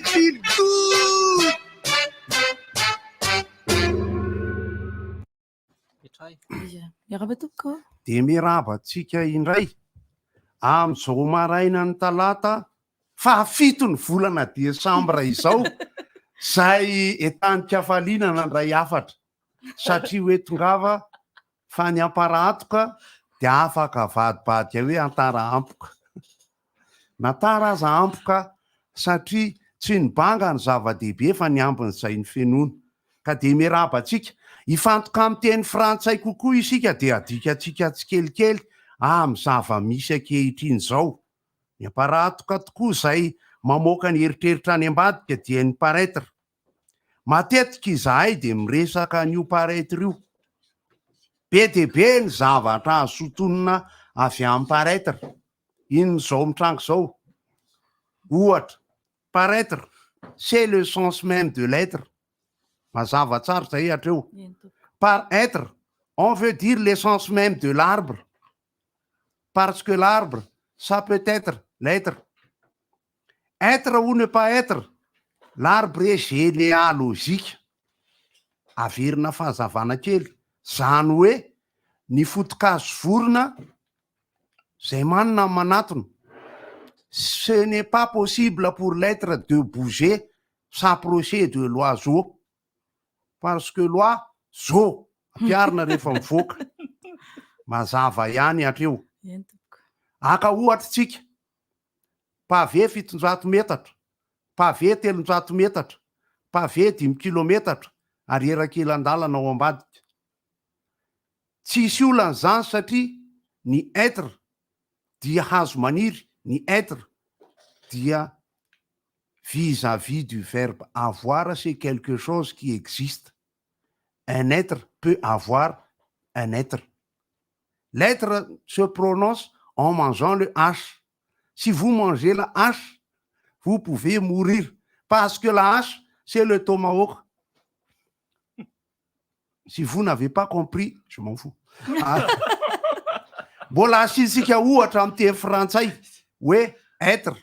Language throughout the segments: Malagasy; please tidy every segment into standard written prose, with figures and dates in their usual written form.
Feel good. Miarahaba tompoko. De mirabantsika indray amin'izao maraina ny talata fahafito ny volana desambra izao zay etanika falinana ndray afatra satria hoetongava fa ny amparahatoka de afaka vadibady hoe antara ampoka natara aza ampoka satria tsy ny banga ny zava-dehibe fa ny ambin'izay ny fenoana ka de mirabantsika hifantoka amin'ny teny frantsay kokoa isika de adikatsika tsikelikely amin'ny zava-misy ankehitriny zao ny amparahatoka tokoa zay mamoaka ny eritreritra any ambadika dia ny paretre matetika izahay de miresaka n'io paretre io be de be ny zavatra azo sotonina avy amin'ny paretre ino zao mitrango zao ohatra paretre c'est le sens même de l'être mazava tsara zay hatreo par être on veut dire l'essence même de l'arbre parce que l'arbre ça peut être l'être ou ne pas être l'arbre est généalogique averina fahazavana kely zany hoe ny fotokazo vorona zay manina manatona ce n'est pas possible pour l'être de bouger s'approcher de l'oiseau parce que l'oiseau ampiarina rehefa mivoaka mazava ihany hatreo aka ohatra tsika pavé 700 metatra pavé 300 metatra pavé 5 kilometatra ary erakelan-dalana ao ambadika tsisy olana zany satria ny être dia hazo maniry ny être dia vis-à-vis du verbe avoir, c'est quelque chose qui existe. Un être peut avoir un être. L'être se prononce en mangeant le H. Si vous mangez la hache, vous pouvez mourir. Parce que la hache, c'est le tomahawk. Si vous n'avez pas compris, je m'en fous. Mbola asitsika ohatra amin'ny teny frantsay hoe être.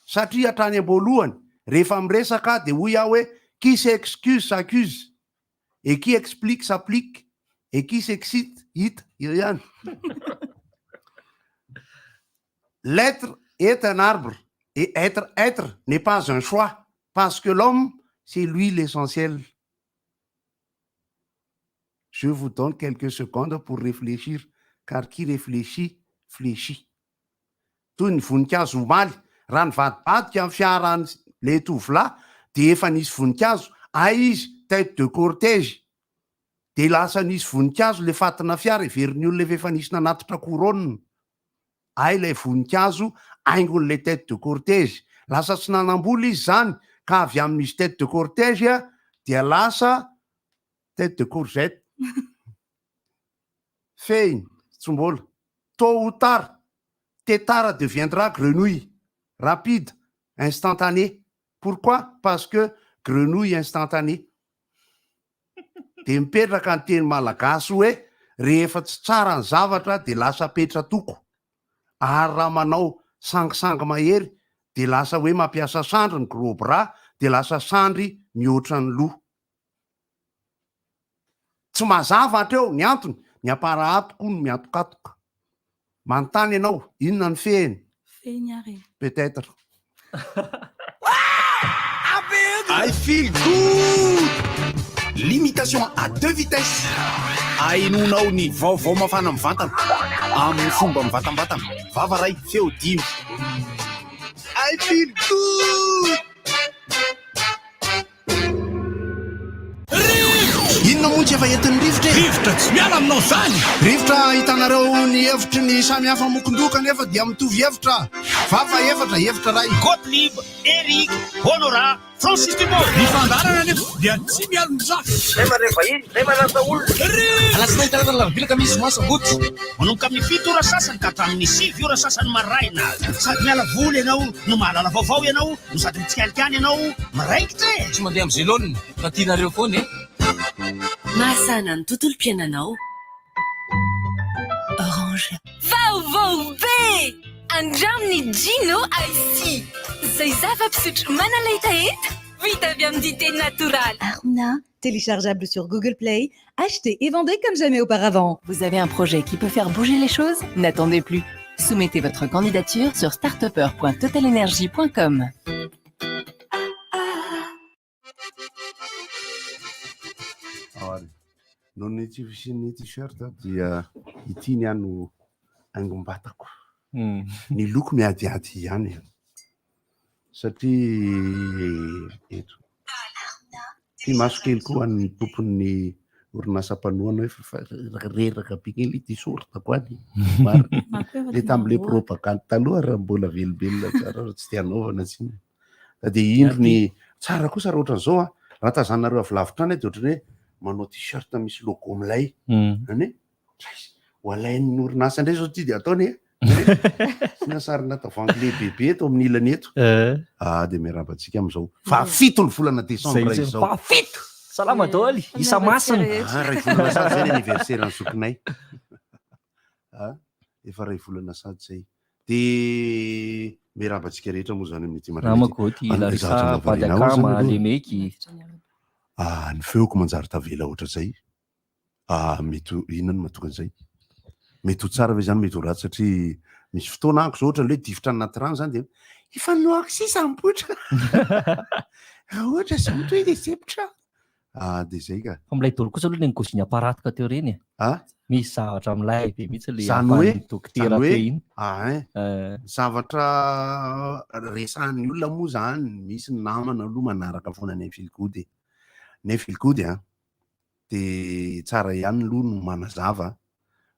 Satria hatrany am-boalohany rehefa miresaka de hoy aho hoe qui s'excuse s'accuse et qui explique s'applique et qui s'excite hita io ihany. L'être est un arbre et être n'est pas un choix parce que l'homme c'est lui l'essentiel. Je vous donne quelques secondes pour réfléchir car qui réfléchit fléchit. Toy ny voninkazo omaly raha ny vadibadika amin'ny fiaran'le tovolahy de efa nisy voninkazo izy tête de cortège de lasa nisy voninkazo le fatina fiara everiny olona efa nisy nanatitra couronne ilay voninkazo aingon'le tête de cortège lasa tsy nanambola izy zany ka avy amin'izy tête de cortège dia lasa tête de courgette feiny tsombola tôt ou tard tétard deviendra grenouille rapide, instantané. Pourquoi? Parce que grenouille instantané. De mipetraka ny teny malagasy hoe rehefa tsy tsara ny zavatra de lasa petra toko. Ary raha manao sangisangy mahery de lasa hoe mampiasa sandry ny gros bras de lasa sandry mihoatra ny loha. Tsy mazava hatreo ny antony, ny aparatoko no miatokatoka. Manontany ianao, inona ny fehiny? Fehiny ary. Peut-être. I feel good. Limitation à 2 vitesses. Ainonao ny vaovao mafana mivantana amin'ny fomba mivatambatana. Vavaray feo 10. I feel good. Inona moa tsy efa entin'ny rivotra e? Rivotra tsy miala aminao zany. Rivotra hitanareo ny hevitry ny samy hafa mokondoka nefa dia mitovy hevitra. Vava hevitra ray. Gottlieb, Eric, Honora, Francis Dumont. Ny fandarana nefa dia tsy miala mizaka. Nefa rehefa iny, nefa lasa olona. Alasina hitanarana lavilaka misy masabotsy. Manomboka amin'ny 7 ora sasany ka hatramin'ny 7 ora sasany maraina. Sady miala voly ianao, no mahalala vaovao ianao, no sady mitsikalikany ianao, miraikitra e. Tsy mandeha amin'ny zélone, fa tianareo foana e. Mahasana ny tontolom-piainanao. Orange. Vaovao be! Andraminy Gino Icy. Zay zava-pisotro manaleta heta vita avy amin'ny dité natoraly. Arona, téléchargeable sur Google Play, acheté et vendez comme jamais auparavant. Vous avez un projet qui peut faire bouger les choses? N'attendez plus. Soumettez votre candidature sur startupper.totalenergie.com. No ny tsy fisian'ny t-shirt dia ity ny ano aingom-batako. Ny loko miadiady ihany satria eto ty maso kely koa ny tompon'ny orinasa mpanoana hoe reraka bikely ty sortako any maro le tam'le propagande taloha raha mbola velobelona tsara raha tsy tianaovana tsiny de indro ny tsara kosa raha ohatran'izao a raha tazanareo avy lavitra any de ohatrany hoe manao t-shirt misy logo amilay any ho alain'ny orinasa indray zao ty de ataony sina sarina tavoangy lehibehibe eto amin'ny ilany eto de miarabantsika am'izao fa fito ny volana décembre izao fa fito salama daholy isa masina ray volana sady zay ny anniversaire ny zokinay efa ray volana sady zay de miarabantsika rehetra moa zany amin'ity namako ty larisa vadakama lemeky ny feoko manjary tavela ohatra zay mety inona no mahatonga an'izay mety ho tsara ve zany mety ho ratsy satria misy fotoana anko zao ohatra hoe difitra anaty rano zany de efa noako sisa mipotra ohatra zao to hoe de sepitra de zay ka fa milay dolo kosa aloha ny gosiny aparatika teo reny misy zavatra amilay be mihitsy le zany hoe dokotera be iny zavatra resahan'ny olona moa zany misy ny namana aloha manaraka foana ny filgody ny filgody de tsara ihany aloha no manazava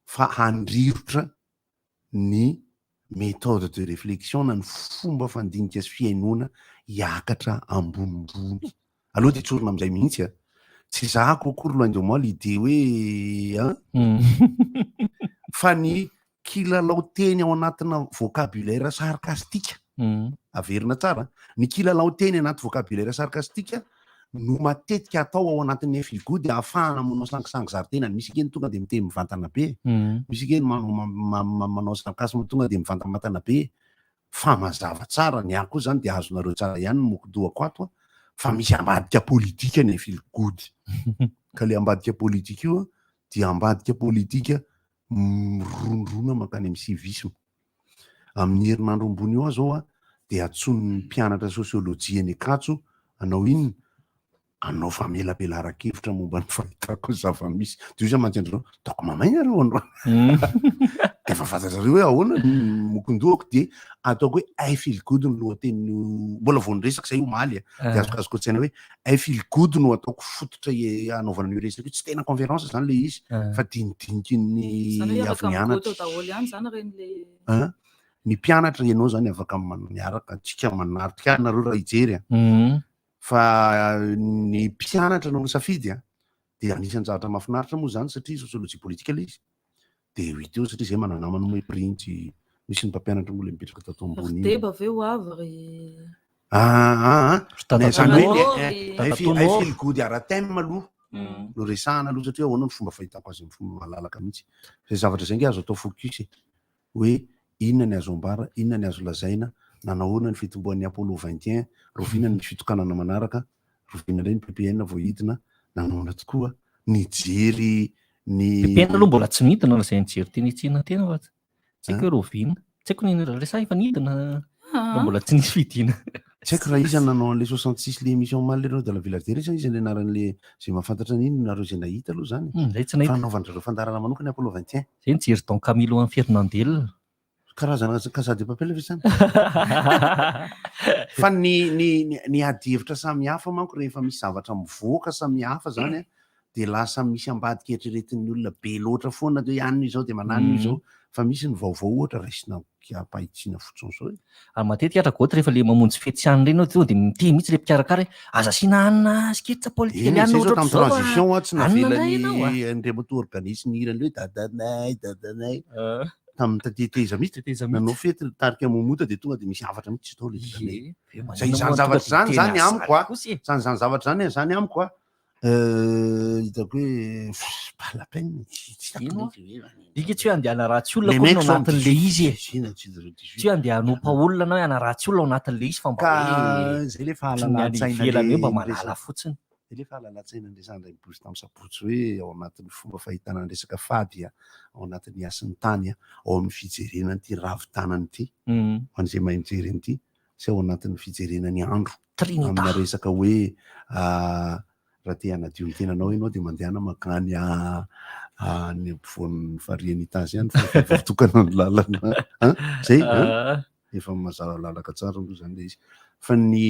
fa handrivotra ny méthode de réflexion na ny fomba fandinika sy fiainona hiakatra ambonimbony aloha de tsorona am'izay mihitsy tsy zahako akory loin de moi l'idée hoe fa ny kilalao teny ao anatina vocabulaire sarkastika averina tsara ny kilalao teny anaty vocabulaire sarkastika no matetika atao ao anatin'ny filgody ahafahana manao sangisangy zaritena misy keny tonga de miteny mivantana be misy keny manao sarkasme tonga de mivantamantana be fa mazava tsara ny ako zany de azonareo tsara ihany mokodohako ato fa misy ambadika politika ny filgody ka le ambadika politika io dia ambadika politika mirondrona makany amin'ny civisme amin'ny herinandro ambony io zao de atson'ny mpianatra sosiolojia ny akatso anao inona anao famelabelara-kevitra momba ny fahitako zava-misy de io zany mantsendreo taoko mamaigna aloha andro de fa fantatrareo hoe ahoana mokondohako de ataoko hoe ay filgody no lohateny mbola vao niresaka zay omaly de azokazoko tsaina hoe ay filgody no ataoko fototra anaovana io resaka io tsy tena conférence zany le izy fa dinidiniky ny avy mianatra ny mpianatra ianao zany afaka miaraka tsika manarika nareo raha hijery fa ny mpianatra no safidy de anisan'ny zavatra mahafinaritra moa zany satria sociologie politika le izy de hito eo satria zay mananamana moe printy misy ny mpampianatra moa le mipetraka tato ambony zany hoe ay filgody ara-thème aloha no resahana aloha satria ahoana ny fomba fahitako azy amin'ny fomba malalaka mihitsy zay zavatra zay nge azo atao focus hoe inona ny azo ambara inona ny azo lazaina nanahoana ny fitomboan'ny Apollo 21 roviana ny fitokanana manaraka roviana indray ny PPN vao hidina nanaona tokoa nijery ny PPN aloha mbola tsy nidina na zay nijery teny itsina tena fa tsy haiko hoe roviana tsy haiko ny resah efa nidina mbola tsy nisy fidina tsy haiko raha izy nanao an'le 66 le émission mal lereo de la villadere zany izy anaran'le zay mahafantatra n'iny nareo zay nahita aloha zany fanaovan'ireo fandarana manokana Apollo 21 zay nijery Don Camilo amin'ny Fernandel karazana kasady papela ve zany fa ny ady hevitra samy hafa manko rehefa misy zavatra mivoaka samy hafa zany de lasa misy ambadika eritreretin'ny olona be loatra foana de anino izao de mananino izao fa misy ny vaovao ohatra raisina pahitsina fotsiny zao ary matetika atra goatra rehefa le mamonjy fetiany reny tonga de miteny mihitsy le mpikarakara aza asina anina sketsa politika le anina tam transition tsy navelany andremato organisme irany hoe dadanay tamin'ny tateteza mihitsy nanao fety tarika momota de tonga de misy afatra mihitsy tao le zay zany zavatra zany amiko zany zavatra zany amiko hitako hoe pas la peine. Ika tsy hoe andehana ratsy olona koa no anatin'le izy tsy hoe andeha hanompa olona anao hana ratsy olona ao anatin'le izy fa mba hoe zay le fahalalan-tsaina ivelany hoe mba manala fotsiny. De le fahalalan-tsaina andresandray mibozy tamin'ny sabotsy hoe ao anatin'ny fomba fahitana ny resaka fady ao anatin'ny asin'ny tany ao amin'ny fijerenany ity ravitanany ity ho an'izay mahay mijery an'ity sy ao anatin'ny fijerenany andro amina resaka hoe raha te hanadio ny tenanao ianao dia mandehana makany ny ampovoan'ny varianita azy ihany fa voatokana ny lalana zay efa mazava lalaka tsara aloha zany le izy fa ny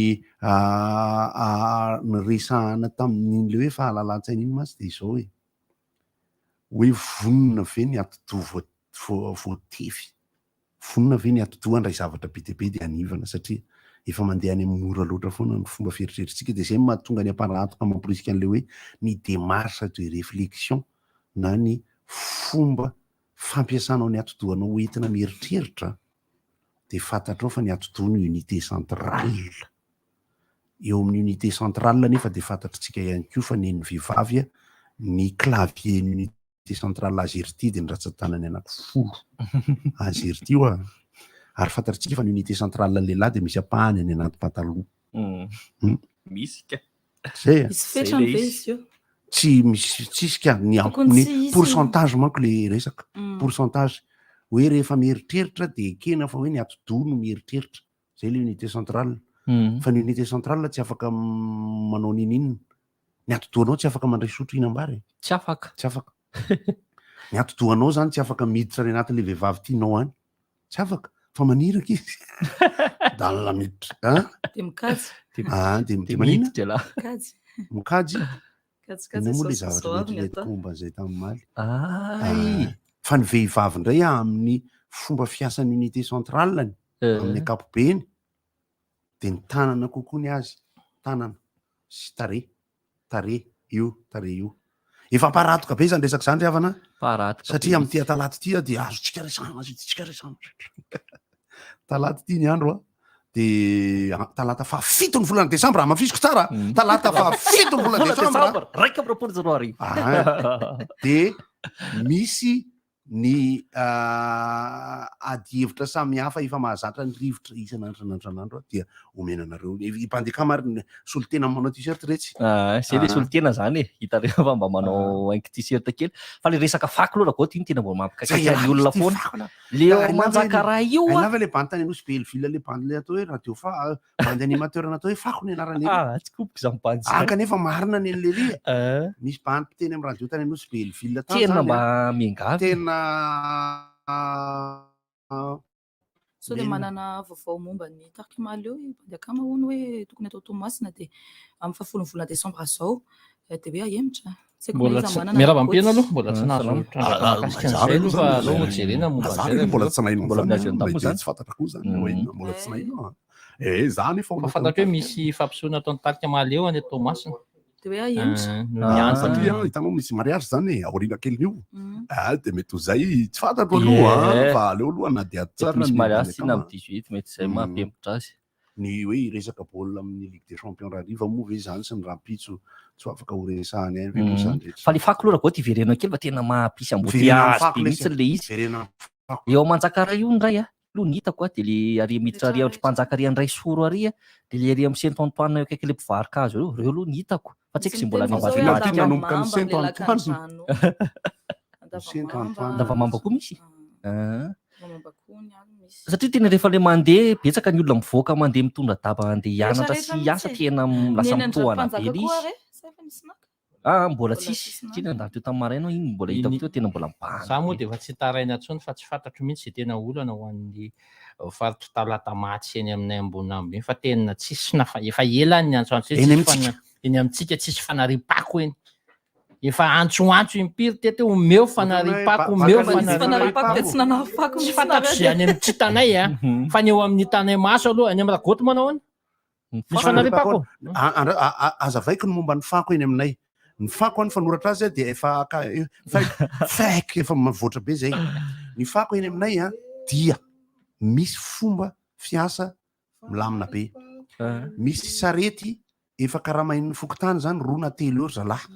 resahana tamin'le hoe fahalalan-tsaina iny masy dia izao hoe vonona ve ny atodo voatefy vonona ve ny atodo andray zavatra be dia be dia anivana satria efa mandeha any amin'ny mora loatra foana ny fomba fieritreretintsika dia zay mahatonga ny amparatoka mamporisika an'le hoe ny démarche de réflexion na ny fomba fampiasanao ny atodoanao hoentina mieritreritra dia fantatrao fa ny atodo ny unité centrale eo amin'ny unité centrale nefa dia fantatritsika ihany koa fa ny vehivavy ny clavier ny unité centrale azerty dia ny ratsan-tanany anankifolo azerty io ary fantatritsika fa ny unité centrale ny lehilahy dia misy apahany any anaty pataloha misy ka zay Misy fetrany ve izy io? tsy misy tsisika ny pourcentage manko le resaka pourcentage hoe rehefa mieritreritra dia ekena fa hoe ny atodo no mieritreritra zay le unité centrale fa ny unité centrale tsy afaka manao ninina ny atodoanao tsy afaka mandray sotro inam-bary tsy afaka ny atodoanao zany tsy afaka miditra ny anatin'le vehivavy tianao any tsy afaka fa maniraka izy dalina miditra dia mikajy dia miditra la mikajy kajikajy moa le zavatra mety komba zay tamin'ny maly fa ny vehivavy indray amin'ny fomba fiasan'ny unité centrale amin'ny ankapobeny dia ny tanana kokoa ny azy tanana sy tare io efa paratoka be zany resaka zany riavana satria amin'ity talaty ity dia azotsika resana talaty ity ny andro dia talata fahafito ny volana desambra mafisiko tsara talata fahafito ny volana desambra raika amby roapolo janoary dia misy ny ady hevitra samihafa efa mahazatra ny rivotra isan'andro dia omenanareo mpandeka mariny solitena manao t-shirt retsy zay le solitena zany hitareo fa mba manao haingo t-shirt kely fa le resaka faky aloha raha ty ny tena mbola mampikakaka ny olona foana le manjaka raha io nava le bandy tany anosy Belleville le bandy le atao hoe radio bandy animateur natao hoe fako ny anarany tsy kopiko zany bandy kanefa marina ny an'le ry misy bandy teny amin'ny radio tany anosy Belleville tena mba miangavy tena so dia manana vaovao momba ny tarkimaly eo bandiaka mahony hoe tokony atao tomasina dia amin'ny fahafolon'ny volana desambra zao dia hoe ahemitra miaraba ampena aloha mbola tsy nahazo mahakasika an'izay aloha fa aloha jerena momba zay mbola tsy naino zany tsy fantatra koa zany mbola tsy naino zany fa fantatra hoe misy fampisehoana ataon'ny tarkimaly eo any tomasina dia hoe ahemitra satria hitanao misy mariage zany aoriana kely io dia mety ho zay tsy fantatro aloha fa aleo aloha na dia tsara misy mariage sina amin'ny 18 mety zay mampempotra azy ny hoe resaka baolina amin'ny Ligue des Champions rariva moa ve zany sy ny rapitso tsy afaka ho resahany any fa le fako loha raha ty verena kely fa tena mahampisy amboteazy be mihitsy le izy eo manjakara io ndray aloha ny hitako dia le aria miditra aria ohatra mpanjaka aria andray soro aria dia le aria amin'ny Saint Antoine akaiky le mpivarikazo reo aloha ny hitako fa tsy haiko izay mbola ny nanomboka ny Saint Antoine Andavamamba koa misy satria tena rehefa le mandeha betsaka ny olona mivoaka mandeha mitondra daba andeha hianatra sy hiasa tena lasa mitohana be le izy mbola tsisy tena andalo teo tamin'ny maraina iny mbola hitako teo tena mbola mibahana za moa dia efa tsy taraina intsony fa tsy fantatro mihitsy izay tena olana ho an'ny faritro talata maty eny aminay ambony amby fa tena tsisy efa ela ny antso eny amintsika tsisy fanaripako eny efa antsoantso impiry tety omeo fanaripako omeo tsy fantatro zay any amin'ny tsy tanay fa ny eo amin'ny tanay maso aloha any amin'ny ragoto manao any misy fanaripako azavaiko ny momba ny fako eny aminay ny fako any fanoratra azy dia efa fake efa mavoatra be zay ny fako eny aminay dia misy fomba fiasa milamina be misy sarety efa karamain'ny fokotany zany roa na telo eo zalahy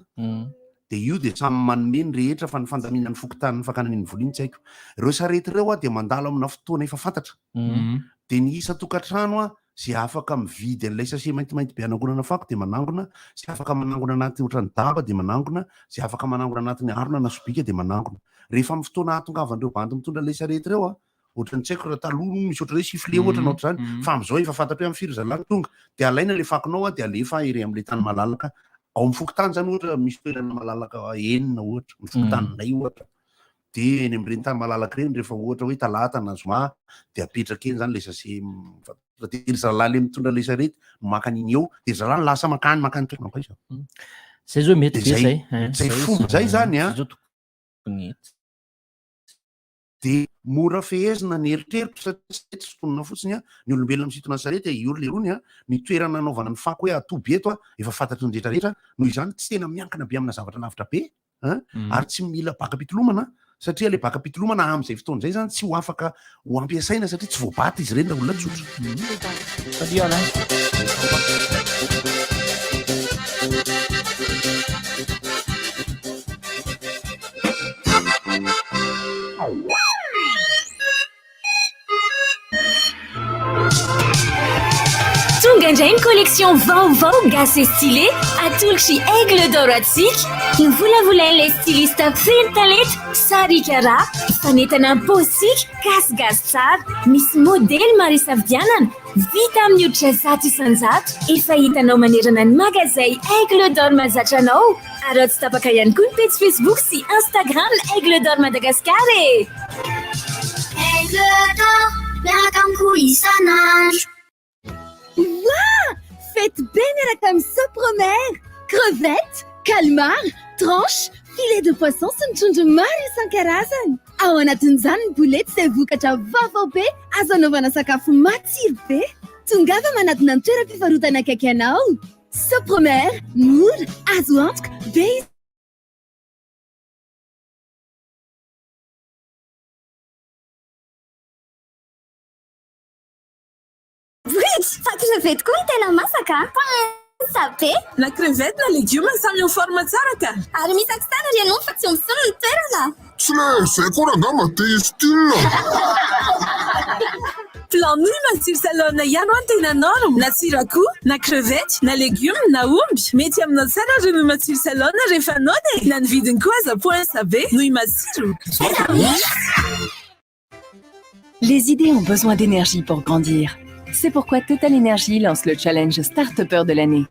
dia io dia samy manome ny rehetra fa ny fandaminan'ny fokotan'ny fakanan'ny voliny tsy haiko ireo sarety ireo a dia mandalo amina fotoana efa fantatra dia ny isa tokantrano a sy afaka mividy an'ilay sase maintimainty be anangonana fako dia manangona sy afaka manangona anaty ohatrany daba dia manangona sy afaka manangona anatin'ny arona na sobika dia manangona rehefa amin'ny fotoana ahatongavan'ireo bandy mitondra ilay sarety ireo a ohatrany tsy haiko raha taloha misy ohatry hoe sifle ohatra na ohatr'izany fa amin'izao efa fantatra hoe amin'ny firy tonga dia alaina le fakonao a dia alefa ery amin'ilay tany malalaka ao amin'ny fokotany zany ohatra misy toerana malalaka enina ohatra ny fokotanynay ohatra dia eny amin'ireny tany malalaka ireny rehefa ohatra hoe talata na zoma dia apetraka eny zany le sase dia zalahy le mitondra le sarety no makan'iny eo dia zalahy no lasa makany toerana paiza zay zao mety be zay zay fomba zay zany a dia mora fehezina ny eritreritra satria tsy tonona fotsiny a ny olombelona misitona sarety iory le rony a ny toerana anaovana ny fako hoe atoby eto a efa fantatry ny rehetrarehetra noho izany tsy tena miankina be amina zavatra lavitra be ary tsy mila baka pitolomana satria le baka pitolomana amin'izay fotoana zay zany tsy ho afaka ho ampiasaina satria tsy voabata izy ireny raha olona tsotra Tonga indray ny collection vaovao gasy stylé atolotry aigle d'or atsika nivolavolan'ilay styliste feno talenta sarika raha fanetana posika gasigasy tsara misy modely maro isafidianana vita amin'ny hoditra 100 isan-jato efa hitanao manerana ny magazay aigle d'or mazatra anao ary tsy tapaka ihany koa ny page Facebook sy Instagram aigle d'or Madagascar aigle d'or miaraka amiko isanandro. Waouh! Faites bien la comme sopromer, crevettes, calmar, tranches, filet de poisson sunt maro isan-karazany. Ao anatin'izany ny boulette izay vokatra vaovao be azo anaovana sakafo matsiro be. Tongava manatona ny toeram-pivarotana akaiky anao. Sopromer, mora, azo antoka, be Fa crevette koa tena masaka sabe na crevette na légume samy eo forme tsara ka ary misy aksana ry anao fa tsy misolo ny toerana tsy le zay koa rangama te style planouille matsiro salona ihany ho tena norme na tsirakoa na crevette na légume na omby mety aminao tsara reno matsiro salona rehefa anao dia na ny vidiny koa aza point sabe nouille matsiro. Les idées ont besoin d'énergie pour grandir. C'est pourquoi Total Energy lance le challenge Start-upper de l'année.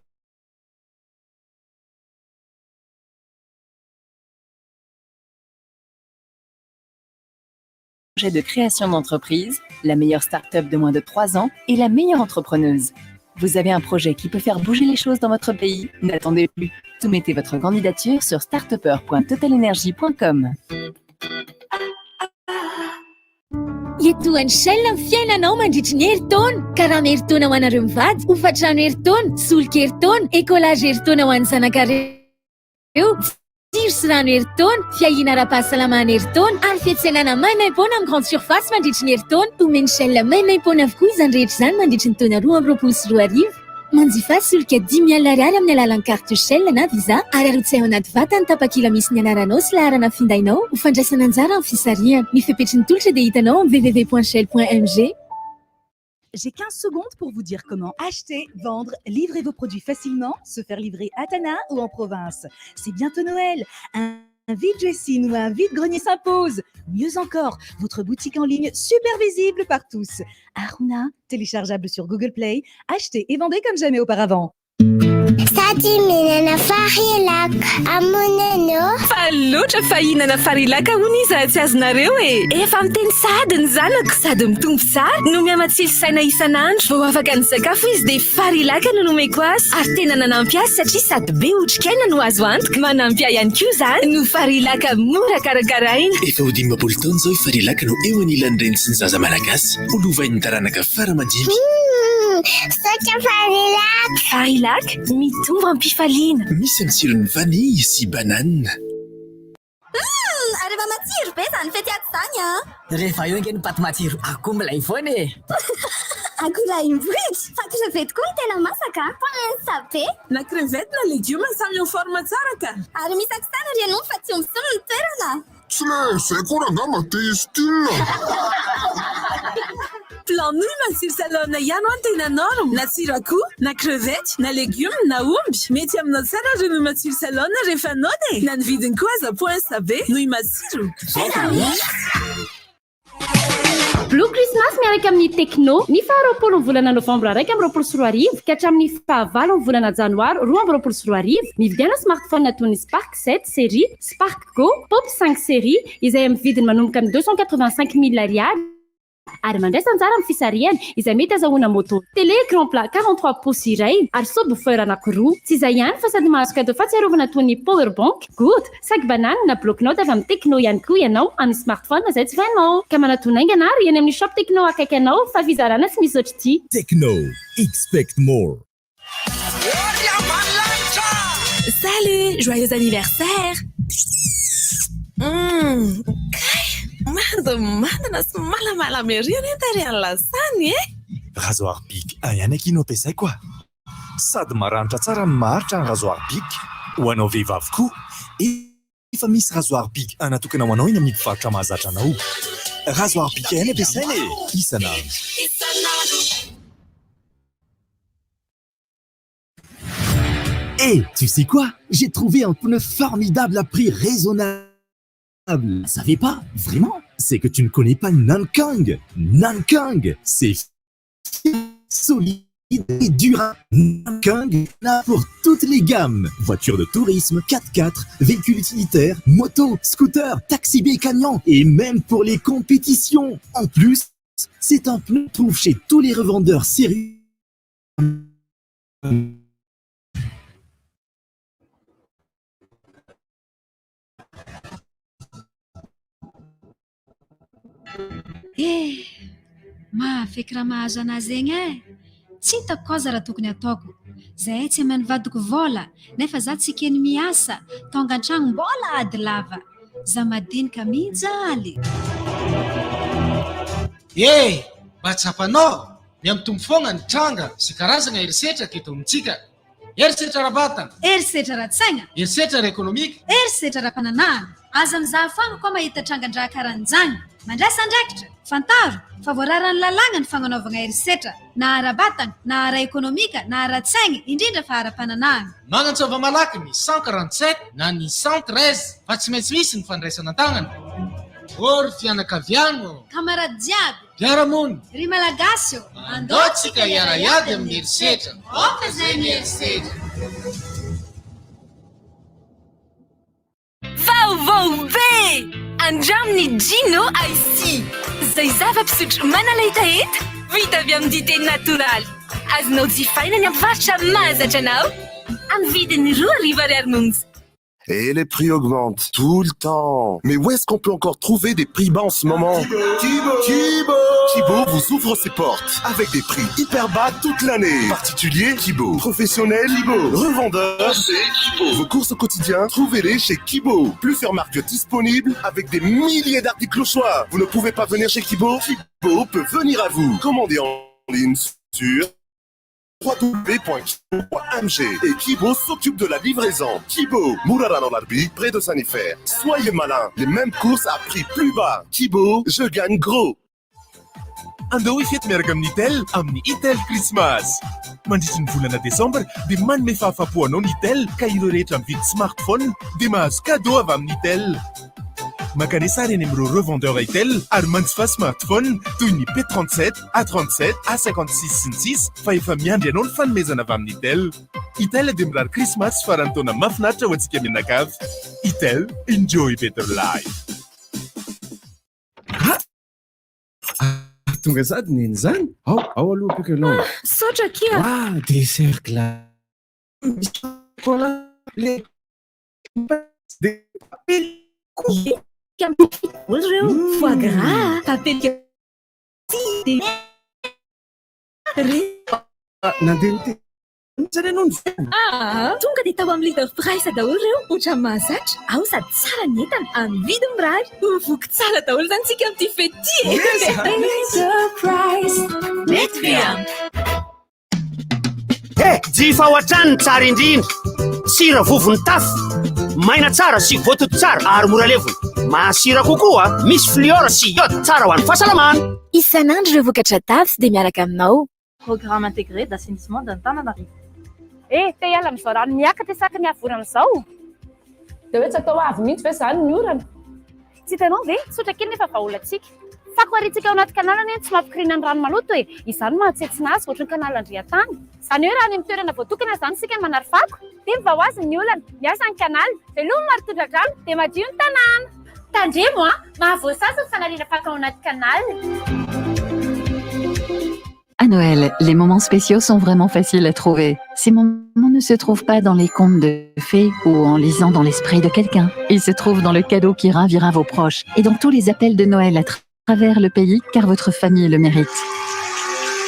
Projet de création d'entreprise, la meilleure start-up de moins de 3 ans et la meilleure entrepreneuse. Vous avez un projet qui peut faire bouger les choses dans votre pays? N'attendez plus. Soumettez votre candidature sur startupper.totalenergy.com. Etoan'ny Shell ny fiainanao mandritry ny herintaona karaha miherintaona ho anareo mivady ho fatrano herintaona solika herintaona écolage herintaona ho an'ny zanak'areo tsiro sy rano herintaona fiahina ara-pahasalamana herintaona ary fiantsenana mainaim-poana amin'ny grande surface mandritry ny herintaona omeny Shell mainaim-poana avokoa izany rehetra izany mandritry ny taona 2024 manjifa solika 10 000 ariary amin'ny alalan'ny carte Shell na visa ary arotsay ao anaty vata ny tapakila misy ny anaranao sy laharana findainao ho fandraisana anjara amin'ny fisariana ny fepetry ny tolotra dia hitanao amin'ny www.shell.mg. J'ai 15 secondes pour vous dire comment acheter, vendre, livrer vos produits facilement, se faire livrer à Tana ou en province. C'est bientôt Noël. Un vide-dressing ou un vide-grenier s'impose. Mieux encore, votre boutique en ligne super visible par tous. Aruna, téléchargeable sur Google Play, achetez et vendez comme jamais auparavant. Faloatra fahinana farilaka hono izy tsy azonareo efa miteny sady ny zanako sady mitombo tsara no miamatsilo saina isanandro vao afaka ny sakafo izy dia farilaka no nomeko azy ary tena nanampy azy satria sady be otrikaina no azo antoka manampy ahy ihany koa izany no farilaka mora karakaraina efa ho 15 taona izao farilaka no eo anilan'ny reny sy ny zaza malagasy olovain'ny taranaka fara-madinika Soka farilaka mitombo ampifaliana misy amin'ny tsirony vanille sy banane rehefa matsiro be izany fety ato izany rehefa eo ange ny paty matsiro akoho milay foana Akora imbridge fa crevette koa tena masaka sape na crevette na légume samy eo forme tsara ka ary misy aksana ry anao fa tsy ombisomy ny toerana tsy le zay koa rangama te style plan nouille matsiro salona ihany ho antena norme na tsiro akoho na crevette na légume na omby mety aminao tsara ry nouille matsiro salona rehefa anao de na ny vidiny koa aza point sabe nouille matsiro Blue Christmas miaraka amin'ny Techno ny faharoapolo ny volana novambra raika amin'ny roapolo sy roa arivo ka hatramin'ny fahavalo ny volana janoary roa amby roapolo sy roa arivo mividiana smartphone toy ny Spark 7 série, Spark Go, Pop 5 série izay amin'ny vidiny manomboka amin'ny 285 000 ariary ary mandraisan tsara amin'ny fisariany izay mety azahoana moto télé écran plat 43 pouces iray ary subwoofer anankiroa tsy izay ihany fa sady mahazo cadeau fahatsiarovana toy ny power bank, good, sac banane na bloc-note avy amin'ny Techno ihany koa ianao amin'ny smartphone izay tsy vainao ka manatonaingana ary eny amin'ny shop Techno akaiky anao fa fizarana tsy misy ohatry ity Techno, expect more. Salut, joyeux anniversaire. Mandana sy malamalama ery any antary any lasany Rasoir Bic ihany aky no ampiasay koa sady maranitra tsara ny maharitra ny Rasoir Bic ho anao vehivavy koa efa misy Rasoir Bic natokana ho anao eny amin'ny mpivarotra mahazatra anao Rasoir Bic ihany ampiasaina isanandro. Hé, tu sais quoi? J'ai trouvé un pneu formidable à prix raisonnable. Vous savez pas? Vraiment? C'est que tu ne connais pas Nankang. Nankang, c'est solide et durable. Nankang là pour toutes les gammes. Voitures de tourisme, 4x4, véhicules utilitaires, motos, scooters, taxi-b, camions et même pour les compétitions. En plus, c'est un pneu que tu trouves chez tous les revendeurs sérieux. Mahafeky raha mahazo anazy egny tsy hitako koa za raha tokony ataoko zahay tsy amany vadiko vola nefa za tsy keny miasa tonga an-tragno mbola ady lava za madinika mijaly mba tsapanao miamitombo foana ny tranga sy karazana herisetra keto amintsika herisetra rabatana herisetra ra-tsaigna herisetra ra-ekônomika herisetra ra-pananahana aza mizaha fagna koa mahita trangan-draha karan'izany mandraisan-draikitra fantaro fa voararany lalàna ny fagnanaovana herisetra na ara-batana na ara-ekônomika na ara-tsaigna indrindra fa ara-pananahana magnantsova malaky ny 147 na ny 113 fa tsy maintsy misy ny fandraisana tagnana ory fianakaviano kamarady jiaby piaramonina ry malagasy andaotsika iaraiady amin'ny herisetra oka zay ny herisetra Vaovao be andraminy Gino IC zay zava-pisotro manalahitaheta vita avy amin'ny dité natoraly azonao jifaina ny ampivarotra mahazatra anao amin'ny vidiny 2 ariary monja. Et les prix augmentent tout le temps. Mais où est-ce qu'on peut encore trouver des prix bas en ce moment? Kibo vous ouvre ses portes avec des prix hyper bas toute l'année. Particulier, Kibo. Professionnel, Kibo. Revendeur, c'est Kibo. Vos courses au quotidien, trouvez-les chez Kibo. Plusieurs marques disponibles avec des milliers d'articles au choix. Vous ne pouvez pas venir chez Kibo? Kibo peut venir à vous. Commandez en ligne sur www.kibo.mg et Kibo s'occupe de la livraison. Kibo, Mourarano Larbi, près de Sanifer. Soyez malins, les mêmes courses à prix plus bas. Kibo, je gagne gros. Andao ifety miaraka amin'ny Itel amin'ny Itel Christmas. Mandritra ny volana Desambra dia manome fahafapo anao ny Itel ka ireo rehetra mividy smartphone dia mahazo cadeau avy amin'ny Itel. Makany sary eny amin'ireo revendeur Itel ary manjifa smartphone toy ny P37, A37, A56 sy ny 6 fa efa miandry ianao ny fanomezana avy amin'ny Itel. Itel dia mirary Christmas farany taona mahafinaritra ho antsika mianakavy. Itel, enjoy better life. Tonga sady neny zany ao aloha pika alao Sotra kia dessert là le foie gras papelika nandeha zany ianao ny tonga dia tao amin'ny leader price daholo ireo ohatran'ny mahazatra ao sady tsara ny entana amin'ny vidiny mirary voky tsara daholo zany tsika amin'ity fety jifa ao an-trano ny tsara indrindra sira vovony tafy maina tsara sy voatoto tsara ary mora levona mahasira kokoa misy fliora sy iode tsara ho an'ny fahasalamana isan'andro ireo vokatra tafy dia miaraka aminao. Programme intégré d'assainissement d'Antananarivo. Te hiala amin'izao rano miakatra isaky ny havorana izao. Dia hoe tsy atao avy mihitsy ve izany ny orana? Tsy hitanao ve tsotra kely nefa vahaolantsika. Fako arintsika ao anaty kanalana tsy mampikirina ny rano maloto e. Izany mahatsetsina azy ohatry ny kanala Andriatany. Izany hoe raha any amin'ny toerana voatokana izany sika manary fako dia mivao azy ny olana miasa ny kanaly velomy maritondra-drano dia madio ny tanàna. Tandremo mahavoasasa ny fanariana fako ao anaty kanala. À Noël, les moments spéciaux sont vraiment faciles à trouver. Ces moments ne se trouvent pas dans les contes de fées ou en lisant dans l'esprit de quelqu'un. Ils se trouvent dans le cadeau qui ravira vos proches et dans tous les appels de Noël à travers le pays, car votre famille le mérite.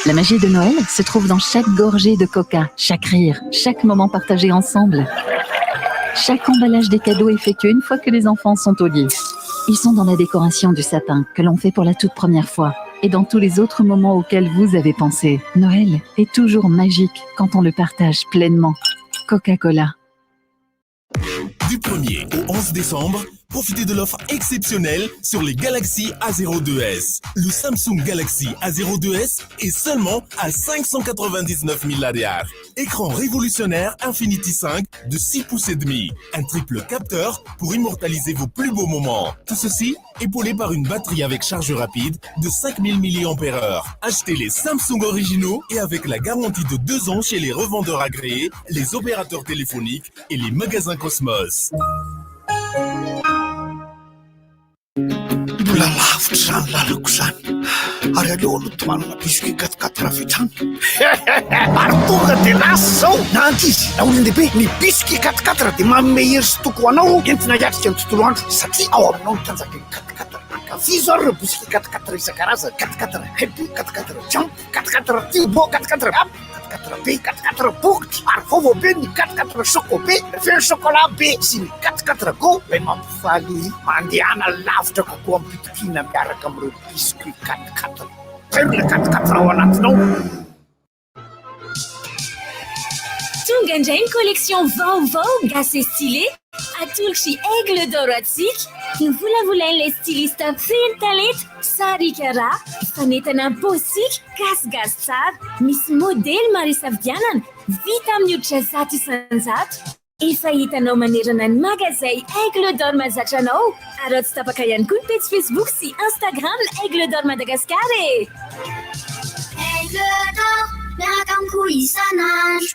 La magie de Noël se trouve dans chaque gorgée de coca, chaque rire, chaque moment partagé ensemble. Chaque emballage des cadeaux effectué une fois que les enfants sont au lit. Ils sont dans la décoration du sapin que l'on fait pour la toute première fois. Et dans tous les autres moments auxquels vous avez pensé. Noël est toujours magique quand on le partage pleinement. Coca-Cola. Du 1er au 11 décembre, profitez de l'offre exceptionnelle sur les Galaxy A02s. Le Samsung Galaxy A02s est seulement à 599 000 $. Écran révolutionnaire Infinity 5 de 6 pouces et demi. Un triple capteur pour immortaliser vos plus beaux moments. Tout ceci épaulé par une batterie avec charge rapide de 5000 mAh. Achetez les Samsung originaux et avec la garantie de 2 ans chez les revendeurs agréés, les opérateurs téléphoniques et les magasins Cosmos. mbola lavitra zany lalako zany ary aleo aloha manana biscuit 4 rahavitrany ary tonga dia lasa zao nanty izy na olon-dehibe ny biscuit 4 dia manome hery sy toko anao entina hiatrika ny tontolo andro satria ao aminao mitanjaka ny 4 ankafizo ary ireo biscuit 4 isan-karazany 4 happy 4 jump 4 turbo 4 up 4 be 4 bokitra ary vaovao be ny 4 choco be feno chocolat be sy ny 4 go ilay mampifaly mandehana lavitra kokoa ampitokina miaraka amin'ireo biscuit 4 tena 4 ao anatinao. Tonga indray ny collection vaovao gasy et stylé atolotra sy aigle d'or atsika novolavolain'ilay styliste feno talenta sarika raha fanetana posika gasigasy tsara misy modely maro isafidianana vita amin'ny hoditra 100 isan-jato efa hitanao manerana ny magazay aigle d'or mahazatra anao ary tsy tapaka ihany koa ny page Facebook sy Instagram aigle d'or Madagascar e aigle d'or miaraka amiko isan'andro.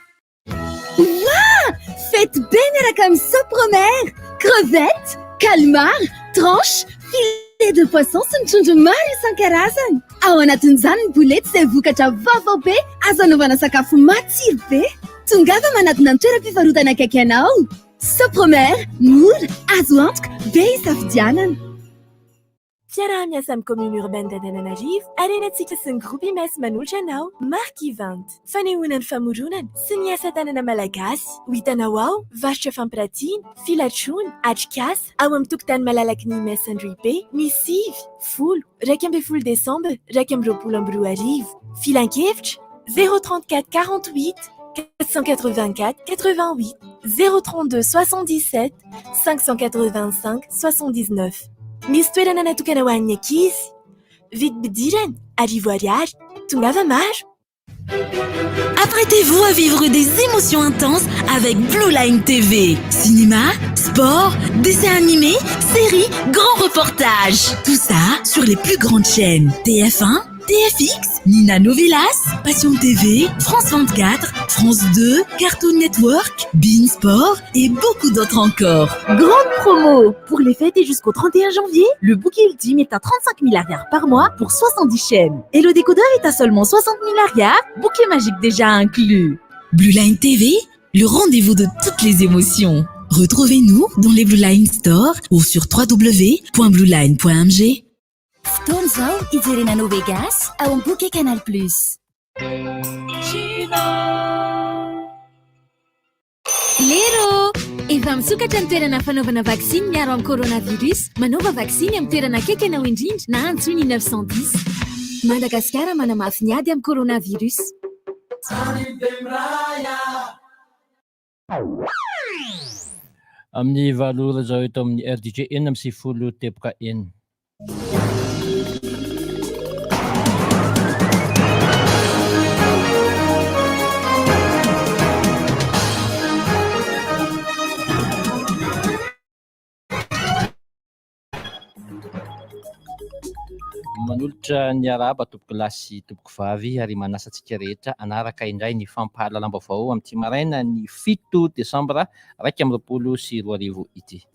Waouh! Faites bien la comme sopromer, crevettes, calmars, tranches, filets de poisson sunt maro isan-karazany. Ao anatin'izany ny boulette izay vokatra vaovao be azo anaovana sakafo matsiro be. Tongava manatona ny toeram-pivarotana akaiky anao. Sopromer, mora, azo antoka, be isafidianana. Fiaraha-miasa amin'ny commune urbaine d'Antananarivo arenatsika sy ny groupe IMES manolotra anao marky vente fanehoana ny famoronana sy ny asa tanana malagasy ho hitanao ao varotra fampiratiana filatroana atrikasa ao amin'ny tokotany malalaky ny IMES Andribe misivy 10 Decembre 2024 filan-kevitra 034 48 484 88 032 77 585 79. Misy toerana natokana ho an'ny ankizy. Vidy-bidirana, arivo ariary, tongava maro. Apprêtez-vous à vivre des émotions intenses avec Blue Line TV. Cinéma, sport, dessins animés, séries, grands reportages. Tout ça sur les plus grandes chaînes. TF1, TFX, Nina Novelas, Passion TV, France 24, France 2, Cartoon Network, Bein Sport et beaucoup d'autres encore. Grande promo! Pour les fêtes et jusqu'au 31 janvier, le bouquet ultime est à 35 000 arrières par mois pour 70 chaînes. Et le décodeur est à seulement 60 000 arrières, bouquet magique déjà inclus. Blue Line TV, le rendez-vous de toutes les émotions. Retrouvez-nous dans les Blue Line Store ou sur www.blueline.mg. Fotoana zao ijerena Novegas ao amin'ny boky Canal Plus. Raha misokatra ny toerana fanaovana vaksiny miaro amin'ny coronavirus, manaova vaksiny amin'ny toerana akaiky anao indrindra na antsoiny 910. Madagasikara manamafy ny ady amin'ny coronavirus. Amin'ny valora zao eto amin'ny RDJ enina amby sivifolo teboka enina. Manolotra ny araba tompoko lahy sy tompoko vavy ary manasantsika rehetra anaraka indray ny fampahalalam-baovao amin'ity maraina ny 7 Desambra 2020 ity.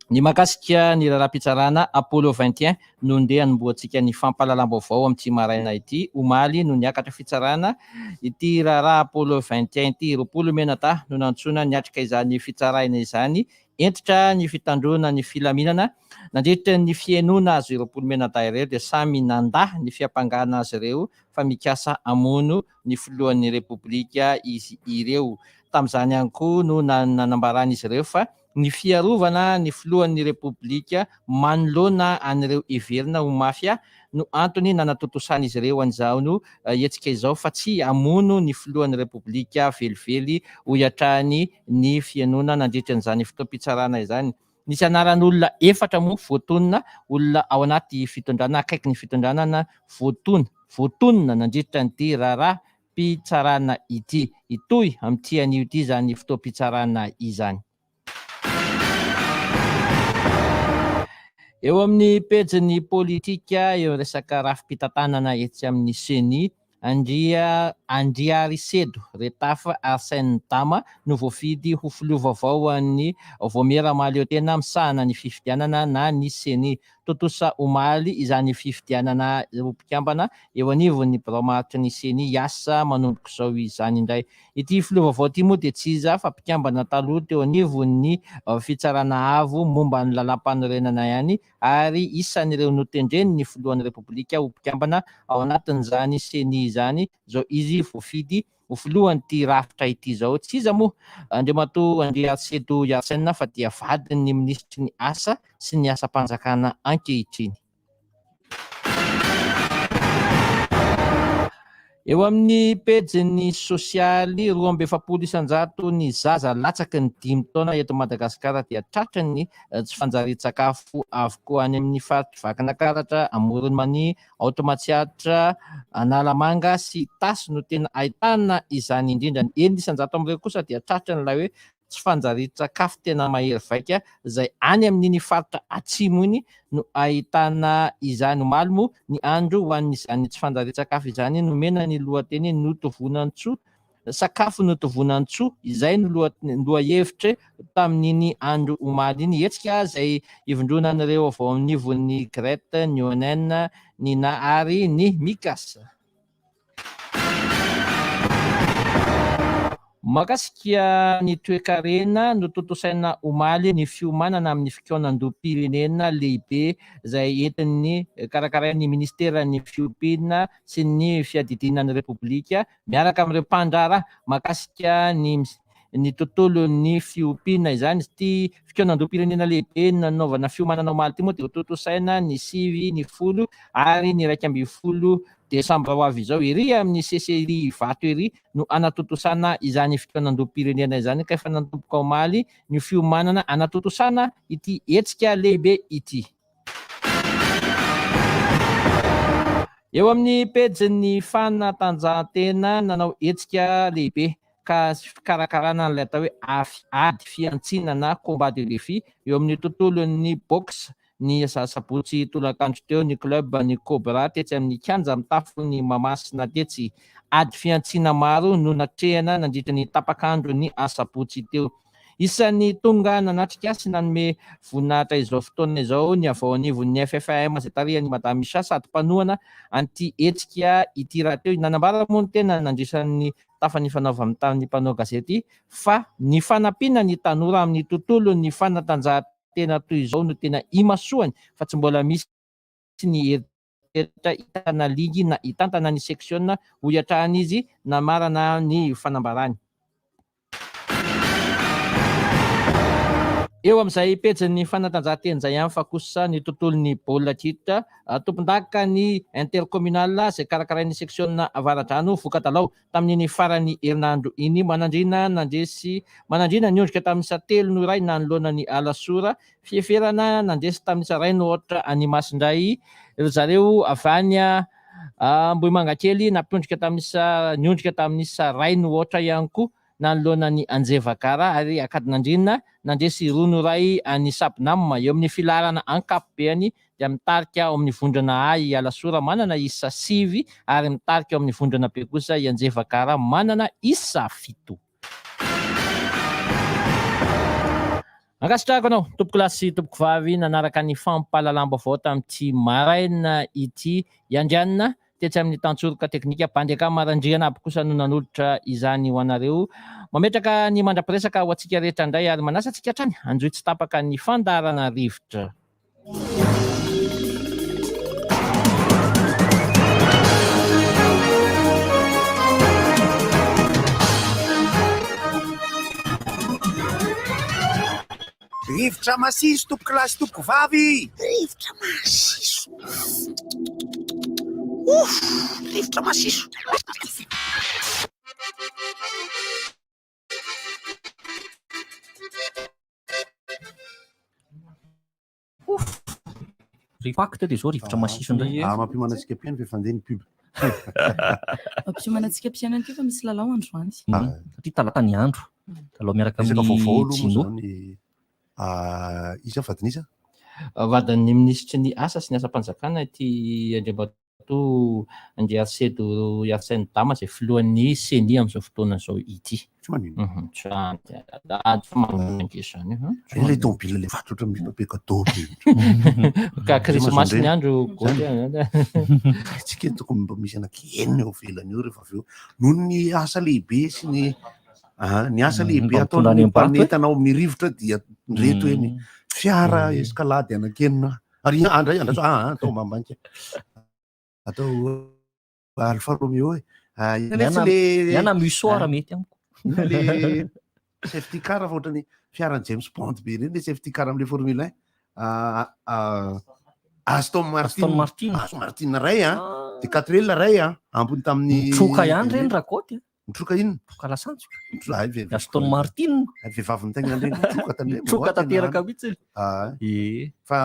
Ny mahakasika ny raharaham-pitsarana Apollo 21 no ndeha hanombohantsika ny fampahalalam-baovao amin'ity maraina ity. Omaly no niakatra fitsarana ity raharaha Apollo 21 ity. 20 menata no nantsoina niatrika izany fitsaraina izany. Entitra ny fitandrona ny filaminana nandritra ny fiainoana azy 20 menata ireo dia samy nanda ny fiampangana azy ireo fa mikasa amono ny filohan'ny repoblika izy ireo. Tamin'izany ihany koa no nanambaran'izy ireo fa ny fiarovana ny filohan'ny repoblika manoloana an'ireo heverina ho mafia no antony nanatotosan'izy ireo an'izao no hetsika izao fa tsy amono ny filohan'ny repoblika velively ho iatrany ny fiainona nandritra n'izany fotoam-pitsarana izany. Nisy anaran'olona 4 moa voatonona olona ao anaty fitondrana akaiky ny fitondranana voatonona nandritra n'ity raharaham-pitsarana ity. Itoy amin'ity anio ity zany fotoam-pitsarana izany. Eo amin'ny pejin'ny politika eo resaka rafi-pitantanana etsy amin'ny CENI, Andria Risedo Retafa Arsène Tama no voafidy ho filoha vaovao an'ny Vomera Mahaleotena misahana ny fifidianana na ny CENI. Totosa omaly izany fifidianana mpikambana eo anivon'ny biraomaritry ny CENI hiasa manomboka izao izany indray. Ity filoha vaovao ity moa dia tsy iza fa mpikambana taloha teo anivon'ny fitsarana avo momba ny lalam-panorenana ihany ary isan'ireo notendreny ny filohan'ny repoblika ho mpikambana ao anatin'izany CENI izany zao izy voafidy ho filohan'ity rafitra ity zao. Tsy iza moa Andriamatoa Andria Risedo Arsène fa dia vadin'ny ministry ny asa sy ny asa-panjakana ankehitriny. Eo amin'ny pejin'ny sosialy 2,700 ny zaza latsaky ny 5 taona eto Madagasikara dia tratrany tsy fanjarian-tsakafo avokoa any amin'ny faritry Vakinakaratra, Amoronmany, Automatsiatra, Analamanga sy Tasy no tena ahitana izany indrindra. Eny isan-jato amin'ireo kosa dia tratrany ilay hoe tsy fanjarian-tsakafo tena mahery vaika izay any amin'iny faritra atsimo iny no ahitana izany. Omaly moa ny andro ho an'izany tsy fanjarian-tsakafo izany nomena ny lohateny notovonantsoa sakafo notovonantsoa izay no lohahevitra tamin'iny andro omaly iny. Hetsika izay ivondronan'ireo avao amin'ivon'ny Grete, ny Onen, ny Na ary ny Mikasa. Mahakasika ny toe-karena no totosaina omaly ny fiomanana amin'ny fikonan-doam-pirenena lehibe izay entin'ny karakarain'ny ministeran'ny fiompiana sy ny fiadidinan'ny repoblika miaraka amin'ireo mpandrara mahakasika ny tontolon'ny fiompiana izany. Ity fikonan-doam-pirenena lehibe nanaovana fiomanana omaly ity moa dia totosaina ny 9 ary ny 12 Desambra ho avy izao ery amin'ny CCI Vato ery no anatotosana izany fikonan-doam-pirenena izany ka efa nanomboka omaly ny fiomanana anatotosana ity hetsika lehibe ity. Eo amin'ny pejin'ny fanatanjahantena nanao hetsika lehibe ka fikarakarana n'ilay atao hoe ady fiantsinana combat de défi eo amin'ny tontolon'ny boxe. Ny sabotsy tolakandro teo ny club ny Cobra tetsy amin'ny kianja mitafo ny Mamasina tetsy. Ady fiantsina maro no natrehana nandritra ny tapakandro ny asabotsy teo. Isan'ny tonga nanatrika sy nanome voninahitra izao fotoana izao ny avao anivon'ny FFAM izay tarihany Madame Micha sady mpanohana anty hetsika ity raha teo. Nanambara moa ny tena nandrisan'ny tafany fanaovana tamin'ny mpanao gazety fa ny fanampiana ny tanora amin'ny tontolo ny fanatanjahantena tena toy izao no tena imasoany fa tsy mbola misy ny heritreritra hitana ligy na hitantana ny seksiona ho iatrahany izy na marana ny fanambarany. eo amin'izay pejin'ny fanatanjahantena zay ihany fa kosa ny tontolon'ny baolina kitra tompon-daka ny intercommunal izay karakarain'ny section Avaradrano voka-talao tamin'ny farany herinandro iny manandrina ny ondrika tamin'ny satelo no iray nanoloana ny Alasora fieferana nandresy tamin'ny saray no ohatra any Masindray zareo avy any Ambohimangakely nampondrika tamin'ny saray no ohatra ihany koa nanoloana ny Anjevakara ary akadinandrina nandresy roa no iray any Sabinamma eo amin'ny filarana ankapobeny dia mitarika ao amin'ny vondrana ay Alasora manana isa 9 ary mitarika ao amin'ny vondrana be kosa i Anjevakara manana isa 7. Ankasitrahako anao tompoko lahy sy tompoko vavy nanaraka ny fampahalalam-baovao tamin'ity maraina ity iandrianina tetsy amin'ny tantsoroka teknika bandika marandriana aby kosa no nanolotra izany ho anareo mametraka ny mandrapiresaka ho antsika rehetra indray ary manasa antsika hatrany anjoy tsy tapaka ny fandaharana rivotra. Rivotra masiso tompoko lahy sy tompoko vavy. Rivotra masiso. Rivotra masiso. Ripakta dia zao rivotra masiso indray. Mampiomana antsika piano fa fandeha ny pub. Mampiomana antsika piano ty fa misy lalao andro andro. Satria talata ny andro. Lalao miaraka amin'ny Jino. Isa vadinisa? Vadan'ny ministry ny asa sy ny asa mpanjakana ity Andriambato Andriasedo Yarsainy Dama izay filohan'ny CENI amin'izao fotoana izao ity. Tsy manino. Le tômôbila le vato ohatran'ny mipapeka doby. Ka krismasy ny andro tsika tokony mba misy anakenina eo velany eo rehefa avy eo noho ny asa lehibe sy ny asa lehibe ataon'ny mpanentanao amin'ny rivotra dia reto hoe ny fiara eskalady anakenina ary andray atao mambanka atao Alfa Romeo yana musoara mety amiko le safety car fa ohatrany fiaran'ny James Bond be reny le safety car am'le Formule 1 Aston Martin ray de 4L ray ambony tamin'ny troka ihany reny rakoty mitroka ino troka lasantsy Aston Martin vehivavy tegna reny troka tanteraka mihitsy fa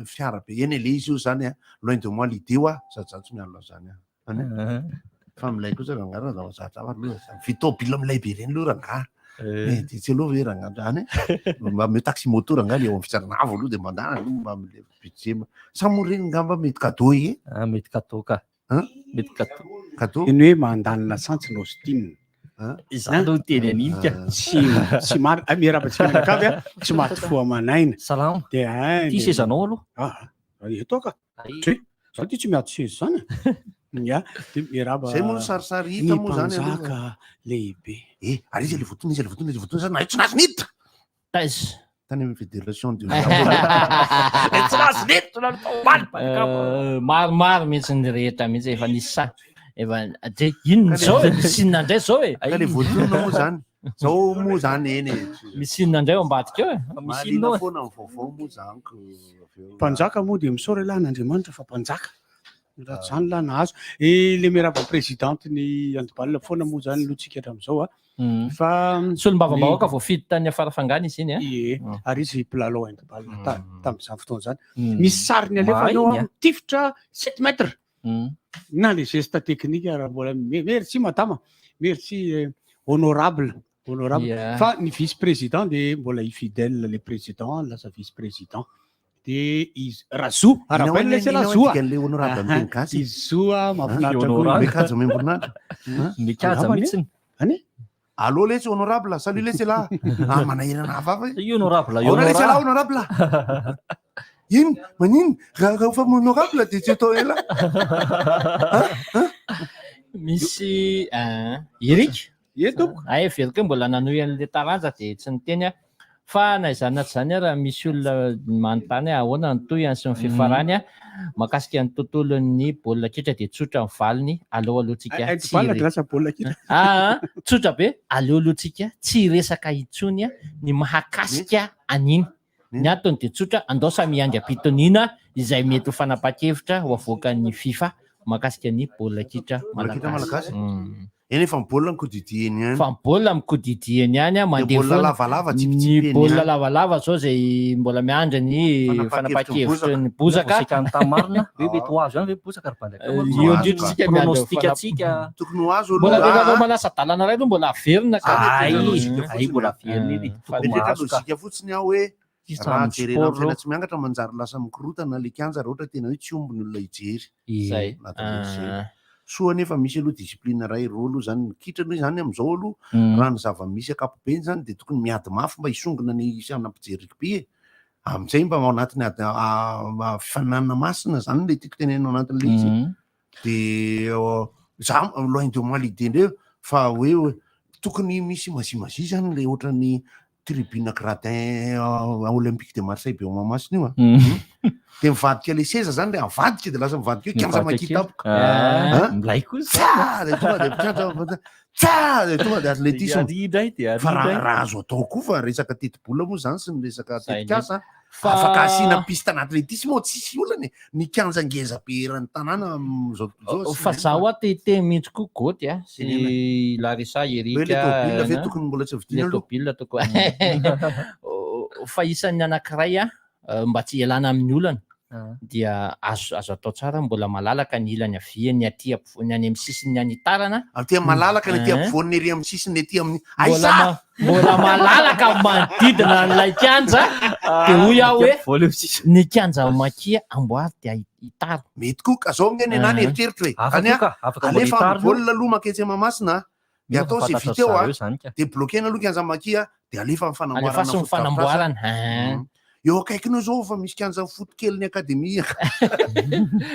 fiara be eny le izy io zany loin de moi l'idée zajatsy miala zany fa milay kosa rangarana zavazatra fitôbila milay be reny lo ranga tsy aloha hoe rangadrany mba me taxi moto ranga le eo amin'ny fisaranavo aloha de mandana mba mile budget samo reny ngamba mety cadeau mety cadeau ka mety cadeau iny hoe mandalina sansy nostime izany teny aniny ka tsy mary miarabantsika mianakavy tsy maty fo amanaina salama de ty sezanao aloha eto ka zao ty tsy miaty sezy zany de miraba zay moa sarisary hita moa zany mpanjaka lehibe ary izy le votona zany na tsy nazy niditra taizy tany amin'ny fédération de maromaro mihitsy ny rehetra mihitsy efa nisy efa inona zao misinina ndray zao le votona moa zany zao moa zany eny misinina ndray ao ambadika eo misinina foana amin'ny vaovao moa zany mpanjaka moa de misaora lahy n'Andriamanitra fa mpanjaka raha zany lahy nahazo le miraba présidente ny handball foana moa zany lotsika hatramin'izao fa solom-bavambahoaka voafidy tany afarafangana izy iny ary izy mpilalao handball tamin'izany fotoana zany misy sariny alefanao tifitra 7 mètres na les gestes techniques raha mbola merci madame merci honorable fa ny vice président de mbola ifidèle le président lasa vice président de izy Razou rappelle le c'est Razou le honorable amin'ny gasy Izoa mafinaritra mekaja memboninahitra mekaja mihitsy allô le c'est honorable salut le c'est là manahirana hafafa honorable le c'est là honorable ino manino raha fa honorable de tsy atao ela misy Eric ay veriko mbola nanohy an'le taranja de tsy niteny fa naizana tsy zany raha misy olona manontany ahoana nytoy sy ny fifarany makasika ny tontolon'ny baolina kitra de tsotra ny valiny alohatsika tsotra be aleolotsika tsy resaka itsony ny mahakasika aniny Ny antony dia tsotra, andao samy ianga-pitoniana izay mety ho fanapa-kevitra ho avoakan'ny FIFA mahakasika ny baolina kitra malagasy. Eny efa baolina mikodidihany ihany. Fa baolina mikodidihany ihany mandeha baolina lavalava ny baolina lavalava zao zay mbola miandra ny fanapa-kevitra ny bozaka. Ny tamarina hoe mety ho azo ihany hoe bozaka io ndritsika pronostikantsika tokony ho azo mbola rehefa malasa dalana ray aloha mbola averina ay mbola averina edy fa lozika fotsiny aho hoe raha jerena amin'ny fiaina tsy miangatra manjary lasa mikorotana le kianja raha ohatra tena hoe tsy ombony olona hijery soa nefa misy aloha discipline ray roa aloha zany mikitra aloha zany am'izao aloha raha ny zava-misy akapobeany zany de tokony miady mafy mba hisongona ny sanam-pijery rugby amin'izay mba ao anatiny fifananana masina zany le tiako tenenao anatin'le izy de za loin de moi l'idée ndreo fa hoe tokony misy mazimazia zany le ohatrany tribune gradin olympique de Marseille be ao Mahamasina io de mivadika le seza zany le avadika de lasa mivadika eo kianja makitapoka milay kosa tonga de atletisme fa raha azo atao koa fa resaka teti-bola moa zany sy ny resaka tetikasa afaka asina piste an'atletisme tsisy olana ny kianja ngeza be ran'ny tanàna fa zaho te mihitsy koa goty sy Larissa Erika ve tokony mbola tsy vidina tobile toko fa isan'ny anankiray mba tsy ialana amin'ny olana dia azo atao tsara mbola malalaka ny ilany avia ny aty ny any amin'ny sisiny any tarana aty malalaka ny aty ampovoan'ny ery amin'ny sisiny aty amin'ny mbola malalaka manodidina n'ilay kianja de hoy aho hoe ny kianja makia amboary dia hitaro mety koa zao ngeny anany eritreritry hoe alefa baolina aloha maketsy Mahamasina de atao sy vita eo de bloquena aloha kianja makia de alefa fanamboarana eo akaikinao zao fa misy kianja foot kely ny akademia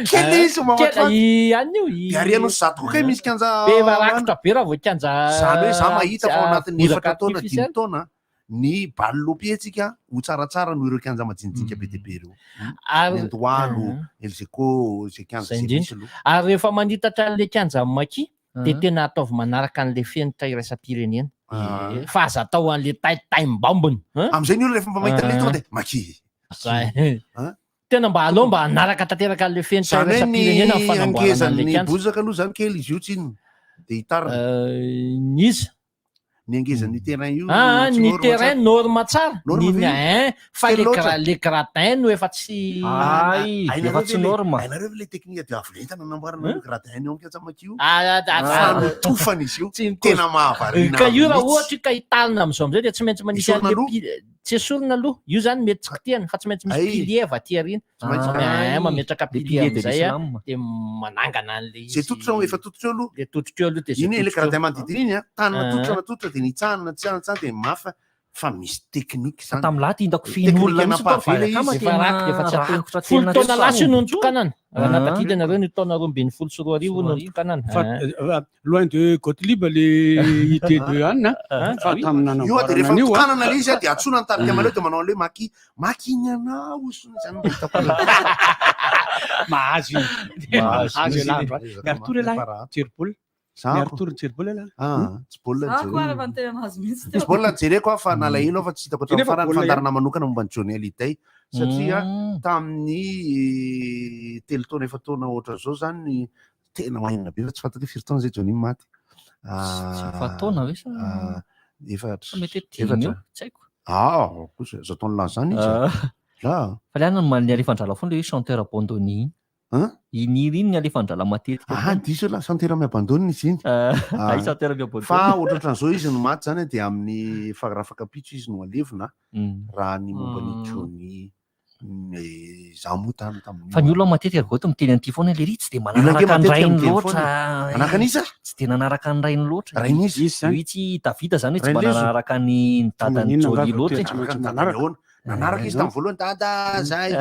kely izy mamatlaty de arianao zato koa kay misy kianja be varakotra be raha vao kianja zany hoe za mahita fa ao anatin'ny 4 taona 5 taona ny ballopietsika ho tsaratsara noho ireo kianja majinijinika be dia be ireo Mendoalo Elzeco zay kianja ary rehefa manitatra an'le kianja maki de tena ataovy manaraka an'le fenitra iraisam-pirenena fa aza atao an'le taim-bambony am'izay ny olo rehefa mba mahita le tonga de maki tena mba alao mba anaraka tanteraka an'le fenitra iraisam-pirenena ny fanamboarana an'le kianja bozaka aloha zany kely izy io tsiny de hitarina niza ny angezan'ny terrain io ny terrain norme tsara fa le gradin no efa tsy efa tsy norme ainareo le teknika de avolentana namboarana gradin eo kianja makio fanotofana izy io tena mahavarina ka io raha ohatra ka hitalina am'izao am'izay de tsy maintsy manisy tsy esorina aloha io zany mety tsy kitihana fa tsy maintsy misy pilier avy aty arina mametraka pilier am'izay de manangana an'le izy zay tototra efa tototra eo aloha le tototra eo aloha de iny le gradin manodidina iny tanana tototra de nitsahana tsahana de mafy fa misy teknika zany tamin'ny lahy indako fihin'olona folo taona lasa io no nitokanana raha natatily anareo ny taona 2024 no nitokanana fa loin de Gottlieb le idée de Anne fa tamin'ny io de rehefa nitokanana le izy de atsona ny tarika maleo de manao an'le maki iny anao osony zany mahitako mahazy landro miary tory lahy jery-baolina miary tory jery-baolina lahy tsy baolina jereko fa nalahelo fa tsy hitako hatrany farany fandarana manokana momba ny Johnny Hallyday satria tamin'ny telo taona efa taona ohatra zao zany tena mahinana be fa tsy fantako hoe firy taona zay Johnny maty taona ve sa efatra kosa zao taona lany zany izy fa le ana ny alefandrala foana le hoe chanteur abandonné iny ny alefandrala matetika diso la chanteur miabandonina izy iny chanteur miabandonina fa ohatran'izao izy no maty zany de amin'ny fagrafaka pitso izy no alevina raha ny momba ny Johnny za moa tany tamin'ny fa ny olona matetika goto miteny an'ity foana le ry tsy de manaraka ny rainy loatra anakan'iza tsy de nanaraka ny rainy loatra rainy izy io tsy Davida zany hoe tsy mba nanaraka ny dadany Johnny loatra nanaraka izy tamin'ny voalohany dada zay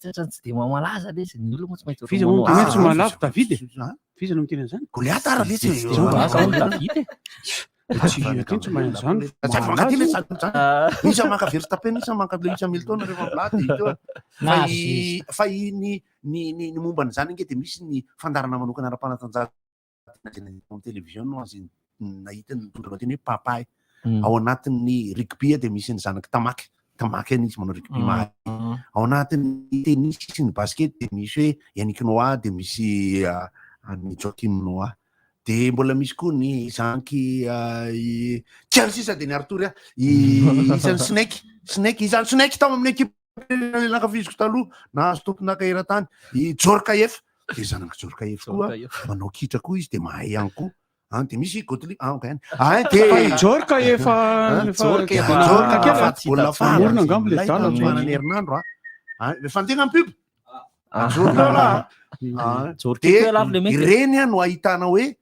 tsy de mamalaza le ny olona moa tsy maintsy fiza moa tsy malavo David fiza no miteny an'izany Goliath ara le tsy David tsy mahay zany isa manka Verstappen isa manka Lewis Hamilton rehefa milady fa ny momba n'izany nge de misy ny fandarana manokana ara-panatanjahantena amin'ny televizion no azy nahita ny tondra teny hoe papay ao anatin'ny rugby dia misy ny zanaky tamaky any izy manao rugby mahay. Ao anatin'ny tennis sy ny basket dia misy hoe Yannick Noah dia misy ny Joakim Noah. Dia mbola misy koa ny zanaky Chelsea sady ny Artory isan'ny Snake izany Snake tao amin'ny équipe nakafiziko taloha na tompinaka eran-tany Djorkaeff dia zanaky Djorkaeff koa manao kitra koa izy dia mahay ihany koa. Dia misy Gotli Djorkaeff baolina fahaorina angamba le dala manana herinandro efa tegna pub ireny no ahitana hoe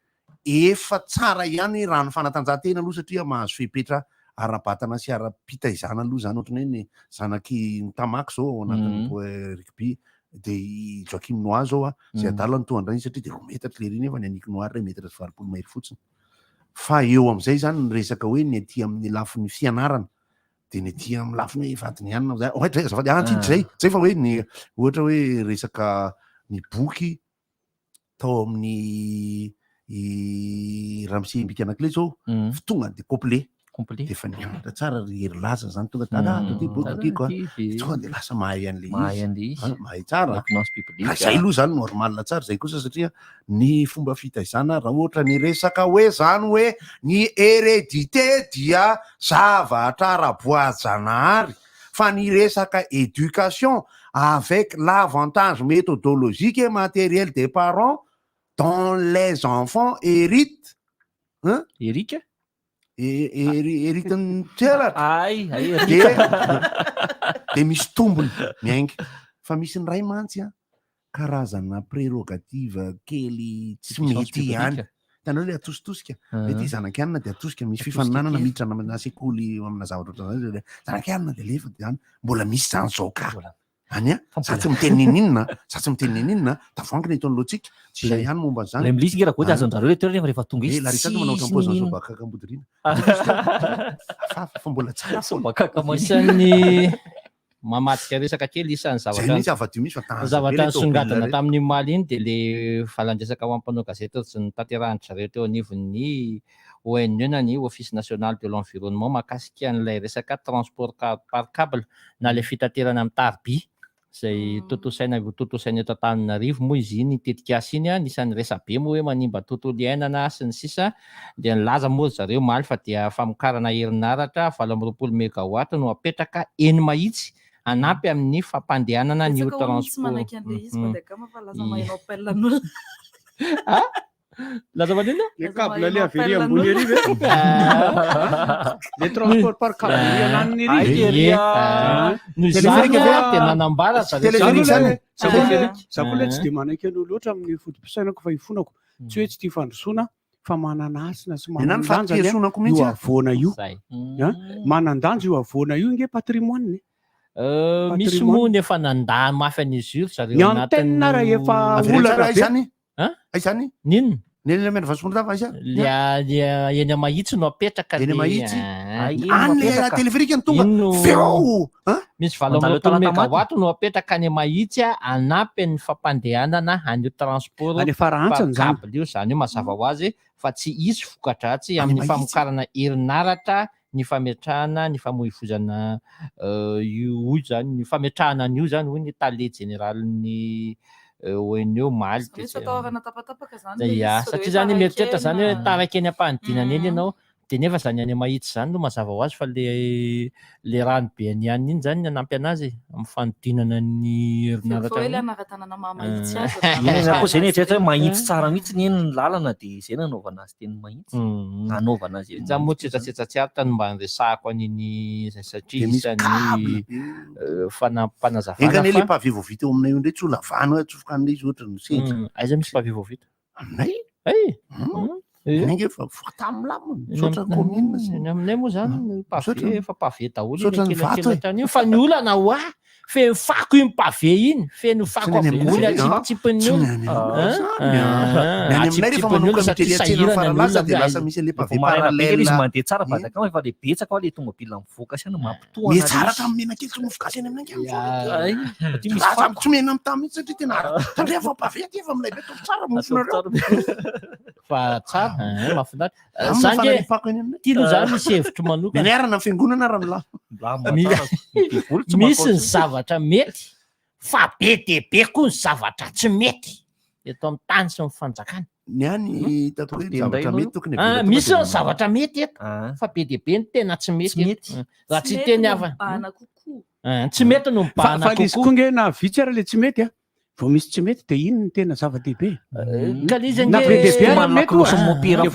efa tsara ihany rano fanatanjahantena aloha satria mahazo fepetra ara-batana sy ara-pitaizana aloha zany ohatrany hoe ny zanaky tamaky zao ao anatin'ny rugby dia Joakim Noah zao zay adala ny toandray satria dia 2 metatra le riny efa ny Yannick Noah 2 metatra 20 mahery fotsiny. Fa eo amin'izay zany ny resaka hoe ny aty amin'ny lafin'ny fianarana dia ny aty amin'ny lafiny hoe vadiny ihany ohatra zay fa hoe ny ohatra hoe resaka ny boky tao amin'ny ramose mbika anak'ilay zao tonga dia complet dia efa nianatra tsara ry hery laza zany tonga bokyko tonga dia lasa mahay an'le izy mahay tsara zay aloha zany normal tsara zay kosa satria ny fomba fitaizana raha ohatra ny resaka hoe zany hoe ny hérédité dia zavatra ara-boajanahary fa ny resaka éducation avec l'avantage méthodologique et matériel des parents dont les enfants héritent héritany tselatra dia misy tombony miainga fa misy ny ray mantsy karazana prérogative kely tsy mety ihany hitanao le atositosika mety zanaky anina dia atosika misy fifaninanana miditra amina sekoly amina zavatra ohatran'izany zanaky anina dia lefa dia mbola misy zany zao ka any satsy miteny ninina tavoangy ny itaony lotsika tsy zay ihany momba zany le milisy ngira goty azon-jareo le toerana rehefa tonga izy larisata manao trampozina zao bakaka ambodorina fa mbola tsara isan'ny mamadika resaka kely isan'ny zavatra nisongadina tamin'ny maly iny dia le valandresaka ho ampanao gazety sy ny tanterahany zareo teo anivon'ny ONU na ny Office national de l'environnement mahakasika an'ilay resaka transport par câble na le fitaterana amin'ny tarby zay totosaina eto Antananarivo moa izy iny tetika asy iny nisan'ny resabe moa hoe manimba tontolo iainana sy ny sisa dia nilaza moa zareo maly fa dia famokarana herinaratra 8 mégawatt no apetraka eny mahitsy anampy amin'ny fampandehanana ny transport. Laza manino? Le câble le avery ambony ery ve? Le transport par câble anan'ny ery. Tena nanambara Zaho le tsy dia manaiky anao loatra amin'ny fotom-pisainako fa ifonako tsy hoe tsy tia fandrosoana fa mananasina sy manandanja io avoana io manandanja io avoana io nge patrimoine misy moa nefa nandà mafy an'izy io zareo ny antenne raha efa olana zany aizany ninona neny mena vasonkodava azy eny mahitsy no apetraka eny mahitsy any teleférika ny tonga feo misy 20 mégawatt no apetraka any mahitsy anampy ny fampandehanana an'io transport câble io zany io mazava ho azy fa tsy isy vokadratsy amin'ny famokarana herinaratra ny fametrahana ny famoivozana io zany ny fametrahana an'io zany hoy ny tale généralny ONU maly satria zany mieritreritra zany hoe taraka eny ampanidinana eny ianao dia nefa zany any mahitsy zany no mazava ho azy fa le rano be any ihany iny zany nanampy anazy amin'ny fanodinana ny herinaratra koa zay netrehitra hoe mahitsy tsara mihitsy ny eny ny lalana dia zay nanaovana azy teny mahitsy nanaovana azy zany moa tsetratsetsatsiaritra no mba resahako an'iny satria isan'ny fanazavana engane le pavie voavita eo aminay io ndray tsy ho lavano hoe atsofoka an'ilay izy ohatra ny sendra aiza misy pavie voavita aminay nge fa voatamy laminy sotra ny commune aminay moa zany pavie efa pavie daholo fa ny olana hoa feno fako iny pavé iny feno fako avy atsipitsipi'ny izy mandeha tsara vadaka efa le betsaka ao le tomobile mivoaka sy mampitoa tsara tamin'ny menakely tsy mofokasy any aminay tsy mena amin'ny tamy mihitsy satria tena tandrea fa pavé aty efa aminay be tolo tsara mofonareo fa tsara mahafinaritra zany ty aloha zany misy hevitro manokana miarana amin'ny fiangonana raha misy ny zavatra mety fa be dia be koa ny zavatra tsy mety eto amin'ny tany sy ny fanjakana ny any zavatra mety tokony misy ny zavatra mety eto fa be dia be ny tena tsy mety raha tsy teny hafa tsy mety no mibahana fa lisy koa nge na vitsy ara le tsy mety vao misy tsy mety dia ino ny tena zava-dehibe na be dehibe ara mety vao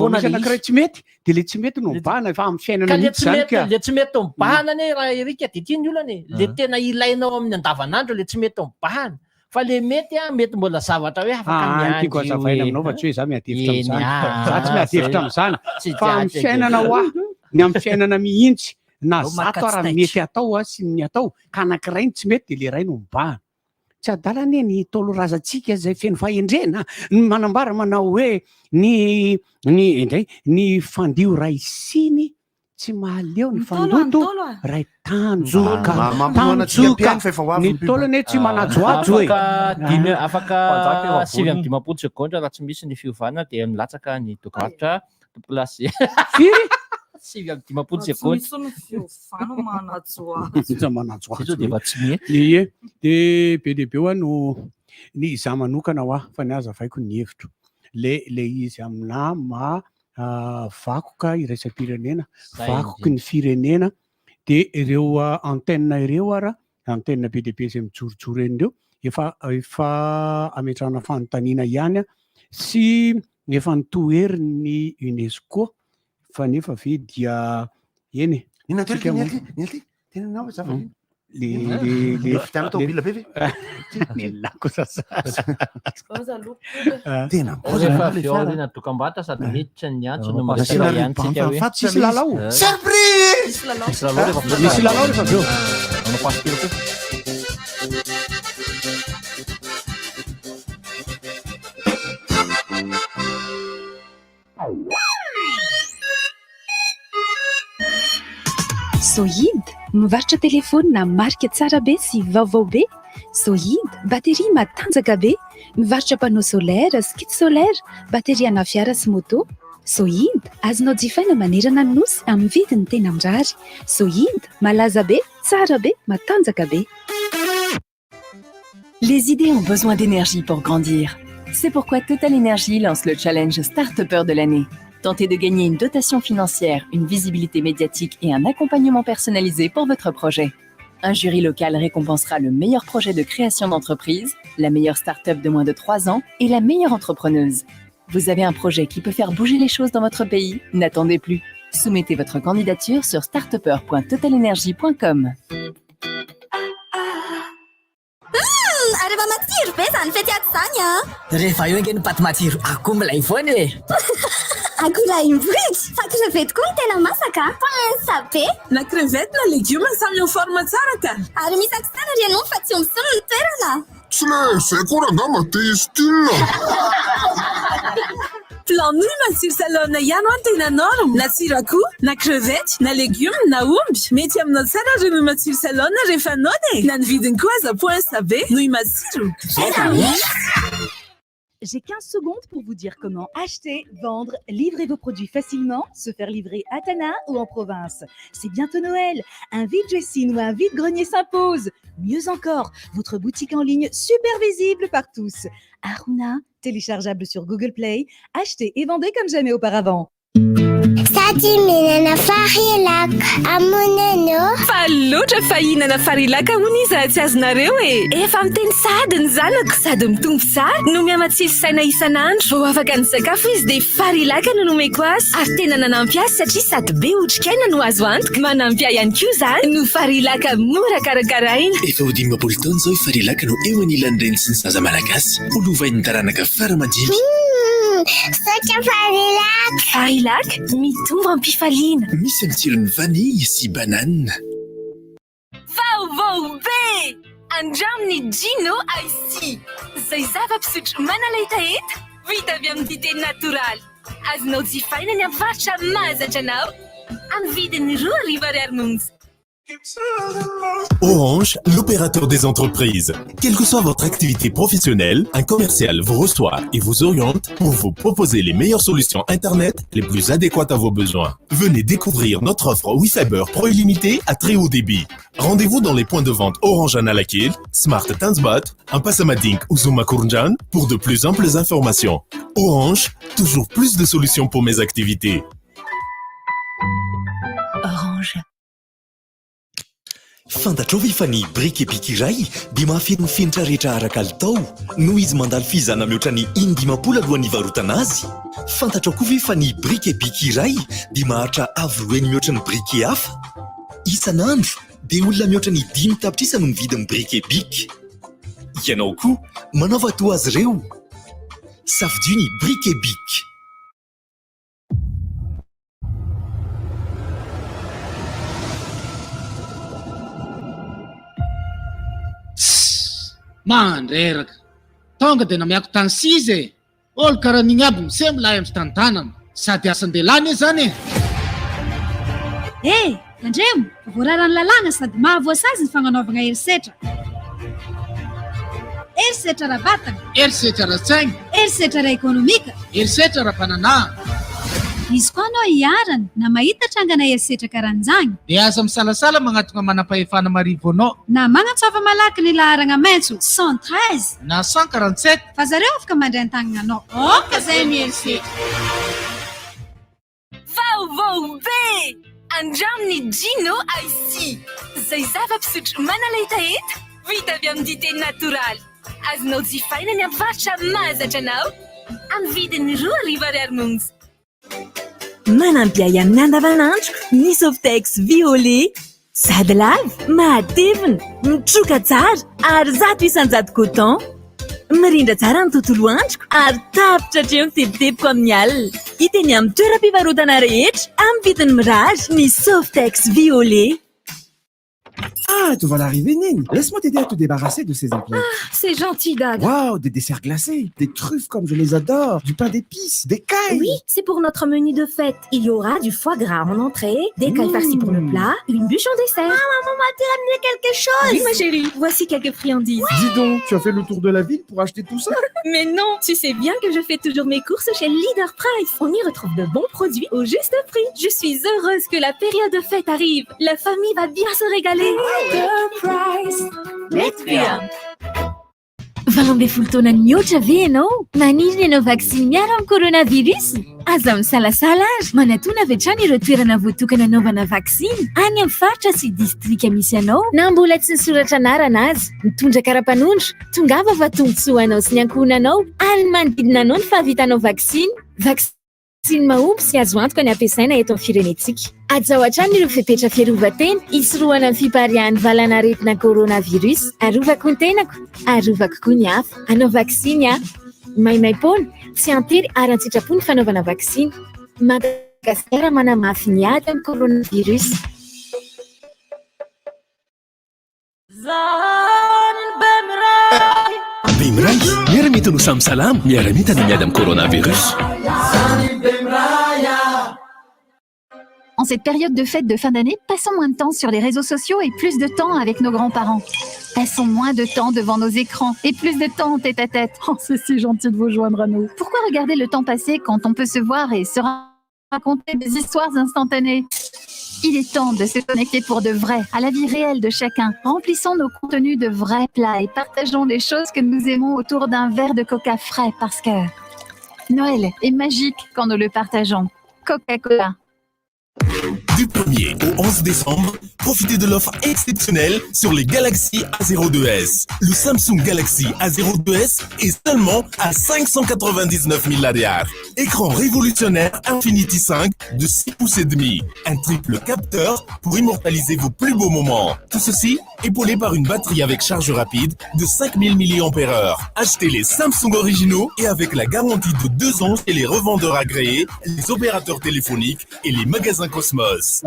misy anankiray tsy mety dia le tsy mety no mibahana efa amin'ny fiainana mihitsy zany ka le tsy mety mibahana ane raha erika dia tiany olana le tena ilainao amin'ny andavanandro le tsy mety mibahana fa le mety mety mbola zavatra hoe afaka tiako azavaina aminao fa tsy hoe za miadevitra amin'izany za tsy miadevitra amin'izany fa amin'ny fiainana ho aho ny amin'ny fiainana mihitsy na zato raha mety atao sy ny atao ka anankiray ny tsy mety dia le ray no mibahana tsy adalany ny tolo razantsika zay feno fahendrena ny manambara manao hoe ny fandio ray siny tsy mahaleo ny fandoto ray tanjoka ny tolony tsy manajoajo afaka 7 sekondra raha tsy misy ny fiovana dia milatsaka ny dokatra plasy 7 sekondra ie dia be dehibe ho no ny iza manokana ho aho fa ny aza vaiko ny hevitro le izy amina vakoka iraisam-pirenena vakoky ny firenena dia ireo antenne ireo antenne be dehibe izay mijorojoro en'ireo efa ametrahana fanontaniana ihany sy efa nitohery ny UNESCO fa nefa ve dia eny tenanao zava le fitana tomobile be ve nelako tena rehefa avy ao rena dokam-barotra sady miditra ny antso no masira ihany tsika hoe tsisy lalao surprise misy lalao rehefa avy eo manao pasitelo koa Zoïde, mivarotra telefônina marika tsara be sy vaovao be. Zoïde, bateria matanjaka be, mivarotra panneau solaire, skid solaire, bateria ana fiara sy moto. Zoïde, azonao jifaina manerana ny nosy amin'ny vidiny tena mirary. Zoïde, malaza be, tsara be, matanjaka be. Les idées ont besoin d'énergie pour grandir. C'est pourquoi Total Energy lance le challenge Start-upper de l'année. Tentez de gagner une dotation financière, une visibilité médiatique et un accompagnement personnalisé pour votre projet. Un jury local récompensera le meilleur projet de création d'entreprise, la meilleure start-up de moins de 3 ans et la meilleure entrepreneuse. Vous avez un projet qui peut faire bouger les choses dans votre pays? N'attendez plus. Soumettez votre candidature sur startupper.totalenergy.com. Areva matsiro be zany fety ato zany rehefa eo angeny paty matsiro akoho milay foana e akoho laim-bohitra fa crevette koa tena masaka pansa be na crevette na légume samy eo forme tsara ka ary misy akisana ry anao fa tsy omisolo ny toerana tsy le zay koa rangama te style plan nouille matsiro salona ihany ho tena norme na tsiro akoho na crevette na légume na omby mety aminao tsara ry nouille matsiro salona rehefa nona e na ny vidiny koa aza poinsa be nouille matsiro. J'ai 15 secondes pour vous dire comment acheter, vendre, livrer vos produits facilement, se faire livrer à Tana ou en province. C'est bientôt Noël. Un vide-dressing ou un vide-grenier s'impose. Mieux encore, votre boutique en ligne super visible par tous. Aruna, téléchargeable sur Google Play. Achetez et vendez comme jamais auparavant. Faloatra fahinana farilaka hono izy tsy azonareo e efa miteny sady ny zanako sady mitombo sary no miamatsilo saina isan'andro vao afaka ny sakafo izy dia farilaka no nomeko azy ary tena nanampy azy satria sady be otrikaina no azo antoka manampy ihany koa izany no farilaka mora karakaraina efa ho 12 taona izao farilaka no eo anilan'ny reny sy ny zaza malagasy olovain'ny taranaka fara-mandimby Sotra farilaka farilaka mitombo ampifaliana misy ny tsirony vanille sy banane vaovao be Andramny Gino Ice. Zay zava-pisotro manaleta heta vita avy amin'ny dité natoraly. Azonao jifaina ny amin'ny varotra mahazatra anao amin'ny vidiny 2,00 monja. Orange, l'opérateur des entreprises. Quelle que soit votre activité professionnelle, un commercial vous reçoit et vous oriente pour vous proposer les meilleures solutions Internet les plus adéquates à vos besoins. Venez découvrir notre offre Wi-Fiber Pro illimité à très haut débit. Rendez-vous dans les points de vente Orange Analakil, Smart Tansbat, Ampasamadink ou Zumakurjan pour de plus amples informations. Orange, toujours plus de solutions pour mes activités. Orange. Fantatrao ve fa ny briquet-bic iray dia mahafeno ny finitra rehetra araka alitao noho izy mandalo fizana mihoatra ny 1,50 alohan'ny varotana azy. Fantatrao koa ve fa ny briquet-bic iray dia maharitra avolohany mihoatra ny briquet hafa. Isan'andro dia olona mihoatra ny 5 tapitrisa no mividy ny briquet-bic. Ianao koa manaova toa azy ireo. Safidio ny briquet-bic. Mandreraka tonga dia namiako tany sizy olo karaha n'igny aby misy milay amin'ny tantanana sady asan-dehilahy zany e andremo voararany lalàna sady mahavoasazy ny fagnanaovana herisetra herisetra ara-batana herisetra ara-tsaigna herisetra ara-ekônomika herisetra ara-pananà izy koa anao hiarana na mahita trangana herisetra karan'izany dia aza misalasala magnatona manam-pahefana marivo anao na magnatsova malaky ny laharana maitso 113 na 147 fa zareo afaka mandray an-tagnana anao oka zay miherisetra Vaovao be! Andramny Gino Ice. Zay zava-pisotro manaleta heta vita avy amin'ny dité natoraly. Azonao jifaina ny amin'ny varotra mahazatra anao amin'ny vidiny 2,00 monja. Manampy ahy amin'ny andavanandro ny Softex violet. Sady lava, matevina, mitroka tsara ary 100% coton. Mirindra tsara ny tontolo androko ary tapitra hatreo mitebitebiko amin'ny alina. Hiteny amin'ny toeram-pivarotana rehetra amin'ny vidiny mirary ny Softex violet. Ah, te voilà arrivé, Nene. Laisse-moi t'aider à te débarrasser de ces implants. Ah, c'est gentil, Dad. Waouh, des desserts glacés, des truffes comme je les adore, du pain d'épices, des cailles. Oui, c'est pour notre menu de fête. Il y aura du foie gras en entrée, des cailles farcies pour le plat, une bûche en dessert. Ah, maman m'a ramené quelque chose. Oui, ma chérie, voici quelques friandises. Ouais. Dis donc, tu as fait le tour de la ville pour acheter tout ça? Mais non, tu sais bien que je fais toujours mes courses chez Leader Price. On y retrouve de bons produits au juste prix. Je suis heureuse que la période de fête arrive. La famille va bien se régaler. Valombe fultona niotra ve ianao? Maniry ianao vaksiny miaro amin'ny coronavirus? Aza misalasala azy. Manatona avy hatrany ireo toerana voatokana anaovana vaksiny any amin'ny faritra sy distrika misy anao. Na mbola tsy nisoratra anarana azy, mitondra kara-panondro, tongava va tombotsoa anao sy ny ankohonanao any manodidina anao ny fahavitanao vaksiny. Vaksiny mahomby sy azo antoka ny ampiasaina eto amin'ny firenetsika. Aza hatrany ireo fepetra fiarovan-tena hisorohana amin'ny fiparihan'ny valanaretina coronavirus. Arovako ny tenako, arovako koa ny hafa. Anao vaksiny a. Maimaim-poana, tsy antery ary an-tsitrapo ny fanaovana vaksiny. Madagasikara manamafy ny ady amin'ny coronavirus. Bemray, miara-mety no samy salama, miara-mety ny miady amin'ny coronavirus. En cette période de fête de fin d'année, passons moins de temps sur les réseaux sociaux et plus de temps avec nos grands-parents. Passons moins de temps devant nos écrans et plus de temps tête à tête. Oh, c'est si gentil de vous joindre à nous. Pourquoi regarder le temps passer quand on peut se voir et se raconter des histoires instantanées? Il est temps de se connecter pour de vrai, à la vie réelle de chacun. Remplissons nos contenus de vrais plats et partageons les choses que nous aimons autour d'un verre de coca frais parce que Noël est magique quand nous le partageons. Coca-Cola. Du 1er au 11 décembre, profitez de l'offre exceptionnelle sur les Galaxy A02s. Le Samsung Galaxy A02s est seulement à 599 000 $. Écran révolutionnaire Infinity 5 de 6 pouces et demi. Un triple capteur pour immortaliser vos plus beaux moments. Tout ceci épaulé par une batterie avec charge rapide de 5000 mAh. Achetez les Samsung originaux et avec la garantie de 2 ans chez les revendeurs agréés, les opérateurs téléphoniques et les magasins Cosmos.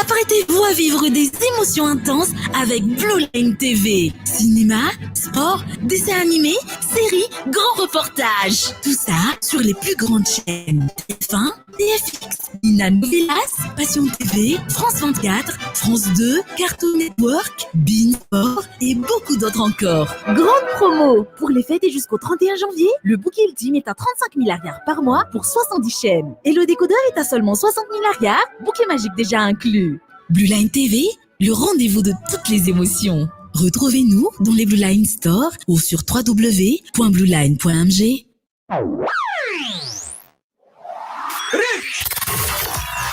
Apprêtez-vous toi vivre des émotions intenses avec Blue Line TV. Cinéma, sport, dessins animés, séries, grands reportages. Tout ça sur les plus grandes chaînes. TF1, TFX, Nina Novelas, Passion TV, France 24, France 2, Cartoon Network, Bein Sport et beaucoup d'autres encore. Grande promo! Pour les fêtes et jusqu'au 31 janvier, le bouquet ultime est à 35 000 arrières par mois pour 70 chaînes. Et le décodeur est à seulement 60 000 arrières, bouquet magique déjà inclus. Blue Line TV, le rendez-vous de toutes les émotions. Retrouvez-nous dans les Blue Line Store ou sur www.blueline.mg.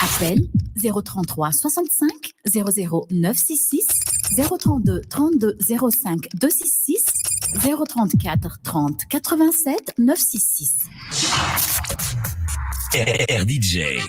Appel 033 65 00 966 032 32 05 266 034 30 87 966. RDJ.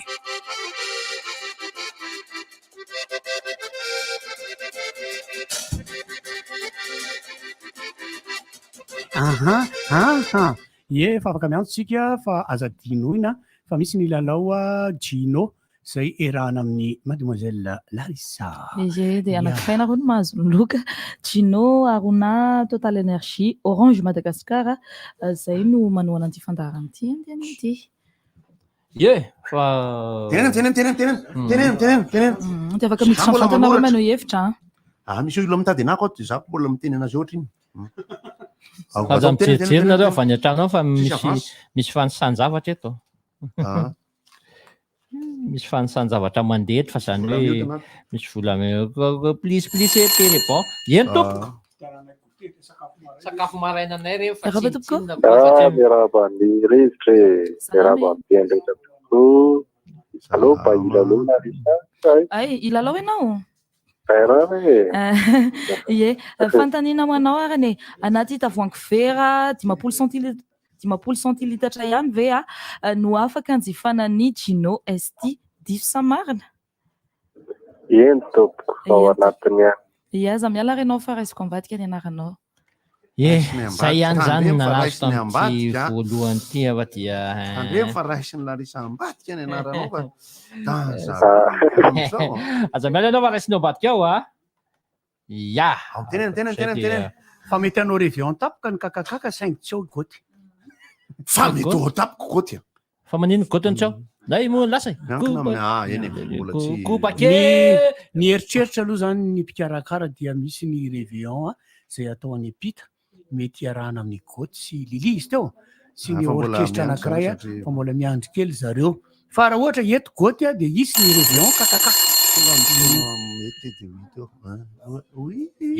Ie fa afaka miantsika fa aza dinoina fa misy ny lalao Gino zay erahana amin'ny mademoiselle Larissa. Ie dia anankifaina roa no mahazo loka Gino Arona Total Energy Orange Madagascar zay no manoana an'ity fandaharana ity andian'ity. Ie fa tenena dia afaka miditra mifantana hoe manao hevitra. Misy olona mitady anako ato za mbola miteny anazy ohatra iny. Aza mijerijery nareo avy any an-trano fa misy fanisan-javatra eto. Misy fanisan-javatra mandeha eto fa zany hoe misy vola plis teny bon. Eny tompoko. Sakafo maraina anay rehefa tsy miarahaba ny rivotra miarahaba mpiendrika tokoa. Allo ba ilalao Larissa. Ay ilalao ianao? Ie, fantaniana manao arany anaty tavoahangy vera 10 centilitatra ihany ve no afaka anjifana ny Gino ST diso samarina. Eny tompoko ao anatiny any. Ia za miala renao fa raisiko ambadika ny anaranao. Ie, zay ihany zany nalazo tamin'ity voalohany ity afa dia Andreo fa raisin'ny Larissa ambadika ny anaranao fa aza miala ianao fa raisinao ambadika ao a. Ya. Tenena. Fa mety anao revion tapoka ny kakakaka saingy tsy ao goty. Fa mety ao tapoko goty. Fa manino goty ny tsy ao? Nay mo lasay. Ny eritreritra aloha zany ny mpikarakara dia misy ny revion zay atao any apita mety arahana amin'ny goty sy lili izy teo sy ny orchestra anankiray fa mbola miandry kely zareo fa raha ohatra eto goty dia isy ny revion kakaka.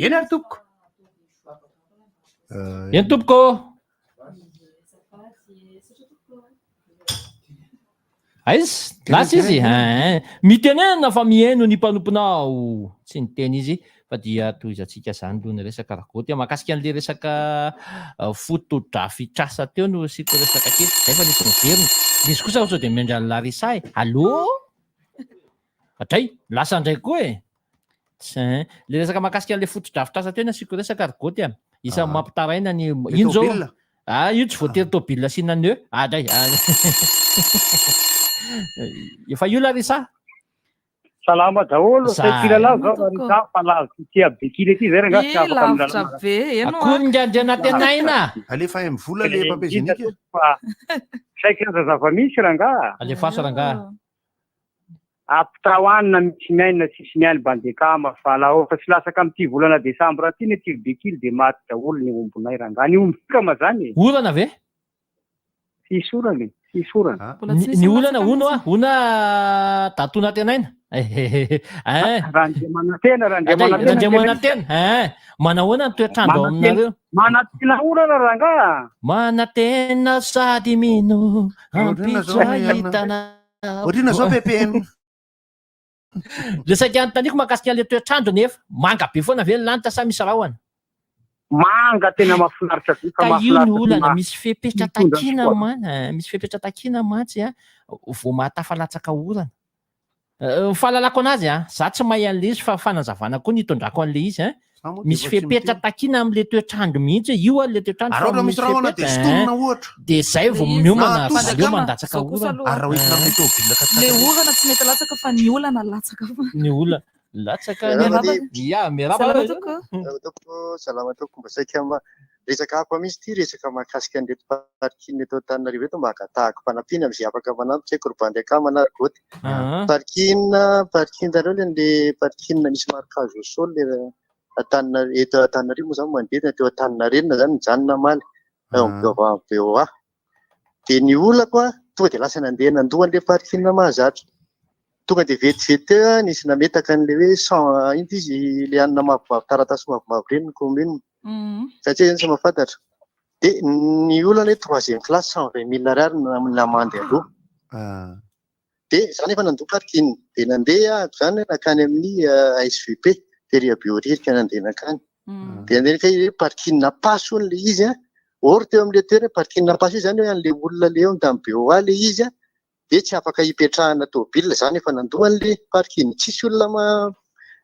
Eny ary tompoko. Eny tompoko. Aizy, lasa izy. Mitenena fa mihaino ny mpanomponao. Tsy niteny izy fa dia toizantsika zany aloha ny resaka ragoty mahakasika an'le resaka fotodrafitrasa teo no siko resaka kely. Zay fa nisy miverina. Misy kosa ohatry dia miandra ny Larissa e. Allô? Atray, lasa ndray koa e. Le resaka mahakasika an'le fotodrafitrasa teo no siko resaka ragoty a. Isan'ny mampitaraina ny ino zao? Io tsy voatery tôbila sy naneo. Adray. Efa io Larissa? Salama daholo kilalao zao fa tia bekile ty zay rangaha afaka milalao be akory ngiandry anatenaina alefa amin'ny vola le papezinika saika zava-misy rangaha alefaso rangaha apitahoanina mitsinaina sisy mialy bandekama fa laha fa tsy lasaka amin'ity volana desambra ty ny ty bekily de maty daholo ny ombonay rangaha ny ombikama zany orana ve sisy orany ny olana ona tatona tenaina Randriamanatena manahoana ny toetrandro aminareo manatena orana rangaha manatena sady mino ampitahitana ohatrina zao pepeno resaka antaniko mahakasika an'le toetrandro nefa manga be foana ve ny lanitra sa misy rahona manga tena mahafinaritra ka io ny olana misy fepetra takina misy fepetra takina mantsy vao mahatafalatsaka orana fahalalako anazy za tsy mahay an'le izy fa fanazavana koa nitondrako an'le izy misy fepetra takina amin'le toetrandro mihitsy io an'le toetrandro misy rahona de stonina ohatra de zay vao miomana valeo mandatsaka orana le orana tsy mety latsaka fa ny olana latsaka ny olana latsaka miaraba toko salama toko mba saika resaka hafa misy ty resaka mahakasika an'reto parking eto Antananarivo eto mba hagatahako fanampiana am'izay afaka manampy tsy haiko rubandy akama na goty parking-dareo le parking misy marquage au sol le eto Antananarivo moa zany manodidina teo Antaninarenina zany mijanona maly eo dia ny olako tonga dia lasa nandeha nandohan'le parking mahazatra tonga dia vetivety teo nisy nametaka an'le hoe 100 iny izy le anina mavomavo taratasy mavomavo reny ny commune satria zany tsy mahafantatra dia ny olana hoe 3e classe 120 000 ariary namandy aloha dia zany efa nandoha parking dia nandeha zany nakany amin'ny SVP dia riabeoririka nandeha nakany dia nandeha ka parking napaso n'le izy or teo amin'le toerana parking napaso izy zany hoe an'le olona le eo amin'ny beoa le izy dia tsy afaka hipetrahana tômôbila zany efa nandoha an'le parking tsisy olona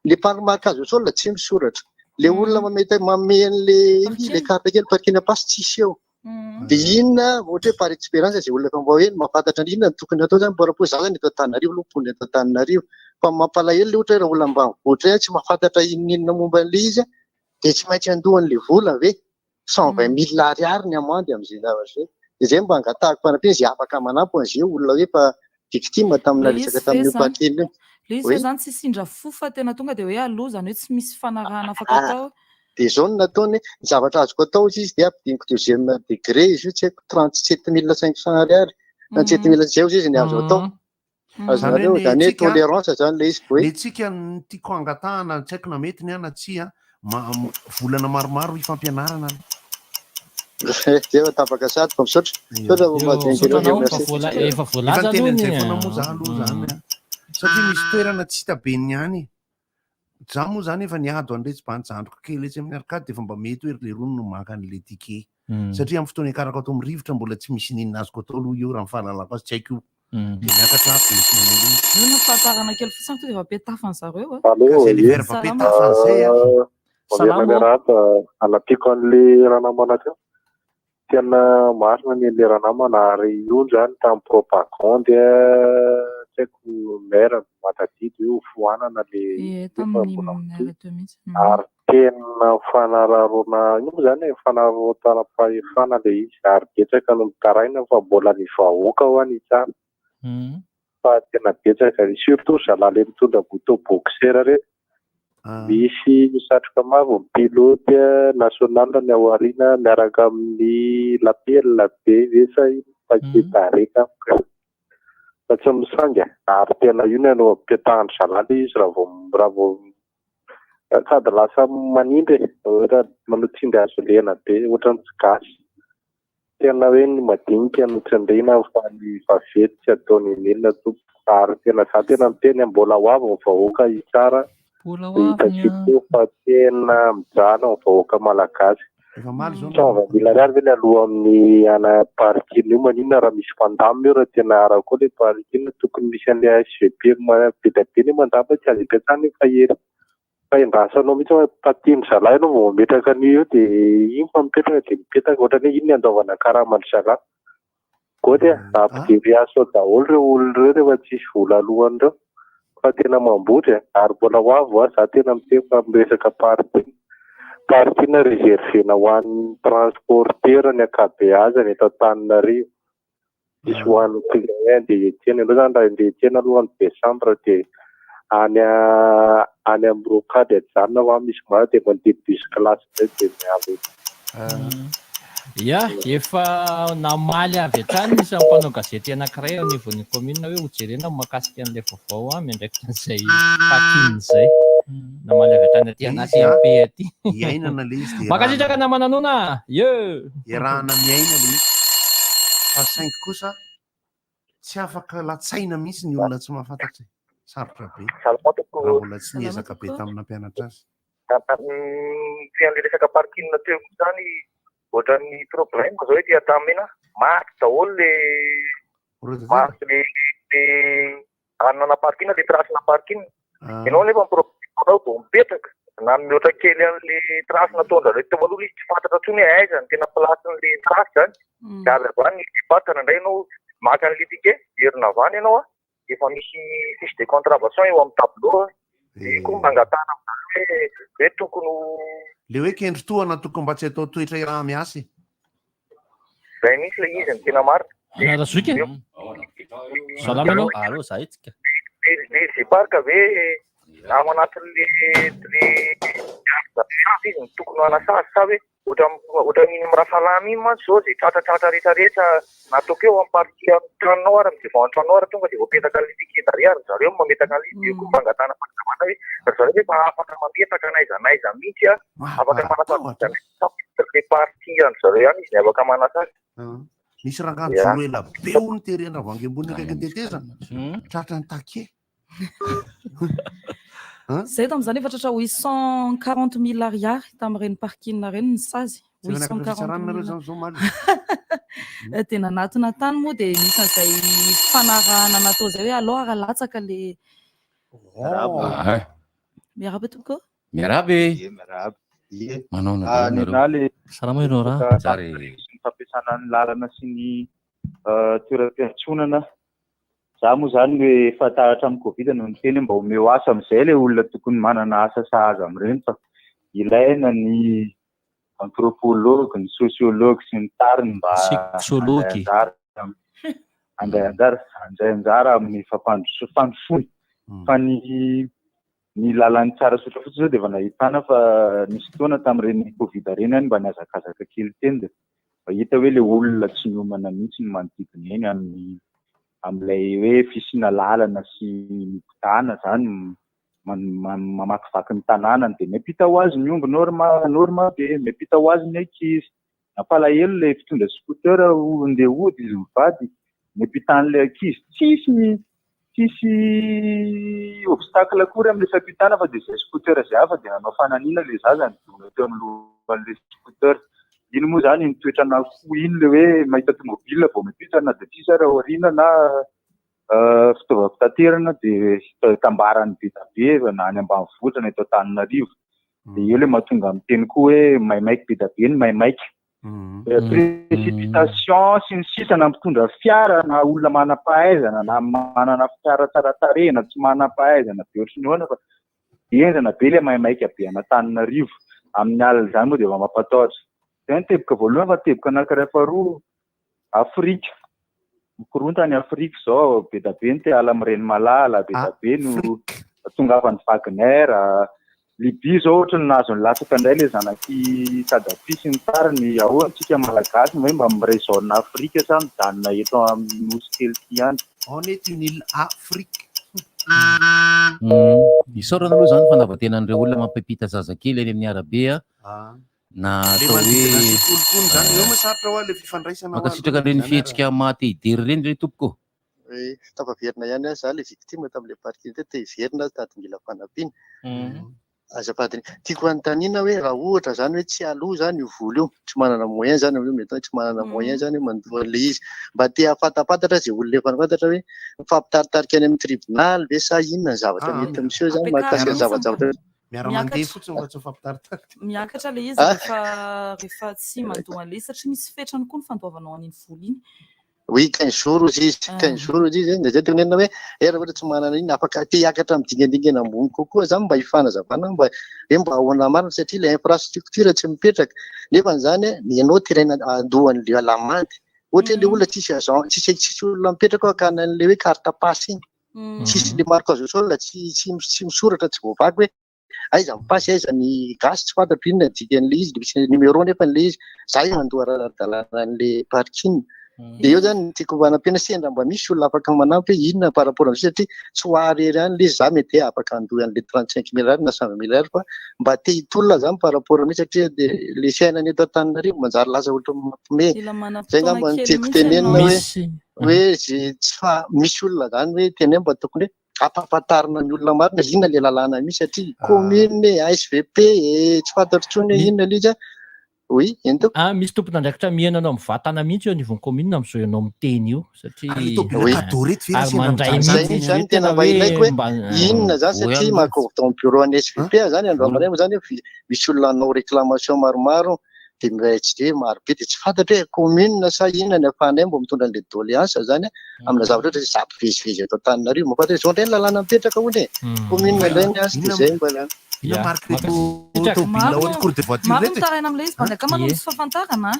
le marquage au sol tsy misoratra le olona mame an'le carte kely parking napaso tsisy eo dia inona ohatra hoe par expérience izay olona efa mba hoe mahafantatra inona ny tokony atao zany mbola po za zany eto Antananarivo lompony eto Antananarivo fa mampalahelo le ohatra hoe raha olona ambanivohitra tsy mahafantatra inona momba an'le izy dia tsy maintsy andoha an'le vola ve 120 000 ariary ny amandy amin'izay zavatra izay izay mba angatahako fanampiana izay afaka manampy an'izay olona hoe fa victime tamina resaka tamin'io parking io le izy zany tsy sindra fofa tena tonga dia hoe aloha zany hoe tsy misy fanarahana afaka atao dia izao no nataony ny zavatra azoko atao izy dia ampidiniko 2e degré izy io tsy haiko 37 500 ariary 37 000 zay izy ny azo atao azonareo zany hoe tolérance zany le izy le tsika ny tiako angatahana tsy haiko na mety ny ana tsy volana maromaro ifampianarana dia tapaka sady fa misaotra efa voalaza tenan'izay foana moa za aloha zany satria misy toerana tsy hita be ny any za moa zany efa niado an'iretsy banijandroko kely etsy amin'ny arkady dia efa mba mety hoe le rono no maka an'le tike satria amin'ny fotoana ikarako atao amin'ny rivotra mbola tsy misy ninona azoko atao aloha io raha mifahalalako azy tsy haiko io dia miakatra io nafahatarana kely fotsiny to dia efa petafany zareo zay le vera efa petafany zay Mamerata anapiko an'le ranamana teo tena marina ny le ranamana ary io zany tamin'ny propagande tsy haiko maire matadidy hoe foanana le ary tena fanararona io zany fanarotana-pahefana le izy ary betsaka no mitaraina fa mbola ny vahoaka ho any tsara fa tena betsaka surtout zalahy mitondra moto boxer reto misy satroka mavo ny piloty national ny ao aoriana miaraka amin'ny lapelina be vesa paketareka fa tsy misanga ary tena io no ampiatahany zalahy izy raha vao sady lasa manindry ohatra manotsindry azo lena be ohatra ny tsy gasy tena hoe ny madinika no tsindrina fa ny vavety tsy ataony milina tompo ary tena za tena miteny mbola ho avy ny vahoaka tsara hitakiko fa tena mijana ny vahoaka malagasy 120 000 ariary ve ny aloha amin'ny ana parking io manina raha misy mpandamina io raha tena arako koa le parking tokony misy an'le SVP be ny mandamba tsy azo ipetsany fa hery fa endrasanao mihitsy hoe patiny zalahy ianao vao mametraka an'io dia iny fa mipetraka dia mipetaka ohatrany hoe iny ny andaovana karamany zalahy goty ampidiry aso daholo ireo olona ireo rehefa tsisy vola alohan'ireo fa tena mambotry ary mbola ho avy za tena miteny fa miresaka parking réservéna ho an'ny transporteur ny ankabeazany eto Antananarivo misy ho an'ny client dia etsena ianao zany raha ndeha etsena alohan'ny Decembre dia any amin'ny rocade ajanona ho misy mara dia mandeha bus classe zay dia miavy ia efa namaly avy hatrany misy mpanao gazety anankiray ao anivon'ny commune hoe hojerena mahakasika an'ilay vaovao miandraikitra an'izay parking izay namaly avy hatrany aty anaty MP aty iainana le izy makasitraka namananona iarahana miaina le fa saingy kosa tsy afaka latsaina mihitsy ny olona tsy mahafantatra sarotra be raha mbola tsy niezaka be tamina mpianatra azy fian'le resaka parking teo zany ohatran'ny problème zao hoe tia tamina maty daholo le maty le anana parking le tracena parking ianao nefa miproblème vao mipetraka na mihoatra kely an'le trace nataondrareo teo aloha izy tsy fantatra tsony hoe aiza ny tena placen'le trace zany ary avany patana indray ianao maka an'le tike herina avany ianao efa misy fiche de contravention eo amin'ny tableau iko mangatana hoe tokony le hoe kendrotoana tokony mba tsy atao toetra raha miasy zay misy le izy ny tena marina razoky salama anao alo za itsika le parka ve ao anatin'le izy ny tokony anasasy sa hoe ohatra miny mirasalama iny mantsy zao zay tratratratra rehetrarehetra nataoko eo amparty tranonao ary midevao antranonao ary tonga de voapetaka le tiketa ary zareo mametaka an'izy io koa mangatana fanamana hoe zareo hoe fa afaka mametaka naiza mihitsy afaka manasasy party any zareo ihany izy ny afaka manasasy misy rangano jolo ela be o ny terena vangy ambony akaiky tetezana tratra ny take zay tamin'izany efa tratra 840 000 ariary tamin'ireny parking reny ny sazy 840 000 tena anatona tany moa dia misy an'izay fanarahana natao zay hoe alao aralatsaka le miarabe tompoko miarabe manao nale salama ianao raha jary fampiasana ny lalana sy ny toeram-piantsonana za moa zany hoe fatahatra amin'ny covid no nyteny mba omeo asa am'izay le olona tokony manana asa sahaza amin'ireny fa ilaina ny anthropologue ny sociologue sy ny tariny mba andray anjara amin'ny fampandrosoany fa ny lalany tsara sotra fotsiny zao dia efa nahitana fa nisy fotoana tamin'ireny covid reny any mba niazakazaka kely teny dia mba hita hoe le olona tsy miomana mihitsy ny manodidina eny amin'ilay hoe fisina lalana sy mipitana zany mamakivaky ny tanànany dia miampita ho azy ny omby norma be miampita ho azy ny ankizy nampalahelo le fitondra scooter ndeha ody izy mivady miampitan'ilay ankizy tsisy obstacle akory amin'ilay fampitana fa dia zay scooter zay hafa dia nanao fananina le zazany teo amin'lohan'ilay scooter iny moa zany nitoetrana koa iny le hoe mahita tomobile vao miampitana dia tsisy raha oriana na fitaovam-pitaterana dia tambarany be dabe na any ambanivohitra na eto Antananarivo dia io le mahatonga miteny koa hoe maimaiky be dabe ny maimaiky précipitation sy ny sisa na mpitondra fiara na olona manam-pahaizana na manana fiara tsara tarehy na tsy manam-pahaizana be ohatry ny hoana fa endana be le maimaiky be Antananarivo amin'ny alina izany moa dia efa mampatahotra zay ny teboka voalohany fa teboka anankiray faharoa Afrika mikorontany Afrika zao be dabe ny te ala amin'ireny malala be dabe no tongavan'ny Wagner Libye zao ohatra ny nahazo ny latsaka indray le zanaky Kadhafi sy ny tariny ahoana antsika malagasy hoe mba amin'ny région Afrika sa mijanona eto amin'ny nosy kely ty ihany on est une île Afrique isaorana aloha zany fandavan-tenan'ireo olona mampipita zazakely eny amin'ny arabe na atao hoe makasitraka ireny fihetsika maty hidery ireny re tompoko tafaverina ihany azy za le victime tamin'ilay parking te hiverina tadingila fanampiana azafadiny tiako anontaniana hoe raha ohatra zany hoe tsy aloha zany io vola io tsy manana moyen zany io mety hoe tsy manana moyen zany mandoa le izy mba te hafantapantatra zay olona efa nifantatra hoe mifampitaritarika any amin'ny tribunal ve sa inona ny zavatra mety monsieur zany mahakasika zavatra miara-mandeha fotsiny mba tsy mifampitaritarika miakatra le izy rehefa tsy mandoa le izy satria misy fetrany koa ny fandoavanao an'iny vola iny oui 15 jours izy 15 jours izy dia zay tenenina hoe raha ohatra tsy manana iny afaka te hiakatra midingadingana ambony kokoa zany mba hifanazavana mba ahoana marina satria ilay infrastructure tsy mipetraka nefa zany ianao tiraina andohan'le alamandy ohatra le olona tsisy olona mipetraka akanan'le hoe carte passe iny tsisy le marque azo solde tsy misoratra tsy voavaky hoe aiza mipasy aiza ny gasy tsy fantatro inona dikan'le izy misy numéro nefa n'le izy zay mandoa araradalànan'le parking dia eo zany tiako manampiana sendra mba misy olona afaka manampy hoe inona par rapport amin'izay satria tsy ho arery ihany le izy za mety hoe afaka andoha an'le 35 000 na 100 000 fa mba te hitolona zany par rapport amin'izay satria dia le fiainana eto Antananarivo manjary lasa ohatra mampime zay ngamba ny tiako tenenina hoe tsy fa misy olona zany hoe teny mba tokony hoe ampahafantarina ny olona marina inona le lalàna misy satria commune ASVP tsy fantatro tsony hoe inona le izy oui misy tompon'andraikitra mihenanao amin'ny vatana mihitsy eo anivon'ny commune amin'izao ianao miteny io satria ary mandray zany tena mba ilaiko hoe inona zany satria mahakordon bureau any SVP zany andro amin'ireny zany hoe misy olona anao réclamation maromaro dia miray tsy de marobe dia tsy fantatra hoe commune sa inona ny afahanay mba mitondra an'ilay doléance zany amina zavatra ohatra hoe zapivezivezy eto Antananarivo mahafantatra hoe zao ndray ny lalàna mipetraka hoy commune indray ny asy dia zay mbola mitaraina am'ilay izy mandaka manao misy fahafantarana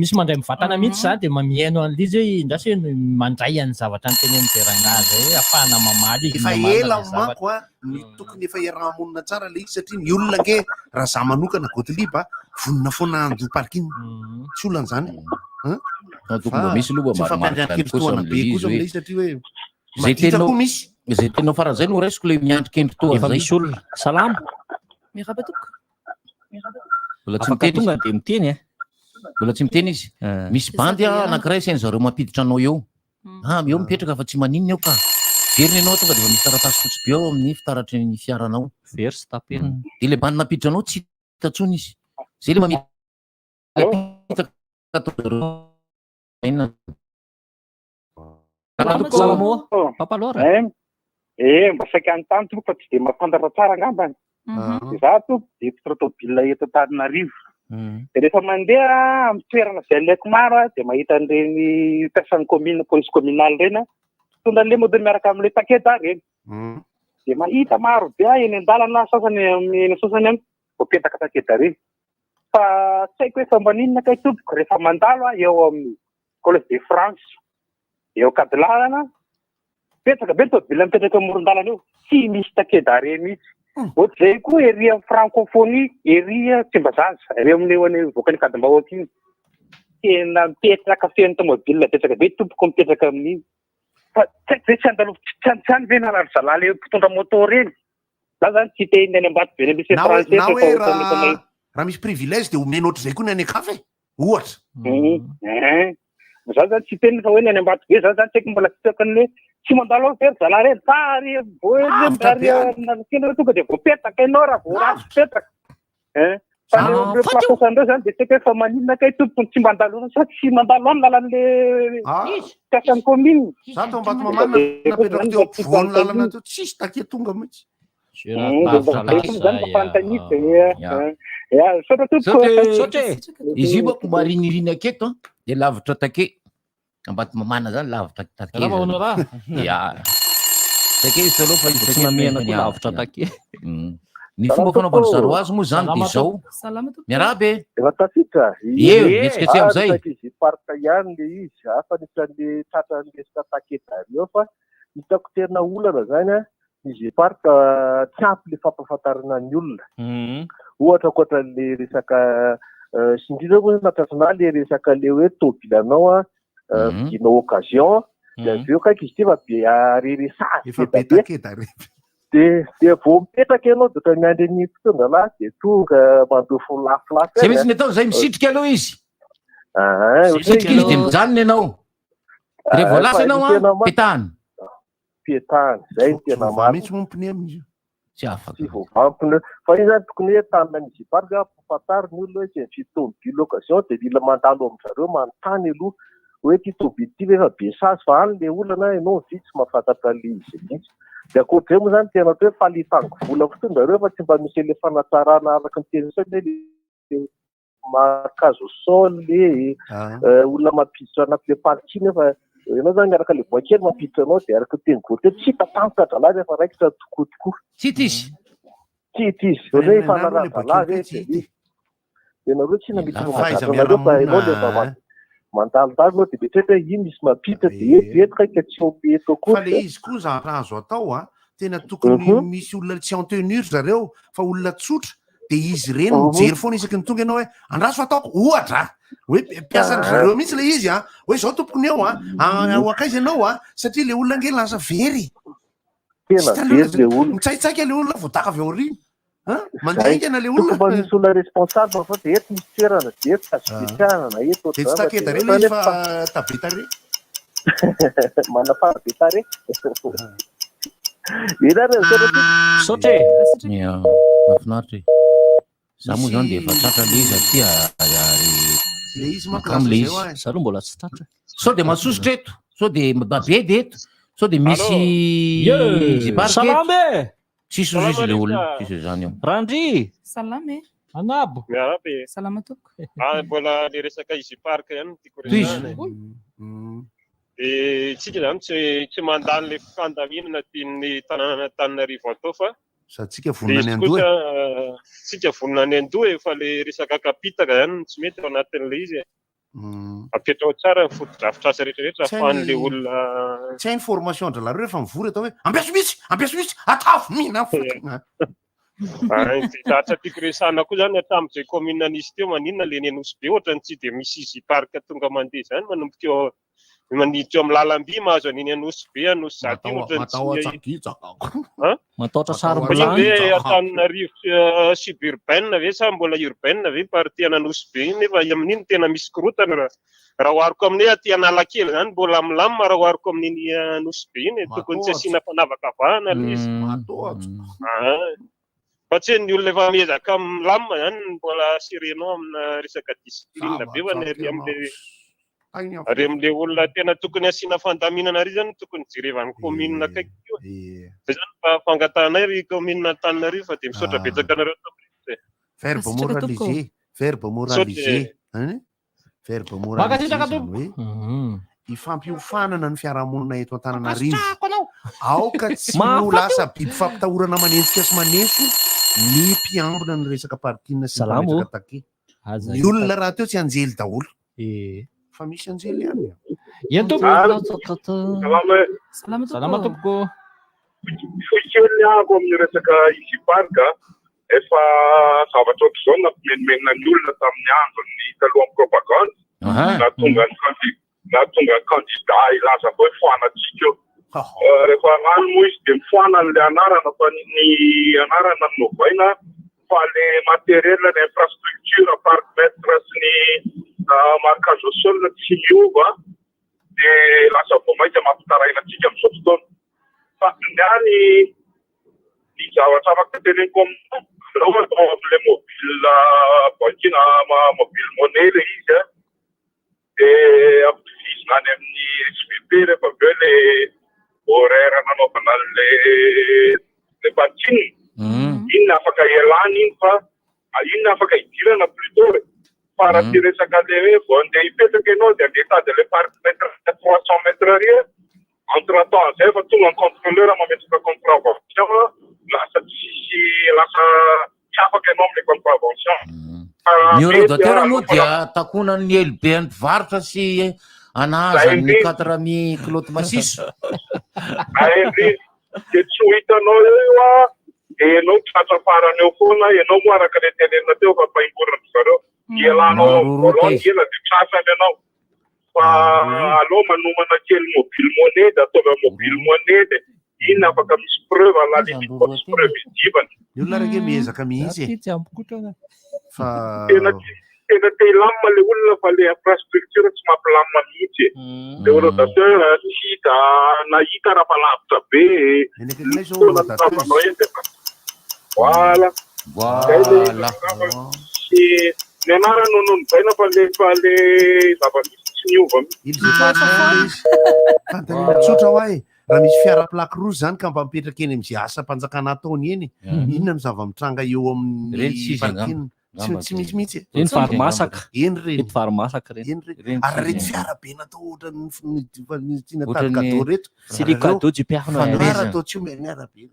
misy mandray mivatana mihitsy za dia mamihaino an'ilay izy hoe indasy hoe mandray an'ny zavatra ny teny nijeranazy hoe ahafahana mamaly efa ela mako a ny tokony efa iarahamonina tsara le izy satria ny olona ke raha za manokana Gottlieb vonona foana anjo parking tsy olona an'izany misy loba maromaro be kosa am'le izy satria hoe maditako misy zay tenao faran'izay no raisiko le miandrikendry toa efa misy olona salama mirabatoka mbola tsy miteny tonga dia miteny mbola tsy miteny izy misy bandy anankiray sainy zareo mampiditra anao eo eo mipetraka fa tsy maninona eo ka veriny anao tonga dia efa misy taratasy fotsy be eo amin'ny fitaratry ny fiaranao very sy tapena dia le bandy mampiditra anao tsy hitatsony izy zay le papalora mba saika any tany tompo fa tsy de mahafantatra tsara angambany za tompo de mpitratobila eto Antananarivo de rehefa mandeha amin'ny toerana zay alaiko maro de mahita an'ireny mpiasan'ny commune police communale reny tonda an'le mode miaraka am'le takeda reny de mahita maro be eny an-dalana sasany eny sasany any voapetaka takeda reny fa tsy haiko hoe fomba ninona kay tompoko rehefa mandalo eo amin'ny collège de France eo Kadilarana petraka be tobila mipetraka amoron-dalana eo tsy misy takeda reny mihitsy ohatr'izay koa ery amin'ny francophonie ery Tsimbazaza ery amin'ny eo any voakany Kadimbahoaka iny tena mipetraka feno tomobila petraka be tompoko mipetraka amin'iny fa tsy haiko hoe tsy andalo ve narary zalahy le mpitondra moto reny za zany tsy te iny any Ambato be misy français raha misy privilège dia omena ohatr'izay koa ny any akafa ohatra za zany tsy teny fa hoe ny any Ambato be za zany tsy haiko mbola tsy teako an'le tsy mandalo very zalahy reny tary tonga dia voapetaka ianao raha voarasy petraka fa le plasasan'ireo zany dia tsy haiko hoe fa maninona kay tompony tsy mandalo sa tsy mandalo any lalan'le mpiasan'ny commune za to Ambato Mamanina napetraka teo ampovoan'ny lalana teo tsisy take tonga mihitsy izy io bako mariniriny aketo dia lavitra take Ambato Mamana zany lavitra take take izy taloha fa izy tsy namihana koa lavitra take ny fomba fanaovana zaro azy moa zany dia zao miarabe efa tafitra etsika tsy am'izay izy parka ihany le izy hafa nisan'le tratra resaka takedary eo fa hitako tena olana zany izy parka tsy ampy le fampafantarana ny olona ohatra ankoatran'le resaka sindrina moa natrasana le resaka le hoe tobilanao vidinao occasion de aveo kaiky izy ty fa be areresady de vao mipetraka ianao de otra miandry ny tonga lahy de tonga mandofo lafilafy zay mihitsy ny atao zay misitrika aloha izy misitrika izy de mijanona ianao re voalasa ianao petahany zay ny tena mihitsy mompony amin'izy tsy afaka tsy voavampony fa iny zany tokony hoe tanina izy parka mpafatary ny olona hoe tsy ny fitomobile occasion de mila mandalo amin'zareo manontany aloha hoe ty tobily ty efa be sasy fa any le olana ianao vitsy mahafantatra le izy mihitsy de akoatr'izay moa zany tena hoe falitango vola fotonjareo fa tsy mba misy le fanatsarana araka ny teny sao le markazo sol le olona mampiditra anaty le parkiny fa ianao zany miaraka le voakely mampiditra anao de araka teny gote tsy hita tampoka dralahy rehefa raikitra tokotokoa tsy izy hoe fanarahazalahy ianareo tsy namitsy magadranareo fa ianao le mandalodalo no de betrehitra hoe iny misy mampiditra de etika ka tsy ometo koa fa le izy koa za raha azo atao tena tokony misy olona tsy en tenue zareo fa olona tsotra de izy reny mijery foana isaky ny tonga ianao hoe andraso fataoko ohatra hoe mpiasany zareo mihitsy le izy hoe zao tompony eo akaiza ianao satria le olona nge lasa very mitsaitsaika le olona voadaka avy ao riny mandaikana le olona mba misy olona responsable fa de eto misy toerana de eto azopetrahana eto de tsy takeda re le izy fa tabetare mana farabetare sotre mahafinaritra za moa zany de efa tratra le izy aty le izy makamy le izy zaro mbola tsy tratra sao de masositra eto sao de babe de eto sao de misy salambe tsisy izy le olona tsisy zany eo randry salame Anabo. Miarapy. Salama tompoko. Mbola le resaka izy park ihany tiako resahana. Dia tsika zany tsy mandany le fandaminana tian'ny tanan'Antananarivo atao fa tsika vonona ny kosa tsika vonona ny andoha fa le resaka kapitaka zany tsy mety ao anatin'le izy. Apetrao tsara ny foto-drafitrasa rehetrarehetra ahafahan'le olona. Tsy hay information andralareo rehefa mivory atao hoe ampiaso mihitsy atafo mihina fotona. Zatra tiako resahana koa zany hatramin'izay commune nisy teo maninona le Nenosy be ohatra ny tsy dia misy izy park tonga mandeha zany manomboka eo maniditra eo amin'ny lalam-by mahazo an'iny Anosy be Anosy Zaty ohatra ny matahotra sarom-bilany hoe Antananarivo suburbaine ve sa mbola urbaine ve party an'Anosy be iny nefa amin'iny tena misy korotana raha ohariko aminay aty Analakely zany mbola milamina raha ohariko amin'iny Anosy be iny tokony tsy asiana fanavakavahana le izy. Fa tsy ny olona efa miezaka milamina zany mbola sirenao amina resaka discipline be fa ny ary amin'le olona tena tokony asiana fandaminana ary zany tokony jerevan'ny commune akaiky io. Fa zany fangatanay ry commune Antananarivo fa dia misaotra betsaka anareo tampoka. Verbe moraliser. Verbe moraliser hoe ifampihofanana ny fiarahamonina eto Antananarivo. Aoka tsy ho lasa biby fampitahorana manenjika sy maneso ny mpiambina ny resaka partina sy ny resaka take. Ny olona raha teo tsy anjely daholo. Fa misy anjely ihany. Salama tompoko. Foikelny ahako amin'ny resaka izy parka efa zavatra ohatr'izao nampimenimena ny olona tamin'ny andron'ny talohan'ny propagande na tonga candidat ilaza fa hoe foanatsika eo. Rehefa rano moa izy dia mifoana n'le anarana fa ny anarana ny novaina fa le matériel ny infrastructure parc maître sy ny marquage au sol tsy miova dia lasa vao mainka mampitaraina antsika amin'izao fotoana. Fa niany ny zavatra afaka teneniko amin'izao atao amin'le mobile banking mobile monnaie le izy dia ampitovizina any amin'ny SVP rehefa avy eo le horaire nanaovana le banking. Inona afaka ialana iny fa inona afaka idirana plutôt fa raha ty resaka le hoe vao andeha hipetraka ianao dia andeha tady le parc mètre 300 mètres ariary entre temps zay fa tonga ny contrôleur mametraka contravention lasa tsisy lasa tsy afaka ianao amin'le contravention. Ny ordinateur moa dia takonan'ny elbe ny mpivarotra sy anahazan'ny 4 kiloty masiso. Dia tsy ho hitanao eo ianao tratra farany eo foana ianao moa araka le tenenina teo fa paimborana zareo ialanao voalohany ela dia trasany ianao fa aleo manomana kely mobile monnaie dia ataovy mobile monnaie dia inona afaka misy preuve à la limite fa misy preuve idivany. Ny olona rake miezaka mihitsy fa tena te hilamina le olona fa le infrastructure tsy mampilamina mihitsy. Le rodateur tsy da nahita raha fa lavitra be voilà ny anara nono nivaina fa le zava-misy tsy miova fantaniana tsotra ho ahy raha misy fiara plaque rouge zany ka mba mipetraka eny am'izay asa mpanjakana ataony eny inona ny zava-mitranga eo amin'ny parkina tsy misy mihitsy eny farimasaka eny reny farimasaka eny reny ary reto fiara be natao ohatra ny tiana tady cadeau reto c'est les cadeaux du Père Noël fanara atao tsy omeny arabe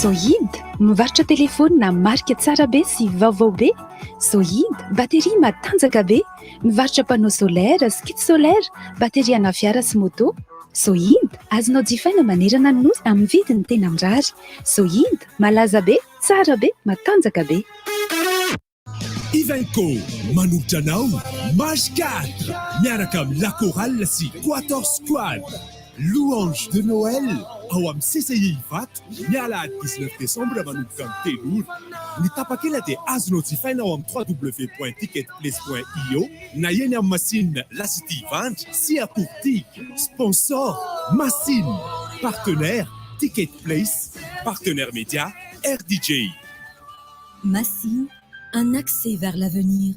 Zoid, mivarotra telefônina marika tsara be sy vaovao be. Zoid, bateria matanjaka be, mivarotra panneau solaire, skid solaire, bateria ana fiara sy moto. Zoid, azonao jifaina manerana ny nosy amin'ny vidiny tena mirary. Zoid, malaza be, tsara be, matanjaka be. Ivanko, manolotra anao Mage 4 miaraka amin'ny La Chorale sy Quator Squad. Louange de Noël ao amin'ny CCI Vato miala 19 décembre manomboka amin'ny telory. Ny tapakela dia azonao jifaina ao amin'ny www.ticketplace.io na eny amin'ny machine lasity vandry sy aportique. Sponsor Machine. Partenaire Ticket Place, partenaire média RDJ. Massy, un accès vers l'avenir.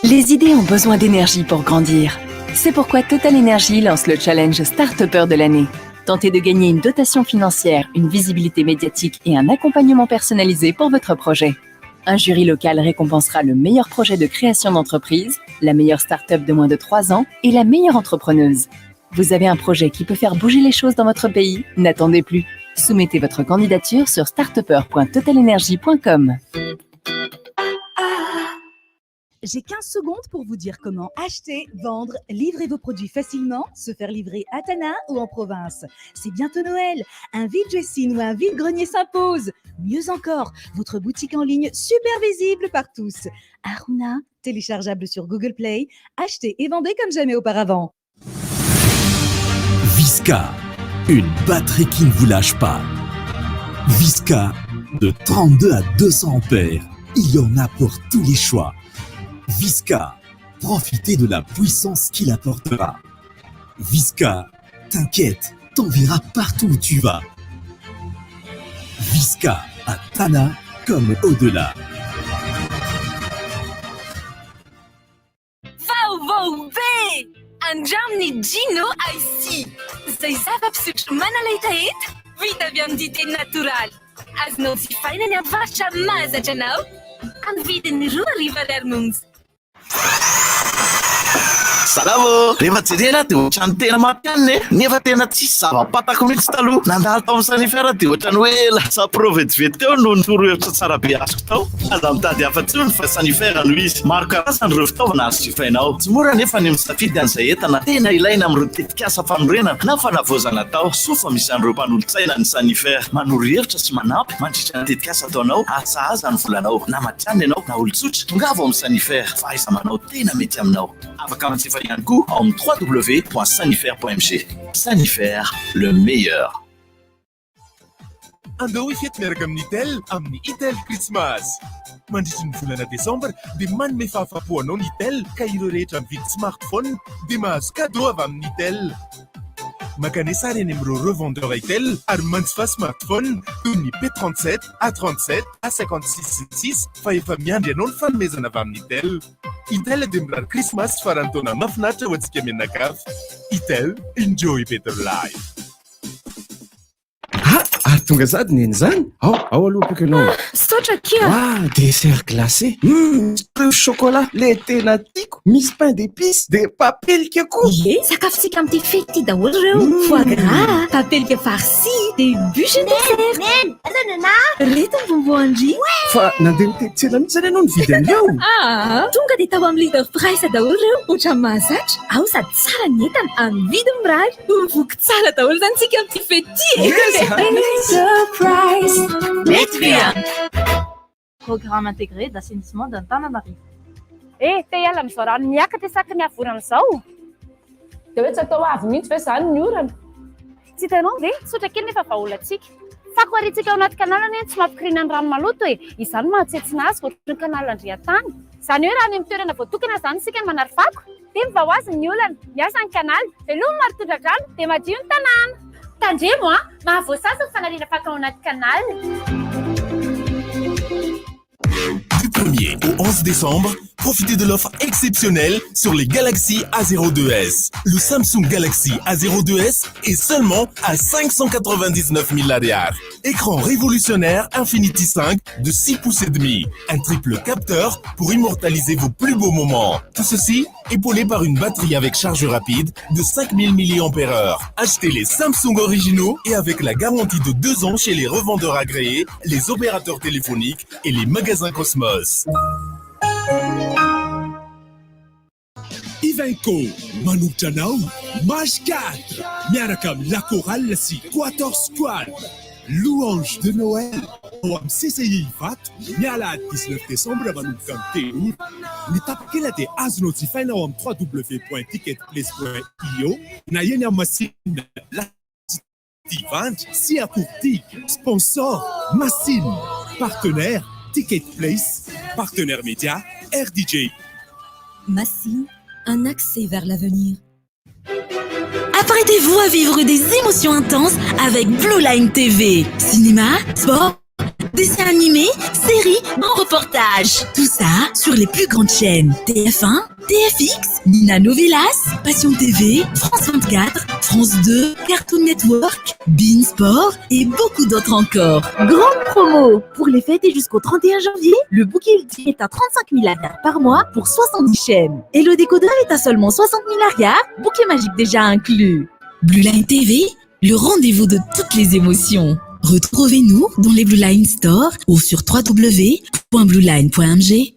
Les idées ont besoin d'énergie pour grandir. C'est pourquoi Total Energy lance le challenge Start-upper de l'année. Tentez de gagner une dotation financière, une visibilité médiatique et un accompagnement personnalisé pour votre projet. Un jury local récompensera le meilleur projet de création d'entreprise, la meilleure start-up de moins de 3 ans et la meilleure entrepreneuse. Vous avez un projet qui peut faire bouger les choses dans votre pays? N'attendez plus. Soumettez votre candidature sur startupper.totalenergy.com. J'ai 15 secondes pour vous dire comment acheter, vendre, livrer vos produits facilement, se faire livrer à Tana ou en province. C'est bientôt Noël. Un vide-dressing ou un vide-grenier s'impose. Mieux encore, votre boutique en ligne super visible par tous. Aruna, téléchargeable sur Google Play. Achetez et vendez comme jamais auparavant. Visca, une batterie qui ne vous lâche pas. Visca, de 32 à 200 ampères. Il y en a pour tous les choix. Visca, profitez de la puissance qu'il apportera. Visca, t'inquiète, t'enverra partout où tu vas. Visca, à Tana comme au-delà. Vauve! Andramny Gino IC. Zay zava-pisotro manalahita eto, vita avy amin'ny dité natoraly. Azonao jifaina ny avarotra mahazatra anao amin'ny vidiny 2 arivo ariary monja. Salamo! Rehefa jerena dia ohatrany tena mampianina nefa tena tsisy zava-patako mihitsy taloha. Nandalo tao amin'ny sanifaira dia ohatrany hoe lasa provetivety teo no torohevitra tsara be asiko tao. Aza mitady afa-tsony fa sanifaira no izy. Maro karazany ireo fitaovana azo jifainao. Tsy mora nefa ny misafidy an'izay entana tena ilaina amin'ireo tetikasa fanorenana na fanavozana tao. Sofa misy an'ireo mpanolo-tsaina ny sanifaira. Manoro-hevitra sy manampy mandritra ny tetikasa ataonao. Asahaza ny volanao. Na matianina ianao na olo-tsotra tongava ao amin'ny sanifaira. Fahaiza manao tena mety aminao. Afaka manjifa ihany koa ao amin'ny www.sanifaire.mg. Sanifaire, le meilleur. Andao ifety miaraka amin'ny Itel amin'ny Itel Christmas. Mandritry ny volana Desambra dia manome fahafapo anao ny Itel ka ireo rehetra mividy smartphone dia mahazo cadeau avy amin'ny Itel. Makane sary any amin'ireo revendeur Itel ary manjifa smartphone toy ny P37, A37, A56 fa efa miandry ianao ny fanomezana avy amin'ny Itel. Itel dia mirary Christmas farany taona mahafinaritra ho antsika mianakavy. Itel, enjoy better life. Ary tonga sady neny zany. Ao aloha pika anao. Saotra kia. Dessert glacé. Truffe chocolat. Le tena tiako. Misy pain d'épices de papelika koa. Sakafosika amin'ity fety ity daholo ireo. Foie gras, papelika farci, de bûche dessert. Nen, azanana. Reto ny bonbon-andry. Fa nandeha mitety tsena mihitsy zany ianao nividy an'io. Tonga dia tao amin'ny leader price daholo ireo. Ohatrany mahazatra. Ao sady tsara ny entana amin'ny vidiny mirary. Mivoky tsara daholo zany tsika amin'ity fety ity. Surprise! Métria! Programme intégré d'assainissement d'Antananarivo. Te hiala amin'izao rano miakatra isaky ny havorana izao. Dia hoe tsy atao avy mihitsy ve izany ny orana? Tsy hitanao ve? Tsotra kely nefa vahaolantsika. Fako aritsika ao anaty kanalana tsy mampikirina ny rano maloto e. Izany mahatsetsina azy ohatry ny kanala Andriantany. Izany hoe raha ny toerana voatokana izany isika ny manary fako. Dia mivaho azy ny olana, miasa ny kanaly, velomy maritondra rano, dia madio ny tanàna. Tandremo mahavoasasa ny fanariana fako ao anaty kanala. Du 1er au 11 décembre, profitez de l'offre exceptionnelle sur les Galaxy A02s. Le Samsung Galaxy A02s est seulement à 599 000 $. Écran révolutionnaire Infinity 5 de 6 pouces et demi. Un triple capteur pour immortaliser vos plus beaux moments. Tout ceci épaulé par une batterie avec charge rapide de 5000 mAh. Achetez les Samsung originaux et avec la garantie de 2 ans chez les revendeurs agréés, les opérateurs téléphoniques et les magasins Cosmos. Ivenco, manombotra anao Mage 4 miaraka amin'ny La Chorale sy 14 Squad. Louange de Noël ao amin'ny CCI Vato miala 19 décembre manomboka amin'ny telo. Ny tapakela dia azonao jifaina ao amin'ny www.ticketplace.io na eny amin'ny masina Tivandry sy Akourtig. Sponsor Massine. Partenaire Ticket Place. Partenaire média RDJ. Massy, un accès vers l'avenir. Apprêtez-vous à vivre des émotions intenses avec Blue Line TV. Cinéma, sport, dessins animés, séries, bons reportages. Tout ça sur les plus grandes chaînes. TF1, TFX, Nina Novelas, Passion TV, France 24, France 2, Cartoon Network, Bein Sport et beaucoup d'autres encore. Grande promo pour les fêtes et jusqu'au 31 janvier. Le bouquet ultime est à 35 000 arias par mois pour 70 chaînes. Et le décodeur est à seulement 60 000 arias, bouquet magique déjà inclus. Blue Line TV, le rendez-vous de toutes les émotions. Retrouvez-nous dans les Blue Line Store ou sur www.blueline.mg.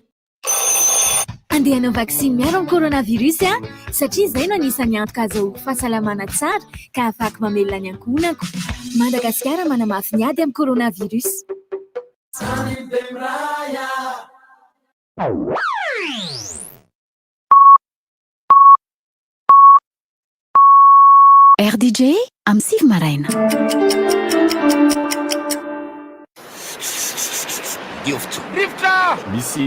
Andehanao vaccine miaro amin'ny coronavirus satria izay no anisan'ny antoka azo fahasalamana tsara ka afaka mamelona ny ankonako. Madagasikara manamafy ny ady amin'ny coronavirus. RDJ am Siv Maraina. Rivotra! Misy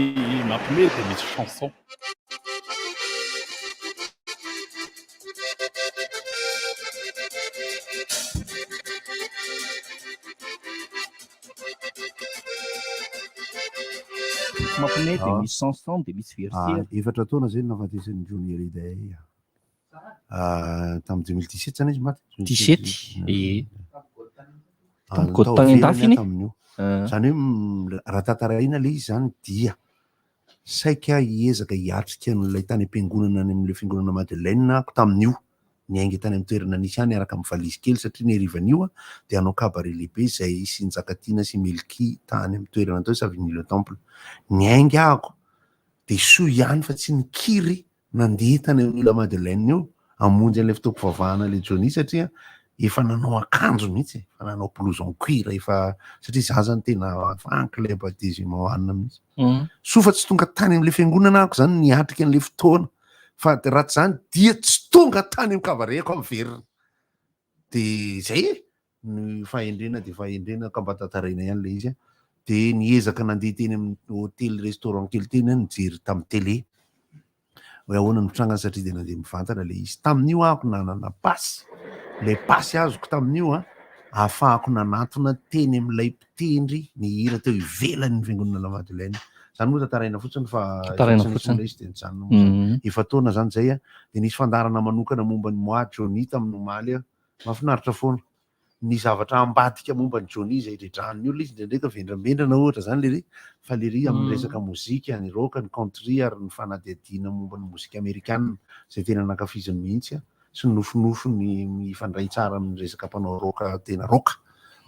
mampimety dia misy chanson. Mampimety dia misy chanson dia misy version. Efatra taona zay nahafatesan'ny Johnny Hallyday tamin'ny 2017 zany izy maty. 17 tamin'ny Godin Ndafiny. Zany hoe raha tantaraina le izy zany dia saika hiezaka hiatrika n'ilay tany am-piangonana any amin'ilay fiangonana Madeleine ako tamin'io niainga tany amin'ny toerana nisy any araka amin'ny valizy kely satria ny harivan'io dia hanao cabaret lehibe izay sy Njakatiana sy Melky tany amin'ny toerana tao Savigny le Temple niainga ako dia soa ihany fa tsy nikiry nandeha tany amin'ila Madeleine io hamonjy an'ilay fitaoko vavahana le Johnny satria efa nanao akanjo mihitsy, efa nanao blouson cuir efa satria zaza ny tena vankilay baptême hoanina mihitsy. Soa fa tsy tonga tany amin'ilay fiangonana ako zany niatrika an'ilay fotoana fa raha tsy zany dia tsy tonga tany amin'ny cabaret-ko amin'ny verina. Dia zay ny fahendrena dia fahendrena ka mba tantaraina ihany ilay izy dia niezaka nandeha teny amin'ny hôtely restaurant kely teny nijery tamin'ny télé hoe ahoana ny trangana satria dia nandeha mivantana ilay izy. Tamin'io ako nanana pasy. Ilay pasy azoko tamin'io ahafahako nanatona teny amin'ilay mpitendry ny hira teo ivelan'ny fiangonana Madeleine. Zany moa tantaraina fotsiny fa ilay izy dia nijanona. Efa taona zany zay dia nisy fandarana manokana momba ny moi Johnny tamin'ny omaly mahafinaritra foana. Ny zavatra ambadika momba ny Johnny izay redrahan'ny olona izy ndraindraika vendrambendrana ohatra zany le fa le ry amin'ny resaka mozika ny rock ny country ary ny fanadihadiana momba ny mozika amerikanina izay tena nankafiziny mihitsy sy ny nofinofo ny mifandray tsara amin'ny resaka mpanao roka tena roka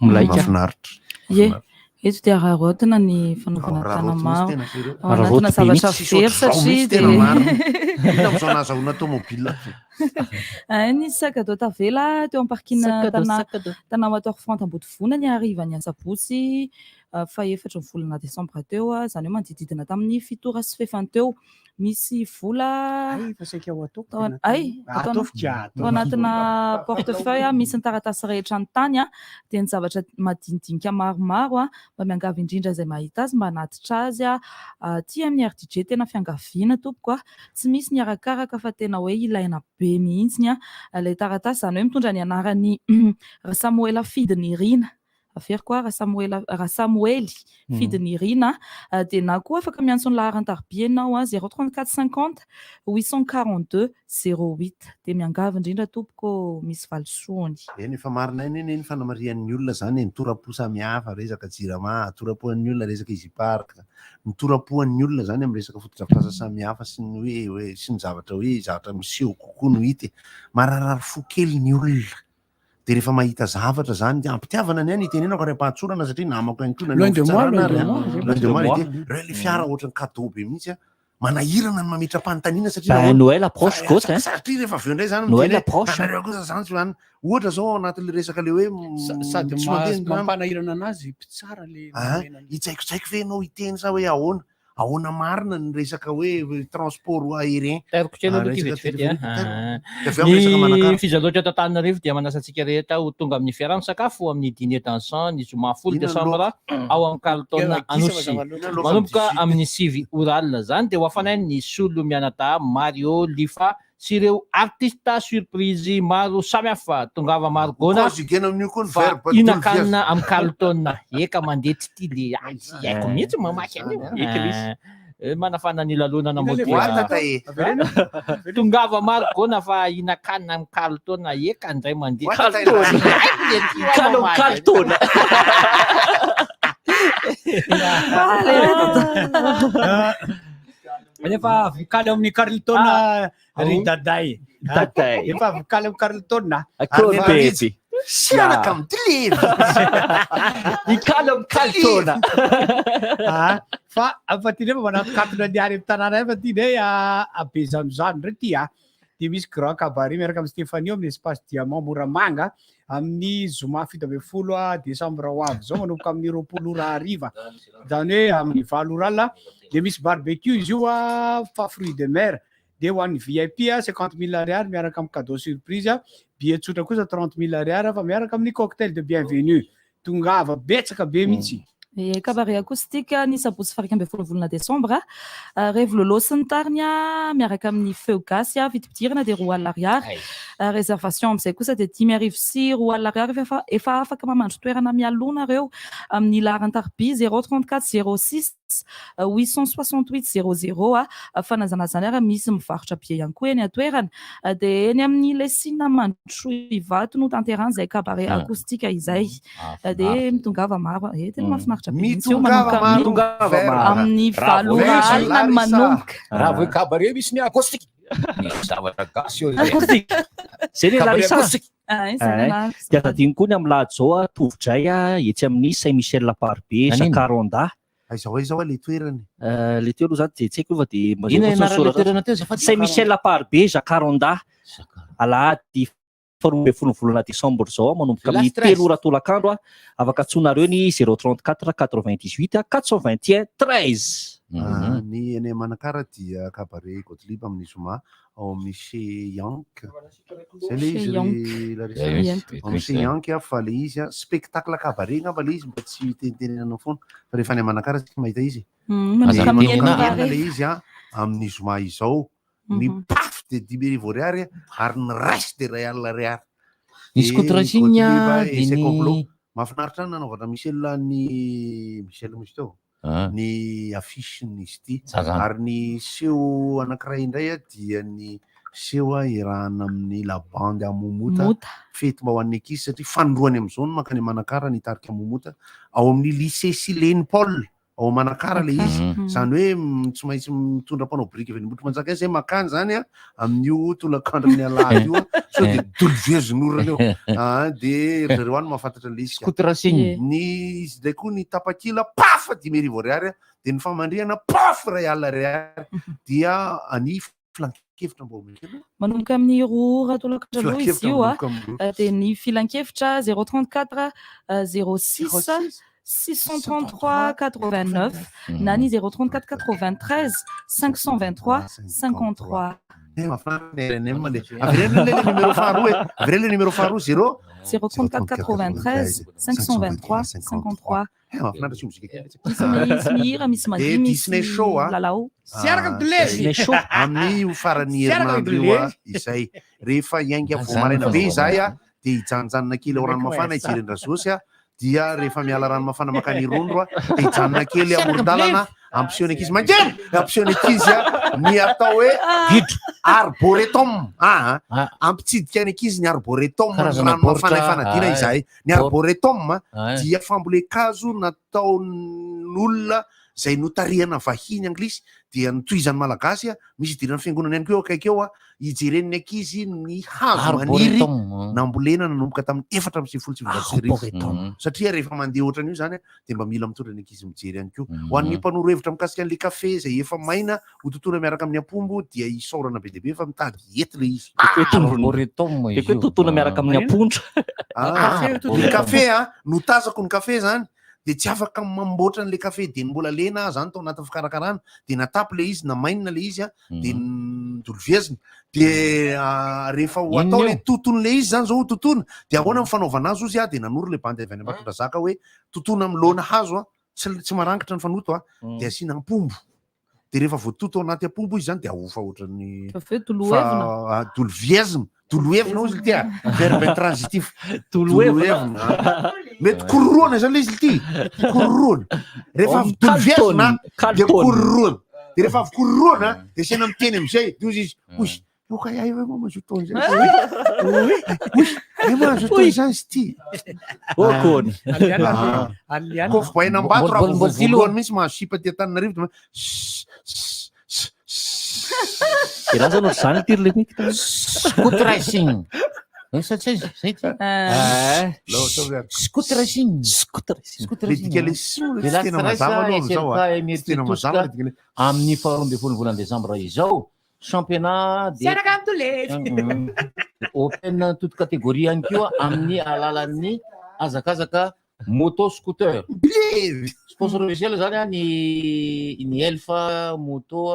mahafinaritra. Ye, eto dia rarotina ny fanaovana tana maro anatina zavatra very satria dia am'izao nahazahoana tomobile. Nisy sakadao tavela teo am-parkina tana Mator Front Ambodivona ny arivany Antsabosy fa 4 volana Desembre teo zany hoe manodididina tamin'ny 7 sy fefany teo. Misy vola atao anatina portefeuille misy ny taratasy rehetra ny tany dia ny zavatra madinidinika maromaro mba miangavy indrindra izay mahita azy mba hanatitra azy ty amin'ny RDJ tena fiangaviana tompoko tsy misy ny arakaraka fa tena hoe ilaina be mihitsy ilay taratasy zany hoe mitondra ny anarany Samuela Fidinirina afery koa Rasamuely Fidinirina dia na koa afaka miantso ny laharan-tarobia ianao 034 50 842 08 dia miangavy indrindra tompoko misy valisoany. Eny efa marina eny eny fanamarian'ny olona zany nitorapo samihafa resaka jirama, torapoan'ny olona resaka izy parka, nitorapoan'ny olona zany amin'ny resaka fotodrafitrasa samihafa sy ny hoe sy ny zavatra miseho kokoa no hita mararary fo kely ny olona. Dia rehefa mahita zavatra zany ampitiavana ny any itenenako ary ampahatsorana satria namako ihany koa reo le fiara ohatrany cadeau be mihitsy manahirana ny mamitra pantaniana satria Noël approche gôte satria rehefa avy eo indray zany Noël approche nareo kosa zany ohatra zao anatin'le resaka le hoe sady mampanahirana anazy pitsara le hitsaikotsaiko ve ianao hiteny sa hoe ahoana marina ny resaka hoe transport aérien. Ny fizaloatra eto Antananarivo dia manasa antsika rehetra ho tonga amin'ny fiara misakafo amin'ny dîner dansant ny zoma 10 Desambra ao amin'ny Carlton Anosy manomboka amin'ny 9 oralina zany dia ho afanainy ny Solo Mianata Mario Lifa sy ireo artista surprise maro samihafa tongava maro gona fa inakanina amin'ny Carlton eka mandeha tsy ty le haiko mihitsy mamaky anio manafana ny lalonana modia tongava maro gona fa inakanina amin'ny Carlton eka andray mandeha Carlton Efa vokaly amin'ny Carlton ry daday. Efa vokaly amin'ny Carlton. Akory bebe. Sianaka amin'ny tlevy. Ikaly amin'ny Carlton. Fa afaty nefa manatokatona ny ary amin'ny tanàna efa ty ne abe zanozano ndray ty dia misy grand cabaret miaraka amin'ny Stéphanie amin'ny espace Diamant Moramanga amin'ny zoma 17 Décembre ho avy zao manomboka amin'ny 20 hariva zany hoe amin'ny 9 alina dia misy barbecue izy io fa fruits de mer dia ho an'ny VIP 50 000 ariary miaraka amin'ny cadeau surprise billet tsotra kosa 30 000 ariary fa miaraka amin'ny cocktail de bienvenue tongava betsaka be mihitsy. Cabaret acoustique ny sabotsy faraka ambin'ny 10 volana Décembre revo lolo sy ny tariny miaraka amin'ny feu gasy vitipidirana dia 2 alina ariary réservation amin'izay kosa dia 10 arivo sy 2 alina ariary efa afaka mamandry toerana mialona ireo amin'ny laharan-tarby 034 06 868 00 fanazanazany ary misy mivarotra bia ihany koa eny atoerana dia eny amin'ny lesina mandro ivato no tanterana izay cabaret acoustique izay dia mitongava maro tena mahafinaritra amin'ny 7 alina no manomboka raha voe cabaret misy ny acoustique misy zavatra gasy zay le Larissa dia tadiny koa ny amin'ny lahady zao tovotray etsy amin'ny Saint Michel Laparbe Jacaranda aizaho le toerany le toerana zany tsy haiko fa dia Saint Michel Laparbe Jacaranda alahady 10 volana Décembre zao manomboka amin'ny 3 ora tolakandro afaka atsonareo ny 034 98 421 13 ny eny Manakara dia cabaret Gottlieb amin'ny zoma ao amin'ny chez Yank zay le izy amin'ny chez Yank fa le izy spectacle cabaret ngamba le izy mba tsy tentenenana foana fa rehefa ny Manakara tsy mahita izy le izy amin'ny zoma izao ny paf de 10 000 ariary ary ny reste de 1 alina ariary nisy kotrasigna mahafinaritra ny nanaovana Michel misy teo ny affiche izy ity ary ny seho anankiray indray dia ny seho irahana amin'ny la bande amomota fety mba ho an'ny ankizy satria fanondroany amin'izao no mankany Manakara ny tarika amomota ao amin'ny lycée Silene Paul ao Manakara le izy zany hoe tsy maintsy mitondra mpanao briky avy motro manjaka izay makany zany amin'io tolakandro amin'ny alahady io so dia dolovezon'orana eo dia zareo any mahafantatra le izy ny izy day koa ny tapakila paf 10 000 ariary dia ny famandrihana paf 1 alina ariary dia any filan-kevitra mba manomboka amin'ny 2 tolakandro aloha izy io dia ny filan-kevitra 034 06 633 89 Nani 034 93 523 53 Avril le numéro faroux 034 93 523 53 Disney show lalao Disney show amin'ny farany herinandro izay rehefa iainga vomaraina be izay dia hijanjanona kely ao ranomafana hijerendra zosy dia rehefa miala ranomafana makany rondro dia hijanona kely amoron-dalana ampisehoany ankizy mangeny ampisehoany ankizy ny atao hoe arboretum ampitsidika ny ankizy ny arboretum ranomafana fanadina izay ny arboretum dia fambolekazo nataon'olona zay notariana vahiny anglisy dia nitoizany malagasy misy idirana fiangonana ihany koa eo akaiky eo hijeren'ny ankizy ny hazo maniry nambolena nanomboka tamin'ny 4 satria rehefa mandeha ohatran'io zany dia mba mila mitondra ny ankizy mijery ihany koa ho an'ny mpanoro hevitra mikasika an'le kafe zay efa maina hototona miaraka amin'ny apombo dia isaorana be deabe fa mitady hety le izy totona miaraka amin'ny apondra ny kafe no tazako ny kafe zany dia tsy afaka mamboatra an'le kafe dia mbola lena zany tao anaty fikarakarana dia natapy le izy na mainina le izy dia ndolovezina dia rehefa ho atao le toton'le izy zany zao totona dia ahoana mifanaovana azy ozy dia nanoro le bandy avy any Ambatondra Zaka hoe totona amin'ny lona hazo tsy marangitra ny fanoto dia asiana ampombo de rehefa voatoto anaty apombo izy zany de ahofa ohatrany toloviezina tolohevina ozy tia verbe transitif tolohevina mety kororoana zany le izy ty kororoana rehefa avy toloviezina de kororoana de rehefa avy kororoana de sena miteny amizay de ozy izy oy oka ay mahazo taona zay mahazo taona zany izy ty kofa boainambato raha voalohany mihitsy mahazo sipa ty Antananarivo de raha zany zany tirle scootrising satria zay ty scootrising amin'ny 12 volana Desambra izao championnat open toute catégorie ihany koa amin'ny alalan'ny azakazaka moto scooter sponsor officiel zany a ny Elfa moto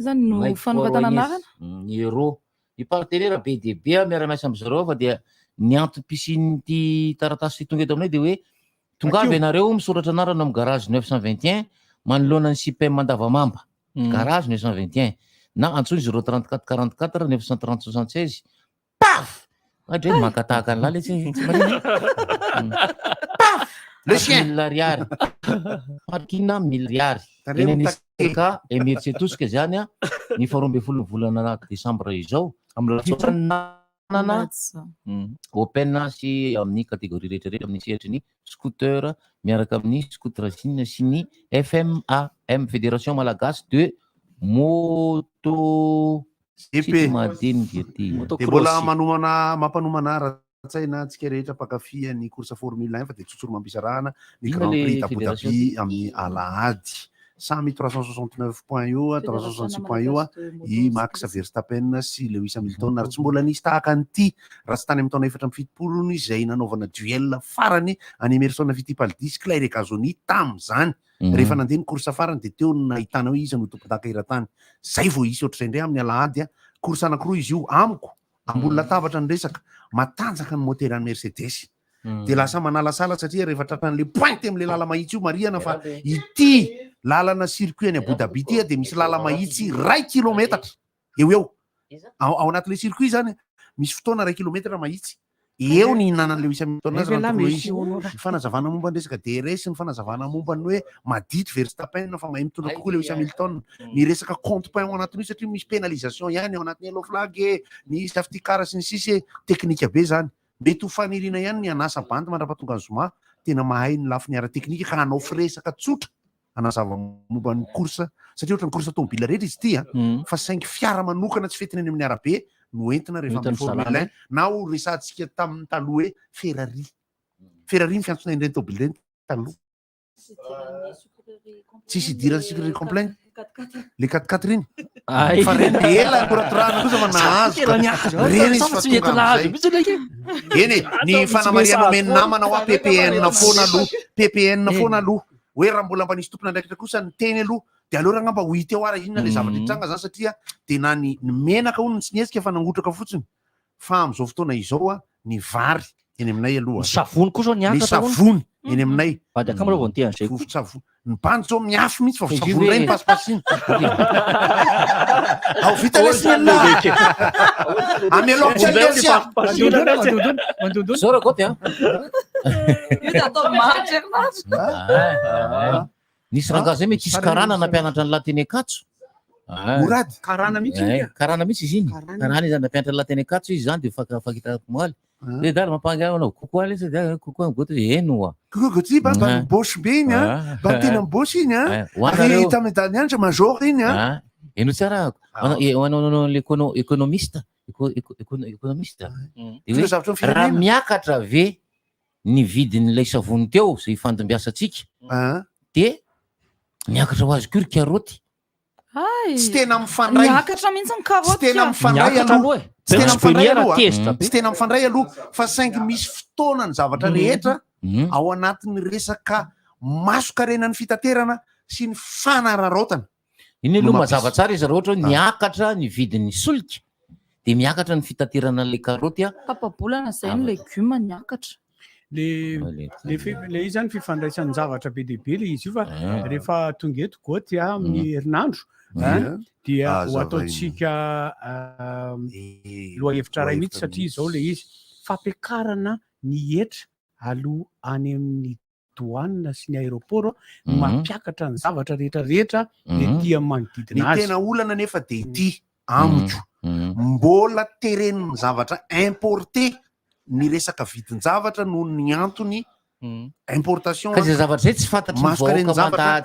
zany no fanoratana anarana ny euro ny partenaire be dia be miara-miasa am'zareo fa dia ny antom-pisin'ity taratasy tonga eto aminay de hoe tonga avy ianareo misoratra anarana amin'ny garage 921 manoloana ny CPM Mandavamamba garage 921 na antsony 034 44 930 76 paf adre mankatahaka an'la le tsy paf le chien milliard parkina milliard ka emeritsy tosika zany a ny 12 volana Desambra izao amin'nanana open sy amin'ny catégorie rehetrarehetra amin'ny sehatra ny scooter miaraka amin'ny scooterine sy ny FMAM Fédération Malagasy de moto madiniky ty de mbola mampanomana raha-tsaina antsika rehetra mpakafia ny course formule 1 fa de tsotsoro mampisarahana ny Grand Prix d'Abu Dhabi amin'ny alahady samy 369 points io 366 points io i Max Verstappen sy Lewis Hamilton ary tsy mbola nisy tahaka an'ity raha tsy tany amin'ny taona 4 izay nanaovana duel farany any Emerson Fittipaldi sy Claire Gazoni tam'zany rehefa nandeha ny course farany de teo nahitana hoe izy no tompon-daka eran-tany zay vao isy ohatr'izay indray amin'ny alahady course anankiroa izy io amiko ambony latabatra ny resaka matanjaka ny moteran'ny Mercedes de lasa manalasala satria rehefa tratran'le pointe am'le lala mahitsy io mariana fa ity lalana circuit any Abu Dhabi ty de misy lala mahitsy 2 kilometatra eo ao anatin'le circuit zany misy fotoana 2 kilometatra mahitsy eo ny hinanan'le Lewis Hamilton azy ny fanazavana momba ny resaka DRS ny fanazavana momba ny hoe madity Verstappen fa mahay mitondra kokoa Lewis Hamilton ny resaka compte point ao anatin'io satria misy pénalisation ihany ao anatin'ny yellow flag ny safety car sy ny sisy teknika be zany mety ho fanirina ihany ny anasa bandy mandrapatonga ny zoma tena mahay ny lafiny ara teknika ka hanao firesaka tsotra anazava momba ny course satria ohatra ny course automobile rehetra izy ty fa saingy fiara manokana tsy fetiny any amin'ny arabe no entina rehefa amin'ny formule 1 na ho resantsika tamin'ny taloha hoe Ferrari ny fiantsona ireny tobile ireny taloha tsisy idirany sécurité complet le 4x4 reny fa reny de ela koratorahana kosa fa nahazo reny izy fa tonga am'zay eny ny fanamariana omeny namana hoa PPN foana aloha hoe raha mbola mba nisy tompona ndraikitra kosa ny teny aloha de aleo raha ngamba ho hita eo ara inona le zavatra hitranga zany satria de na ny menaka hono tsy niezika fa nangotraka fotsiny fa am'izao fotoana izao ny vary eny aminay aloha savony kosa ny savony eny aminay vady akamalo vao nty an'zay savony ny bandy zao miafy mihitsy fa savony ray ny pasipasiny ao vita lesiny amelao zao rakoty nisy rangaha zay mety isy karana nampianatra ny lateny akatso morady karana mihitsy izy iny karana izy nampianatra ny lateny akatso izy zany de fakitako moaly de dala mampanganao kokoa lesy kokoa goto eno kokoa goty mba mibosy be iny mba tena mibosy iny hita medany andra major iny eno tsara hoanao l'économiste raha miakatra ve ny vidin'ilay savony teo zay fandimbiasatsika de miakatra ho azy kory karoty tsy tena mifandray miakatra mihitsy ny karoty tsy tena mifandray aloha tsy tena mifandray aloha fa saingy misy fotoana ny zavatra rehetra ao anatin'ny resaka masokarenany fitaterana sy ny fanararaotana iny aloha mazava tsara izy raha ohatra hoe niakatra ny vidin'ny solika de miakatra ny fitaterana le karoty papabolana zay ny legioma niakatra le izy zany fifandraisan'ny zavatra be dehibe le izy io fa rehefa tonga eto goty amin'ny herinandro dia ho ataotsika loha hevitra ray mihitsy satria zao le izy fampiakarana ny hetra aloha any amin'ny douane sy ny aéroport mampiakatra ny zavatra rehetrarehetra le tia manodidina azy. Ny tena olana nefa de ty amiko mbola tereniny zavatra importé ny resaka vidin-javatra noho ny antony importation ka zay zavatra zay tsy fantatry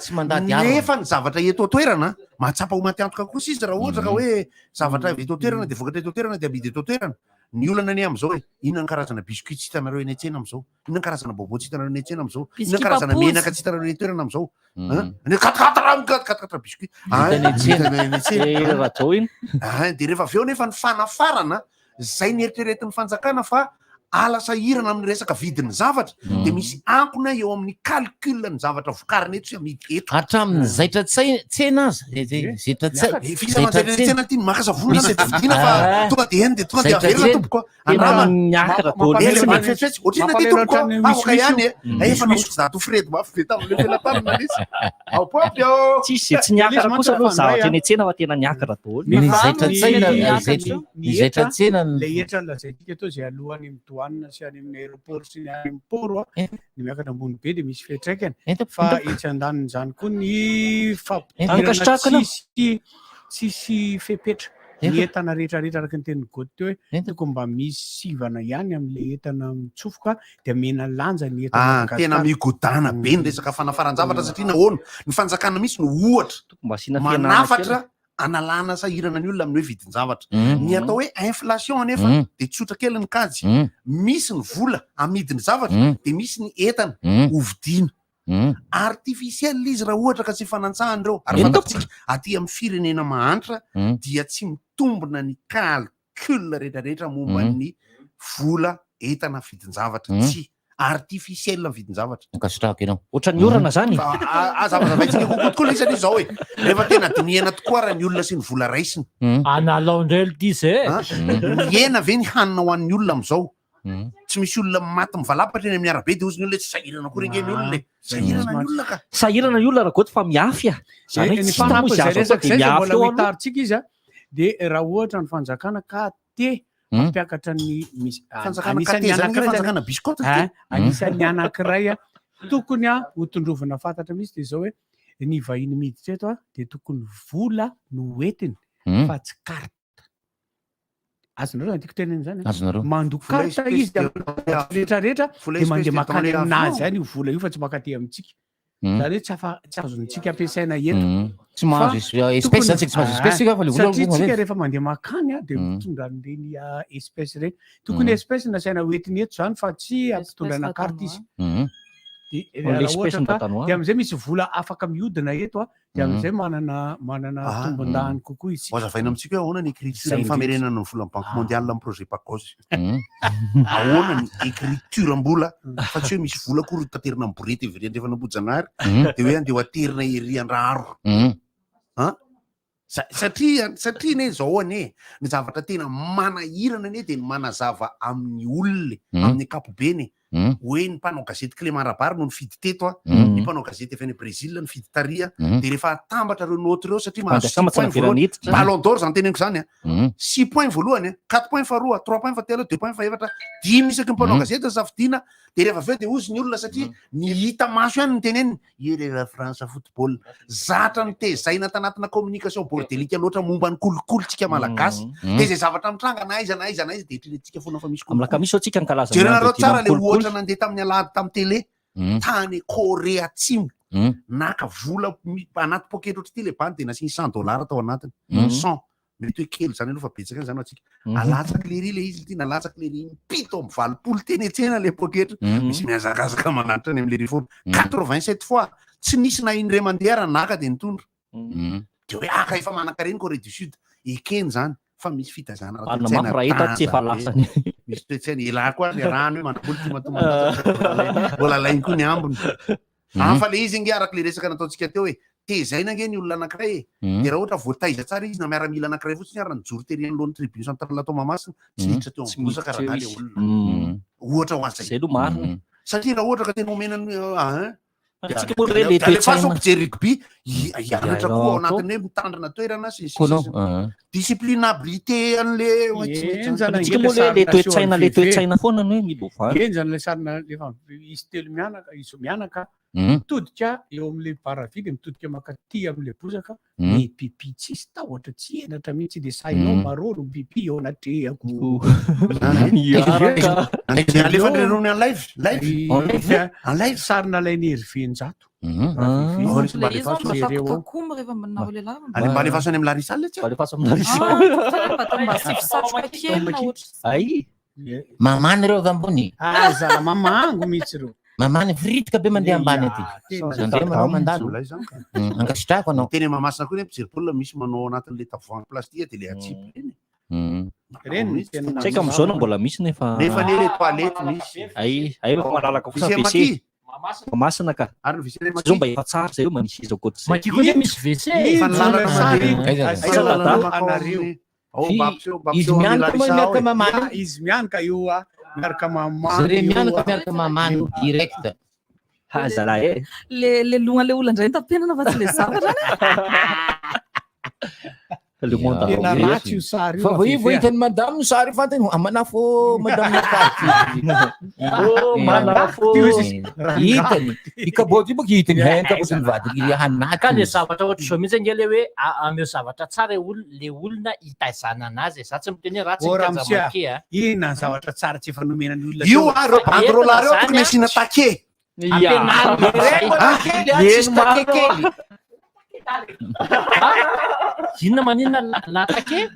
tsy mandady nefa ny zavatra eto toerana mahatsapa ho maty antoka kosa izy raha ohatra ka hoe zavatra eto toerana de vokatra eto toerana de amidy eto toerana. Ny olana any am'izao hoe inona ny karazana biscuit tsy hitanareo eny an-tsena am'izao, inona ny karazana bobo tsy hitanareo eny an-tsena am'izao, inona ny karazana menaka tsy hitanareo eny toerana am'izao. Katakatra biscuit de rehefa avy eo nefa ny fanafarana zay ny eritreretin'ny fanjakana fa ala sahirana amin'ny resaka vidin'ny zavatra de misy ankona eo amin'ny calcul ny zavatra vokarina eto sy amidy eto hatramin'ny zaitra tsena azy tsena ty makasa volana de vidina fa tonga de eny de tonga de averina tompoko ramafetsy ohatrina ty tompoko afaka ihany efa misy zato fredy mafy be tamin'le felatanana izy ao popy ao tsisy tsy niakatra kosa aloha zavatra eny an-tsena fa tena niakatra daholo ny zaitra tsena le hetra lazaitsika atao zay alohany douane sy any amin'ny aéroport sy ny any amin'ny port ny miakatra ambony be de misy fiatraikany fa etsy andaniny zany koa ny fampidirana tsisy fepetra ny entana rehetrarehetra araky ny tenin'ny goty teo hoe tokony mba misy sivana ihany amin'le entana mitsofoka de mena lanja ny entana tena migodana be ny resaka fanafaran-javatra satria nahoana ny fanjakana misy no ohatra manafatra analana sahirana ny olona amin'ny hoe vidin-javatra ny atao hoe inflation nefa de tsotra kely ny kajy misy ny vola amidiny zavatra de misy ny entana hovidiana artificiel izy raha ohatra ka tsy fanantsahany ary fantatsika aty amin'ny firenena mahantra dia tsy mitombona ny calcul rehetrarehetra momba ny vola entana vidin-javatra tsy artificiel ny vidin-javatra kasitrahako ianao ohatran'ny orana zany zavazavaitsika kokotokoa isany izy zao hoe rehefa tena dinihana tokoa raha ny olona sy ny vola raisiny analao ndray ty zay miena ve ny hanina ho an'ny olona am'izao tsy misy olona maty mivalapatra eny amin'ny arabe de ozy ny olona tsy sahirana koa rengeny olona sahirana ny olona ka sahirana ny olona raha goty fa miafy ny fanampyzay mitaritsika izy de raha ohatra ny fanjakana ka te mampiakatra ny anisan'ny anankiray tokony hotondrovana fantatra misy de zao hoe ny vahiny miditra eto de tokony vola no entiny fa tsy karta azonareo antiako teneny zany mandoko karta izy rehetrarehetra de mandeha makany aminazy zany io vola io fa tsy makaty amintsika zany hoe tsy azontsika ampiasaina eto tsy mahazo espèce zany tsy mahazo espèce fa le vola satria tsika rehefa mandeha makany de mitondra an'ireny espèce reny tokony espèce nasaina hoentiny eto zany fa tsy ampitondrana karta izy de am'izay misy vola afaka miodina eto de am'izay manana tombon-dahany kokoa izy azavaina amitsika hoe ahoana ny écriture famerenana ny vola banque mondiale amin'ny projet pacos ahoana ny écriture mbola fa tsy hoe misy vola koa ry taterina amin'ny borety everendrefa nambojanary de hoe andeha ho aterina ery andraro satria ne zao ane ny zavatra tena manahirana ane de ny manazava amin'ny olona amin'ny ankapobeny hoe ny mpanao gazety Clément Rabary no nifidy teto ny mpanao gazety avy any Brésil nifidy taria de rehefa atambatra reo noty reo satria mahazo ballon d'or zany teneniko zany 6 points voalohany 4 points faharoa 3 points fatelo 2 points faefatra 10 isaky ny mpanao gazety safidina de rehefa aveo de ozy ny olona satria ny hita maso ihany ny teneniny rehefa France football zatra nitezaina tanatina communication bordelika loatra momba ny kolokolotsika malagasy de zay zavatra mitranga na aiza de etrenetsika foana fa misy amlakamisy tsika nkalaza jerenareo tsara le ohatra nandeha tamin'ny alady tamin'ny télé tany Corée Atsimo naka vola anaty poketra ohatry ty le banky de nasiny $100 tao anatiny 100 mety hoe kely zany aloha fa betsaka zany atsika alatsaky le ry le izy ty nalatsaky le ry pito amin'ny valopolo teny etsena le poketra misy miazakazaka manatitra any am'le rifono 87 fois tsy nisy na iny ray mandeha raha naka de nitondra de hoe aka efa manankareny Corée du Sud ekeny zany fa misy fitazana misy toetsainy ela koa le rano hoe manapolo ty matomba mbola lainy koa ny ambony fa le izy nge araky le resaka nataontsika teo hoe tezaina nge ny olona anankiray de raha ohatra voataiza tsara izy na miaramila anankiray fotsiny ary nijoro tery alohan'ny tribune centrale atao mamasina tsy niditra teo ambosaka raha le olona ohatra ho azay zay lo marina satria raha ohatra ka tena omenany Alefa so mpijery rugby hianatra koa ao anatin'ny hoe mitandrina toerana sy disciplinabilité an'le tsika moa le toetsaina foana no hoe midovany enjany le sarina lefa izy telo mianaka izy mianaka mitodika eo am'le baravidy mitodika makaty am'le bozaka ny pipi tsisy tahotra tsy enatra mihitsy de sainao maroro pipi eo anatrehako alefandrerony en live sarina lainy hervenjato ale mba alefaso any amy larisal tsy mamany reo avy ambony zala mamango mihitsy reo mamany fritika be mandeha ambany aty zandre manao mandalo angasitrako anao teny mamasina koa mpijery baolina misy manao anatin'le tavoangy plastika de le atsipy reny tsaika am'izao no mbola misy nefa le toilette misy ay malalaka kosa WC masina ka zao mba efa tsara zay io manisy izy akoatr'izay maki koa misy WC izy mianaka miaraka mamany izy mianaka io miaraka zare mianaka miaraka mamany direct zala le logna le olona indray tapena fa tsy le zavatra fa vo hitany madame sary fantany amanafo madame hitany ikaboty boka hitany hankabotiny vady hanaty ka le zavatra ohatra zao mihitsy angely hoe ameo zavatra tsara le olona hitaizana anazy za tsy miteny ratsy ramsia ina zavatra tsara tsy efa nomenany olona io reo bandrola reo tokony asina take inona maninona latake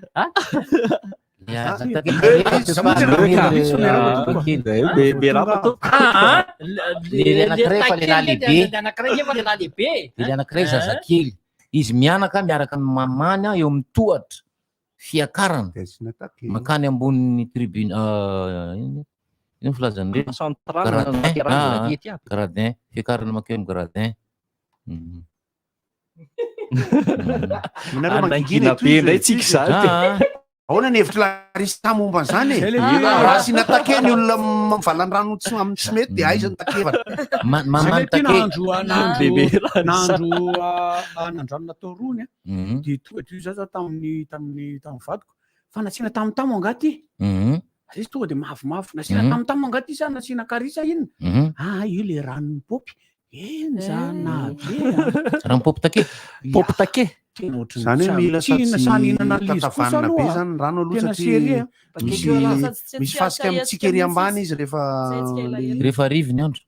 le anak'iray zazakely izy mianaka miaraka mamany eo amin'ny tohatra fiakarana makany amboniny tribune ino filazany gradin fiakarana makeo amy gradin anangina be ndray tsika zany ahoana ny hevitra larisa momba zany raha asina take ny olona mivalan-drano tsy mety de aiza ny takevana mamany take nandro natao rony de tonga de io za tamin'ny vadiko fa nasina tamotamo angaty izy tonga de mavomavo nasina tamotamo angaty sa nasina karisa iny io le ranony popy enzana be rampopy take popy take zany hoe mila tatavanina be zany rano aloha satria misy fasika amitsika ery ambany izy rehefa rivony andro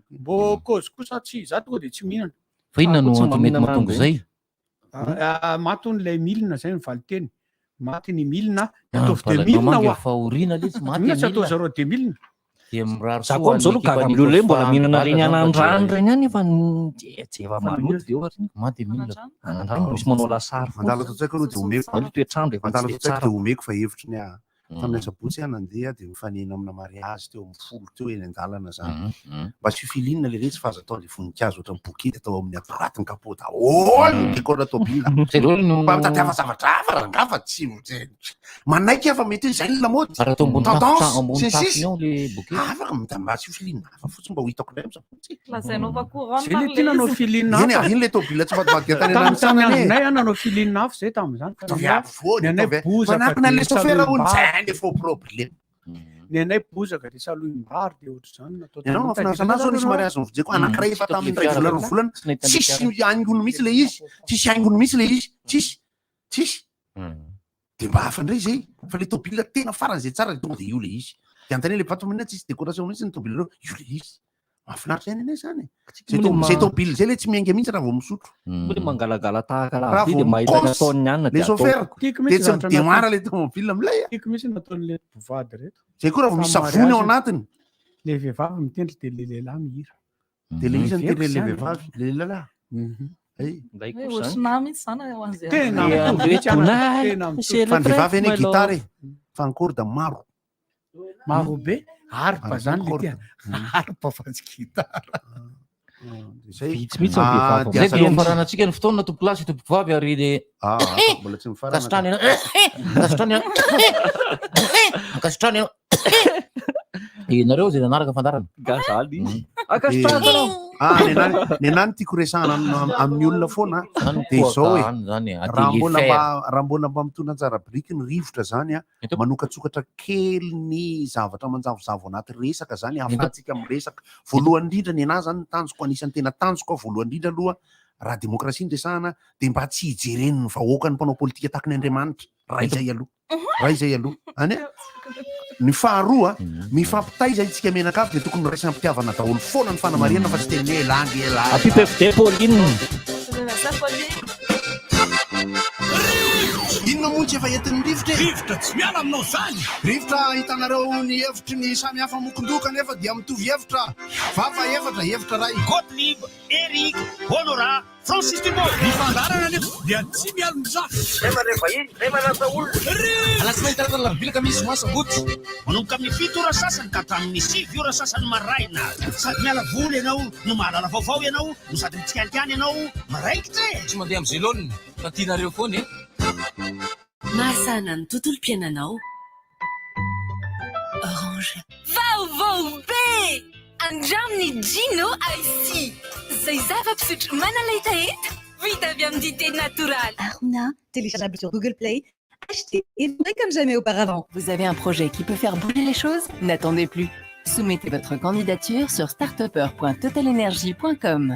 mbo kozy kosa tsy za tonga de tsy mihinana fa inona no antomety mahatongo zay matony lay milina zay mivaly teny maty ny milina ataovy de milina faorina le tsy maty tsy atao zareo de milina za koa am'izao aloha gaga am'le olo mbola mihinana reny anandrano reny any efa jeva maloto de ohatra maty milina andrano misy manao lasary mandalo tsaiko aloha de omeko toetrandro efa mandalo tsaiko de omeko fa hevitry ny tamin'ny asabotsy nandeha de mifanena amina mariage teo amin'ny folo teo eny an-dalana zany mba tsy filinina le retsy fa azo atao le voninkazo ohatra ny bokety atao amin'ny aparaty ny kapota olo dekora tobila mba mitadiava zavatra hafa rangafa tsy manaiky afa mety hoe zay ny lamody tendance afaka mba tsy filinina hafa fotsiny mba ho hitako ndray amsabotsy lazainao fa courant zay le tina nanao filinina hafa iny le tobila tsy vadivadika tany ananay nanao filinina hafa zay tam'izany fanakina le sofera ony le faux problème ny anay bozaka de saloim-bary de ohatra zany ianao mafinaritra anazy zao nisy mariage ny vojeko anankiray efa tamin'ny ray volana volana tsisy haingony mihitsy le izy tsisy haingony mihitsy le izy tsisy de mba hafa ndray zay fa le tobila tena farany zay tsara tonga de io le izy de antany le patomina tsisy décoration mihitsy ny tobila reo io le izy mahafinaritra any anay zany zay tobila zay le tsy miainga mihitsy raha vao misotro mangalagala tahaka laha de mahita nataony ihany le chauffeur de tsy midemara le tomobile amilay tiako mihitsy nataon'le mpivady reto zay koa raha vao misy savony ao anatiny le vehivavy mitendry de le lehilahy mihira de le izy mitendry le vehivavy le lehilahy osina mihitsy zany ao an'zay fa ny vehivavy eny gitara fa ny corda maro be harpa zany le tia harpa fa tsy gitara zay de mifaranantsika ny fotoana tompo lasy tompo vavy ary le mbola tsy kasitrany kasitrany Nareo zay nanaraka fandarana. Gazany. Ny anany tiako resahana amin'ny olona foana dia izao hoe raha mbola mba mitondra tsara biriky ny rivotra zany a manokatsokatra kely ny zavatra manjavozavo anaty resaka zany ahafahantsika amin'ny resaka voalohany indrindra ny anahy zany ny tanjoko anisan'ny tena tanjoko voalohany indrindra aloha raha demokrasia ny resahana dia mba tsy hijeren'ny vahoaka ny mpanao politika tahaka ny Andriamanitra raha izay aloha any ny faharoa mifampitaiza itsika menakavy dia tokony raisina mpitiavana daholo foana ny fanamariana fa tsy teny elangy apipefide Pauline inona montsy efa entin'ny rivotra tsy miala aminao zany rivotra hitanareo ny hevitry ny samy hafa mokondoka nefa dia mitovy hevitra vafa hevitra ray Gottlieb, Eric, Honora, Francis Thibault. Ny fandarana nefa dia tsy miala mizaha. Alasy mahita labilaka misy masabotsy. Manomboka amin'ny 7 ora sasany ka hatramin'ny 7 ora sasany maraina. Sady miala voly ianao, no mahalala vaovao ianao, no sady mitsikalikiany ianao, maraikitra e. Tsy mandeha amin'ny zélone, fa tianareo foana e. Mahasana ny tontolo piainanao. Orange. Vaovao be! Andraminy Gino ici. Zay zava-pisotro manaletaeta vita avy amin'ny dité naturel. Aruna, téléchargeable sur Google Play. Achetez et vendez comme jamais auparavant. Vous avez un projet qui peut faire bouger les choses? N'attendez plus. Soumettez votre candidature sur startupper.totalenergie.com.